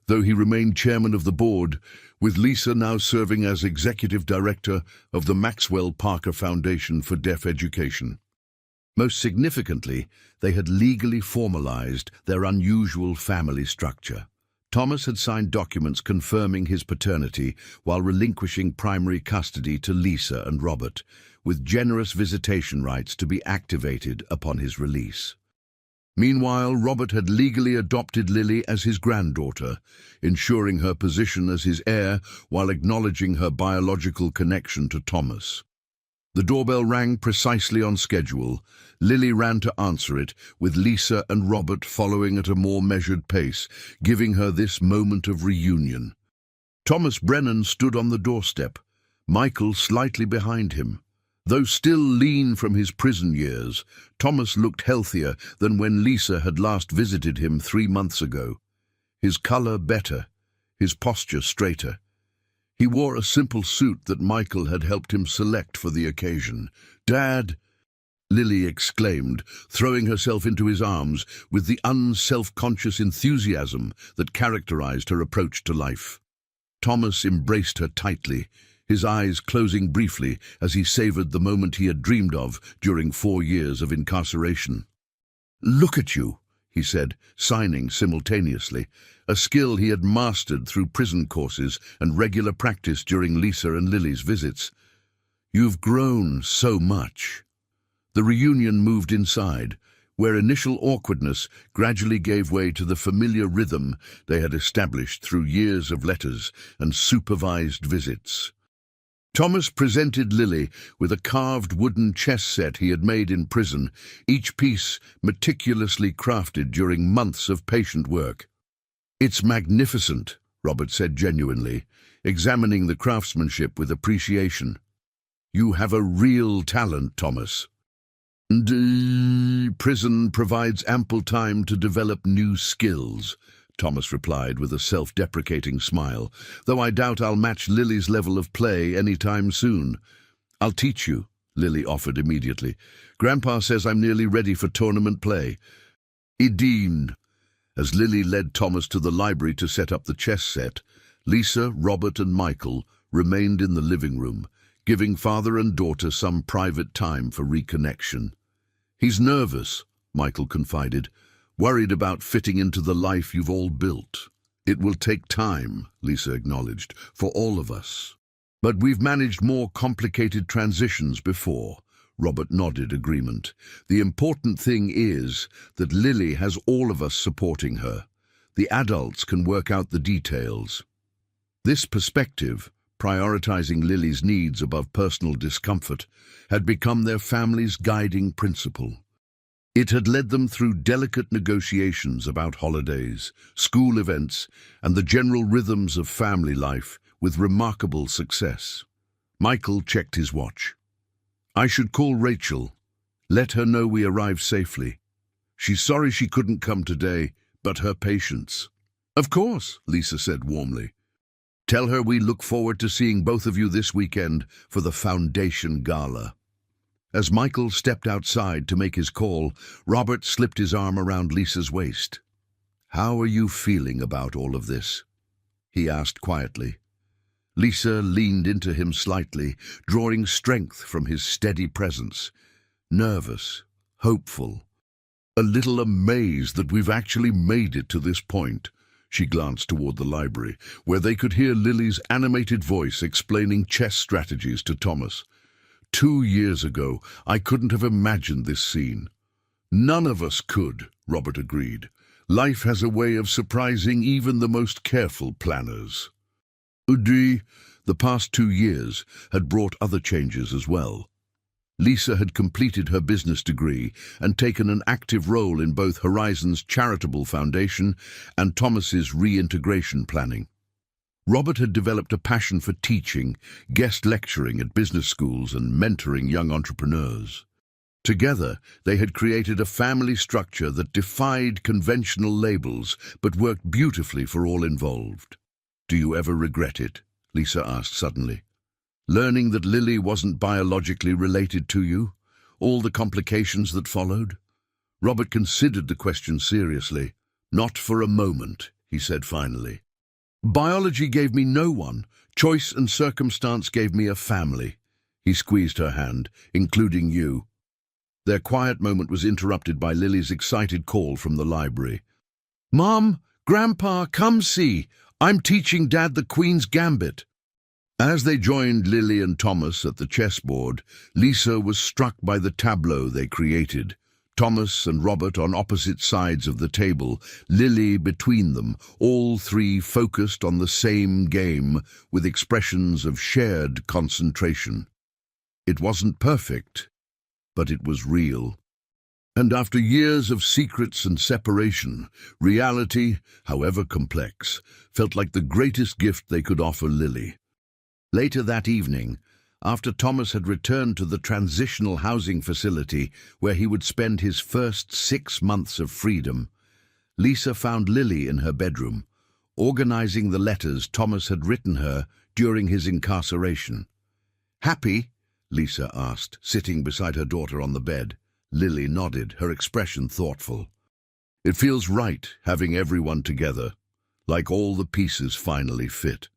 Speaker 1: though he remained chairman of the board, with Lisa now serving as executive director of the Maxwell Parker Foundation for Deaf Education. Most significantly, they had legally formalized their unusual family structure. Thomas had signed documents confirming his paternity while relinquishing primary custody to Lisa and Robert, with generous visitation rights to be activated upon his release. Meanwhile, Robert had legally adopted Lily as his granddaughter, ensuring her position as his heir while acknowledging her biological connection to Thomas. The doorbell rang precisely on schedule. Lily ran to answer it, with Lisa and Robert following at a more measured pace, giving her this moment of reunion. Thomas Brennan stood on the doorstep, Michael slightly behind him. Though still lean from his prison years, Thomas looked healthier than when Lisa had last visited him 3 months ago. His color better, his posture straighter. He wore a simple suit that Michael had helped him select for the occasion. "Dad!" Lily exclaimed, throwing herself into his arms with the unself-conscious enthusiasm that characterized her approach to life. Thomas embraced her tightly, his eyes closing briefly as he savored the moment he had dreamed of during 4 years of incarceration. "Look at you," he said, signing simultaneously, a skill he had mastered through prison courses and regular practice during Lisa and Lily's visits. "You've grown so much." The reunion moved inside, where initial awkwardness gradually gave way to the familiar rhythm they had established through years of letters and supervised visits. Thomas presented Lily with a carved wooden chess set he had made in prison, each piece meticulously crafted during months of patient work. "It's magnificent," Robert said genuinely, examining the craftsmanship with appreciation. "You have a real talent, Thomas." "Prison provides ample time to develop new skills," Thomas replied with a self-deprecating smile, though I doubt I'll match Lily's level of play any time soon. I'll teach you, Lily offered immediately. Grandpa says I'm nearly ready for tournament play. Ideen. As Lily led Thomas to the library to set up the chess set, Lisa, Robert and Michael remained in the living room, giving father and daughter some private time for reconnection. He's nervous, Michael confided, worried about fitting into the life you've all built. It will take time, Lisa acknowledged, for all of us. But we've managed more complicated transitions before. Robert nodded agreement. The important thing is that Lily has all of us supporting her. The adults can work out the details. This perspective, prioritizing Lily's needs above personal discomfort, had become their family's guiding principle. It had led them through delicate negotiations about holidays, school events, and the general rhythms of family life with remarkable success. Michael checked his watch. I should call Rachel. Let her know we arrived safely. She's sorry she couldn't come today, but her patience. Of course, Lisa said warmly. Tell her we look forward to seeing both of you this weekend for the Foundation Gala. As Michael stepped outside to make his call, Robert slipped his arm around Lisa's waist. How are you feeling about all of this? He asked quietly. Lisa leaned into him slightly, drawing strength from his steady presence. Nervous, hopeful, a little amazed that we've actually made it to this point. She glanced toward the library, where they could hear Lily's animated voice explaining chess strategies to Thomas. 2 years ago, I couldn't have imagined this scene. None of us could, Robert agreed. Life has a way of surprising even the most careful planners. The past 2 years had brought other changes as well. Lisa had completed her business degree and taken an active role in both Horizon's charitable foundation and Thomas's reintegration planning. Robert had developed a passion for teaching, guest lecturing at business schools and mentoring young entrepreneurs. Together, they had created a family structure that defied conventional labels but worked beautifully for all involved. Do you ever regret it? Lisa asked suddenly. Learning that Lily wasn't biologically related to you? All the complications that followed? Robert considered the question seriously. Not for a moment, he said finally. Biology gave me no one. Choice and circumstance gave me a family. He squeezed her hand, including you. Their quiet moment was interrupted by Lily's excited call from the library. Mom, Grandpa, come see. I'm teaching Dad the Queen's Gambit. As they joined Lily and Thomas at the chessboard, Lisa was struck by the tableau they created. Thomas and Robert on opposite sides of the table, Lily between them, all three focused on the same game with expressions of shared concentration. It wasn't perfect, but it was real. And after years of secrets and separation, reality, however complex, felt like the greatest gift they could offer Lily. Later that evening, after Thomas had returned to the transitional housing facility where he would spend his first 6 months of freedom, Lisa found Lily in her bedroom, organizing the letters Thomas had written her during his incarceration. Happy? Lisa asked, sitting beside her daughter on the bed. Lily nodded, her expression thoughtful. It feels right having everyone together, like all the pieces finally fit.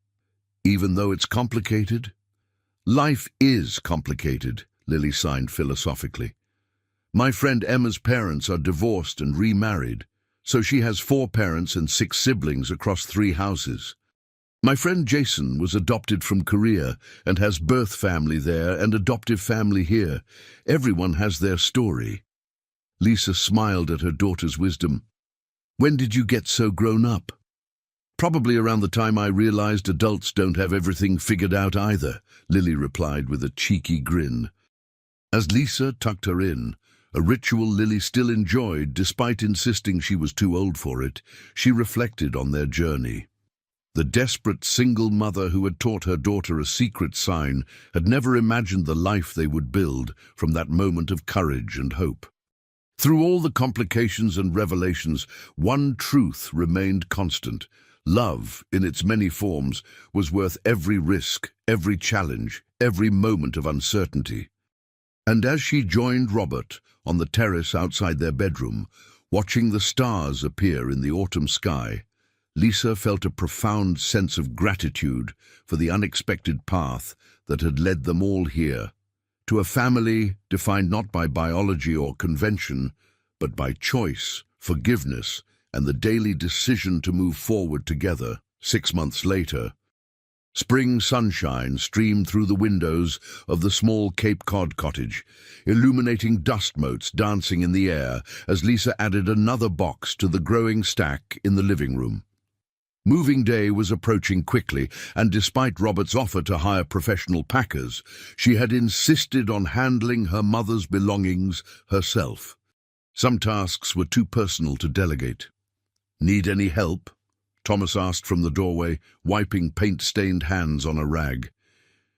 Speaker 1: Even though it's complicated? Life is complicated, Lily signed philosophically. My friend Emma's parents are divorced and remarried, so she has 4 parents and 6 siblings across 3 houses. My friend Jason was adopted from Korea and has birth family there and adoptive family here. Everyone has their story. Lisa smiled at her daughter's wisdom. When did you get so grown up? Probably around the time I realized adults don't have everything figured out either, Lily replied with a cheeky grin. As Lisa tucked her in, a ritual Lily still enjoyed despite insisting she was too old for it, she reflected on their journey. The desperate single mother who had taught her daughter a secret sign had never imagined the life they would build from that moment of courage and hope. Through all the complications and revelations, one truth remained constant. Love, in its many forms, was worth every risk, every challenge, every moment of uncertainty. And as she joined Robert on the terrace outside their bedroom, watching the stars appear in the autumn sky, Lisa felt a profound sense of gratitude for the unexpected path that had led them all here, to a family defined not by biology or convention, but by choice, forgiveness, and the daily decision to move forward together. 6 months later, spring sunshine streamed through the windows of the small Cape Cod cottage, illuminating dust motes dancing in the air as Lisa added another box to the growing stack in the living room. Moving day was approaching quickly, and despite Robert's offer to hire professional packers, she had insisted on handling her mother's belongings herself. Some tasks were too personal to delegate. "Need any help?" Thomas asked from the doorway, wiping paint-stained hands on a rag.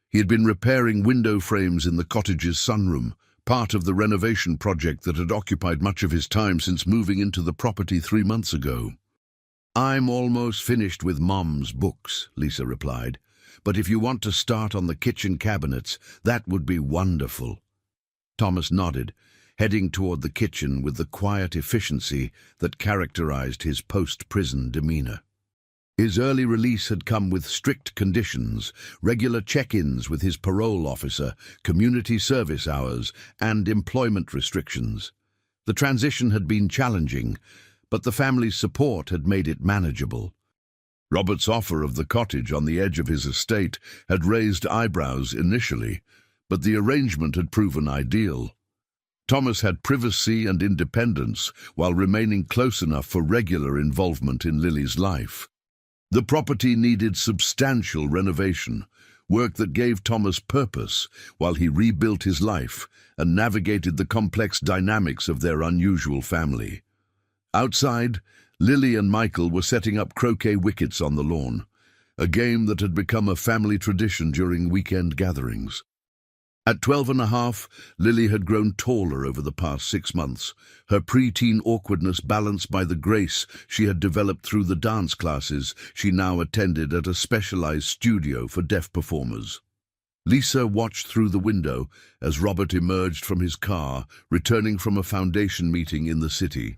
Speaker 1: He had been repairing window frames in the cottage's sunroom, part of the renovation project that had occupied much of his time since moving into the property 3 months ago. "I'm almost finished with Mom's books," Lisa replied, "but if you want to start on the kitchen cabinets, that would be wonderful." Thomas nodded, heading toward the kitchen with the quiet efficiency that characterized his post-prison demeanor. His early release had come with strict conditions, regular check-ins with his parole officer, community service hours, and employment restrictions. The transition had been challenging, but the family's support had made it manageable. Robert's offer of the cottage on the edge of his estate had raised eyebrows initially, but the arrangement had proven ideal. Thomas had privacy and independence while remaining close enough for regular involvement in Lily's life. The property needed substantial renovation, work that gave Thomas purpose while he rebuilt his life and navigated the complex dynamics of their unusual family. Outside, Lily and Michael were setting up croquet wickets on the lawn, a game that had become a family tradition during weekend gatherings. At 12.5, Lily had grown taller over the past 6 months, her preteen awkwardness balanced by the grace she had developed through the dance classes she now attended at a specialized studio for deaf performers. Lisa watched through the window as Robert emerged from his car, returning from a foundation meeting in the city.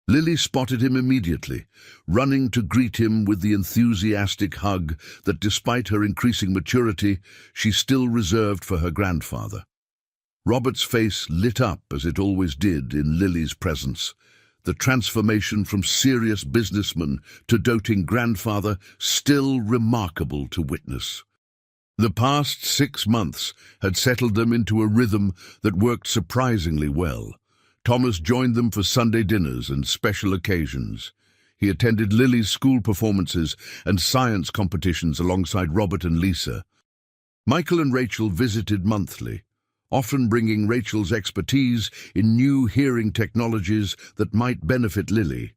Speaker 1: Lily spotted him immediately, running to greet him with the enthusiastic hug that, despite her increasing maturity, she still reserved for her grandfather. Robert's face lit up as it always did in Lily's presence, the transformation from serious businessman to doting grandfather still remarkable to witness. The past 6 months had settled them into a rhythm that worked surprisingly well. Thomas joined them for Sunday dinners and special occasions. He attended Lily's school performances and science competitions alongside Robert and Lisa. Michael and Rachel visited monthly, often bringing Rachel's expertise in new hearing technologies that might benefit Lily.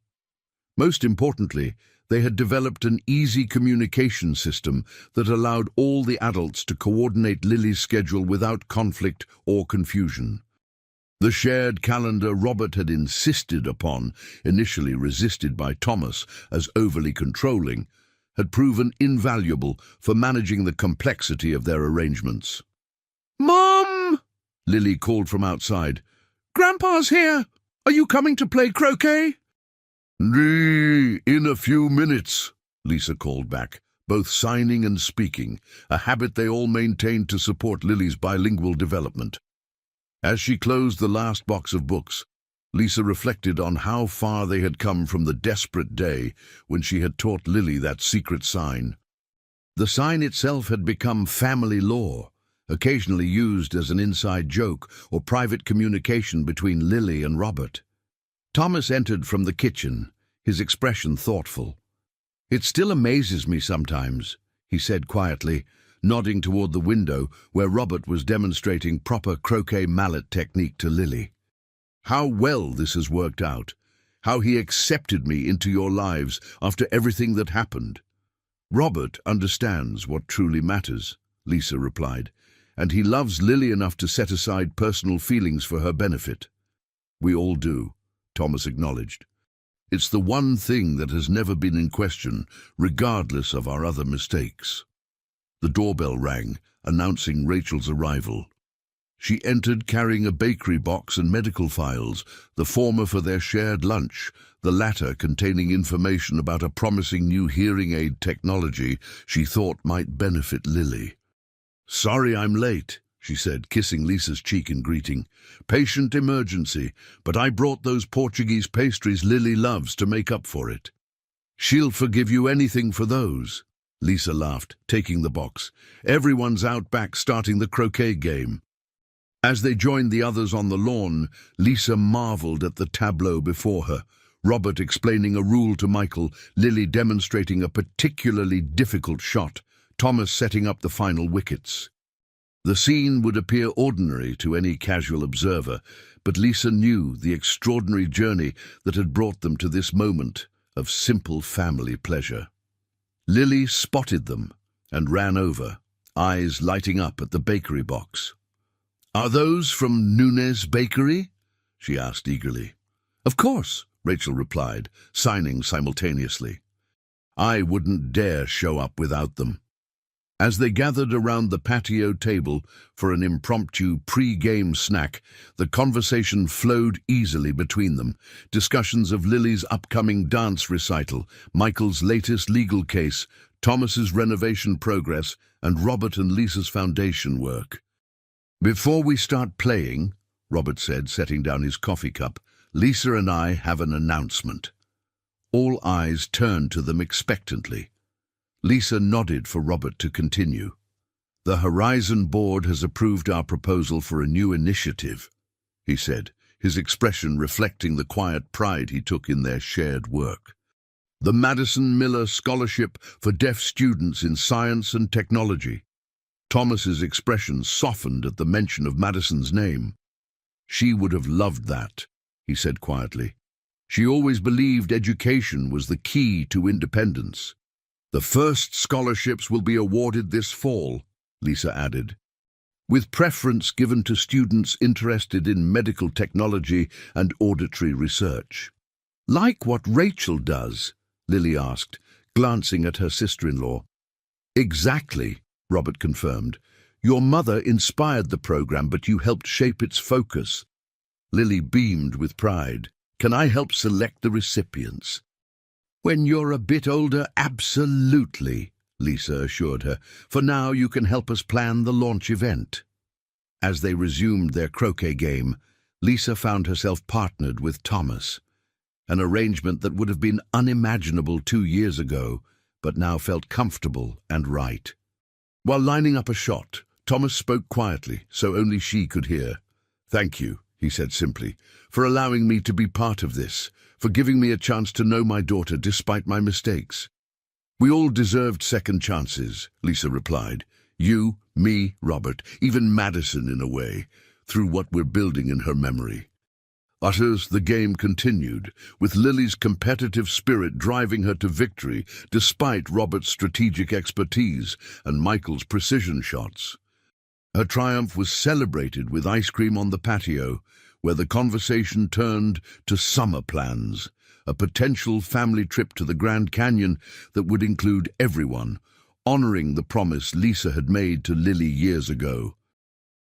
Speaker 1: Most importantly, they had developed an easy communication system that allowed all the adults to coordinate Lily's schedule without conflict or confusion. The shared calendar Robert had insisted upon, initially resisted by Thomas as overly controlling, had proven invaluable for managing the complexity of their arrangements. "Mom!" Lily called from outside. "Grandpa's here! Are you coming to play croquet?" "In a few minutes," Lisa called back, both signing and speaking, a habit they all maintained to support Lily's bilingual development. As she closed the last box of books, Lisa reflected on how far they had come from the desperate day when she had taught Lily that secret sign. The sign itself had become family law, occasionally used as an inside joke or private communication between Lily and Robert. Thomas entered from the kitchen, his expression thoughtful. "It still amazes me sometimes," he said quietly, nodding toward the window where Robert was demonstrating proper croquet mallet technique to Lily. "How well this has worked out, how he accepted me into your lives after everything that happened." "Robert understands what truly matters," Lisa replied, "and he loves Lily enough to set aside personal feelings for her benefit." We all do, Thomas acknowledged. It's the one thing that has never been in question, regardless of our other mistakes. The doorbell rang, announcing Rachel's arrival. She entered carrying a bakery box and medical files, the former for their shared lunch, the latter containing information about a promising new hearing aid technology she thought might benefit Lily. "Sorry I'm late," she said, kissing Lisa's cheek in greeting. "Patient emergency, but I brought those Portuguese pastries Lily loves to make up for it." "She'll forgive you anything for those," Lisa laughed, taking the box. "Everyone's out back starting the croquet game." As they joined the others on the lawn, Lisa marveled at the tableau before her. Robert explaining a rule to Michael, Lily demonstrating a particularly difficult shot, Thomas setting up the final wickets. The scene would appear ordinary to any casual observer, but Lisa knew the extraordinary journey that had brought them to this moment of simple family pleasure. Lily spotted them and ran over, eyes lighting up at the bakery box. "Are those from Nunes Bakery?" she asked eagerly. "Of course," Rachel replied, signing simultaneously. "I wouldn't dare show up without them." As they gathered around the patio table for an impromptu pre-game snack, the conversation flowed easily between them. Discussions of Lily's upcoming dance recital, Michael's latest legal case, Thomas's renovation progress, and Robert and Lisa's foundation work. "Before we start playing," Robert said, setting down his coffee cup, "Lisa and I have an announcement." All eyes turned to them expectantly. Lisa nodded for Robert to continue. "The Horizon Board has approved our proposal for a new initiative," he said, his expression reflecting the quiet pride he took in their shared work. "The Madison Miller Scholarship for Deaf Students in Science and Technology." Thomas's expression softened at the mention of Madison's name. "She would have loved that," he said quietly. "She always believed education was the key to independence." "The first scholarships will be awarded this fall," Lisa added, "with preference given to students interested in medical technology and auditory research." "Like what Rachel does?" Lily asked, glancing at her sister-in-law. "Exactly," Robert confirmed. "Your mother inspired the program, but you helped shape its focus." Lily beamed with pride. "Can I help select the recipients?" "When you're a bit older, absolutely," Lisa assured her. "For now, you can help us plan the launch event." As they resumed their croquet game, Lisa found herself partnered with Thomas, an arrangement that would have been unimaginable 2 years ago, but now felt comfortable and right. While lining up a shot, Thomas spoke quietly, so only she could hear. "Thank you," he said simply, "for allowing me to be part of this, for giving me a chance to know my daughter despite my mistakes." "We all deserved second chances," Lisa replied. "You, me, Robert, even Madison in a way, through what we're building in her memory." Utters, the game continued, with Lily's competitive spirit driving her to victory despite Robert's strategic expertise and Michael's precision shots. Her triumph was celebrated with ice cream on the patio, where the conversation turned to summer plans, a potential family trip to the Grand Canyon that would include everyone, honoring the promise Lisa had made to Lily years ago.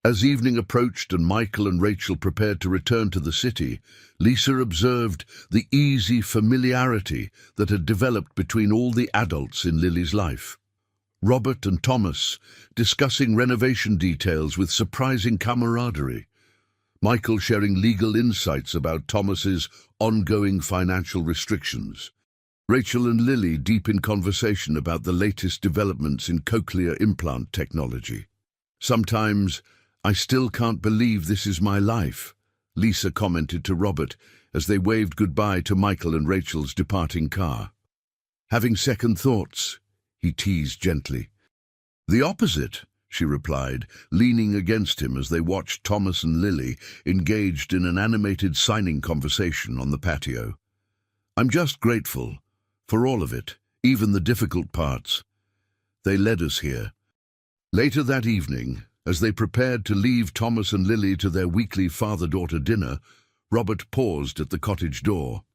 Speaker 1: As evening approached and Michael and Rachel prepared to return to the city, Lisa observed the easy familiarity that had developed between all the adults in Lily's life. Robert and Thomas discussing renovation details with surprising camaraderie. Michael sharing legal insights about Thomas's ongoing financial restrictions. Rachel and Lily deep in conversation about the latest developments in cochlear implant technology. "Sometimes I still can't believe this is my life," Lisa commented to Robert as they waved goodbye to Michael and Rachel's departing car. "Having second thoughts?" he teased gently. "The opposite," she replied, leaning against him as they watched Thomas and Lily engaged in an animated signing conversation on the patio. "I'm just grateful for all of it, even the difficult parts. They led us here." Later that evening, as they prepared to leave Thomas and Lily to their weekly father-daughter dinner, Robert paused at the cottage door.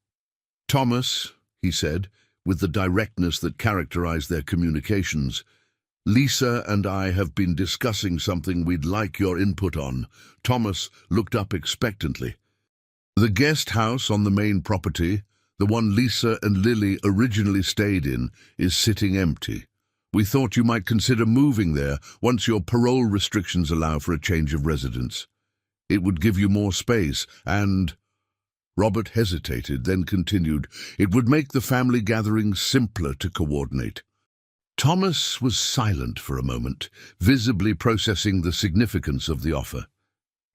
Speaker 1: "Thomas," he said, with the directness that characterized their communications, "Lisa and I have been discussing something we'd like your input on." Thomas looked up expectantly. "The guest house on the main property, the one Lisa and Lily originally stayed in, is sitting empty. We thought you might consider moving there once your parole restrictions allow for a change of residence. It would give you more space and—" Robert hesitated, then continued, "It would make the family gatherings simpler to coordinate." Thomas was silent for a moment, visibly processing the significance of the offer.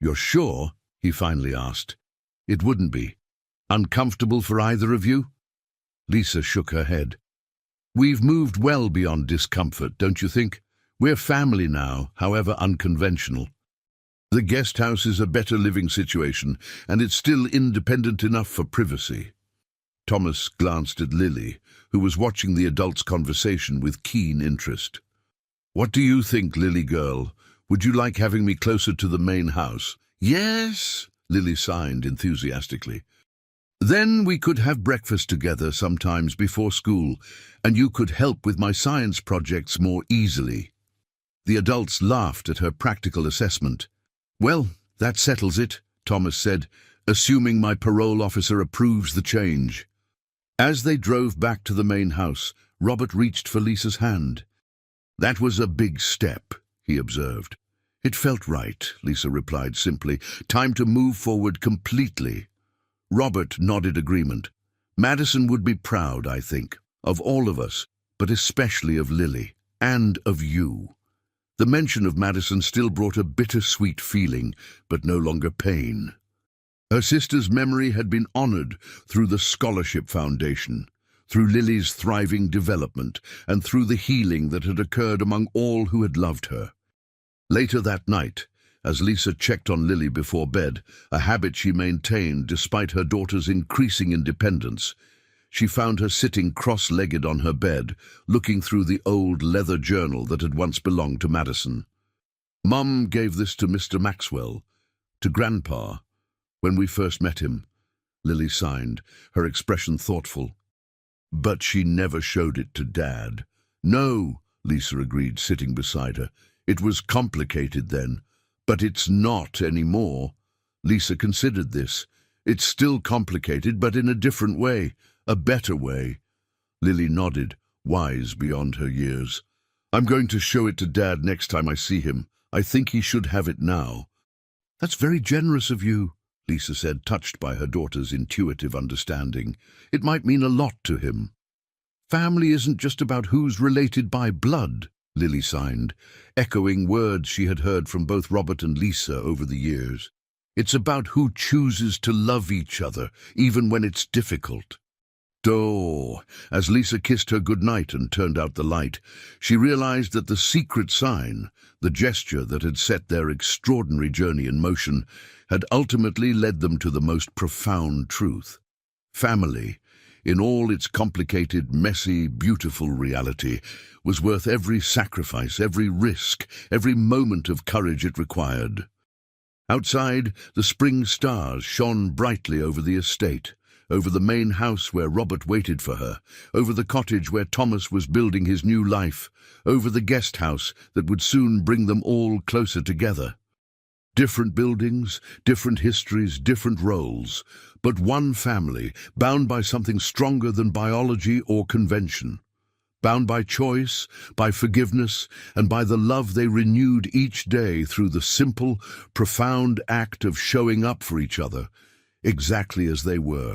Speaker 1: "You're sure?" he finally asked. "It wouldn't be uncomfortable for either of you?" Lisa shook her head. "We've moved well beyond discomfort, don't you think? We're family now, however unconventional. The guest house is a better living situation, and it's still independent enough for privacy." Thomas glanced at Lily, who was watching the adults' conversation with keen interest. "What do you think, Lily girl? Would you like having me closer to the main house?" "Yes," Lily signed enthusiastically. "Then we could have breakfast together sometimes before school, and you could help with my science projects more easily." The adults laughed at her practical assessment. "Well, that settles it," Thomas said, "assuming my parole officer approves the change." As they drove back to the main house, Robert reached for Lisa's hand. "That was a big step," he observed. "It felt right," Lisa replied simply. "Time to move forward completely." Robert nodded agreement. "Madison would be proud, I think, of all of us, but especially of Lily, and of you." The mention of Madison still brought a bittersweet feeling, but no longer pain. Her sister's memory had been honored through the Scholarship Foundation, through Lily's thriving development, and through the healing that had occurred among all who had loved her. Later that night, as Lisa checked on Lily before bed, a habit she maintained despite her daughter's increasing independence, she found her sitting cross-legged on her bed, looking through the old leather journal that had once belonged to Madison. "Mum gave this to Mr. Maxwell, to Grandpa, when we first met him," Lily signed, her expression thoughtful. "But she never showed it to Dad." "No," Lisa agreed, sitting beside her. "It was complicated then. But it's not anymore." Lisa considered this. "It's still complicated, but in a different way, a better way." Lily nodded, wise beyond her years. "I'm going to show it to Dad next time I see him. I think he should have it now." "That's very generous of you," Lisa said, touched by her daughter's intuitive understanding. "It might mean a lot to him." "Family isn't just about who's related by blood," Lily signed, echoing words she had heard from both Robert and Lisa over the years. "It's about who chooses to love each other, even when it's difficult." Oh, as Lisa kissed her goodnight and turned out the light, she realized that the secret sign, the gesture that had set their extraordinary journey in motion, had ultimately led them to the most profound truth. Family, in all its complicated, messy, beautiful reality, was worth every sacrifice, every risk, every moment of courage it required. Outside, the spring stars shone brightly over the estate, over the main house where Robert waited for her, over the cottage where Thomas was building his new life, over the guest house that would soon bring them all closer together. Different buildings, different histories, different roles, but one family, bound by something stronger than biology or convention. Bound by choice, by forgiveness, and by the love they renewed each day through the simple, profound act of showing up for each other, exactly as they were.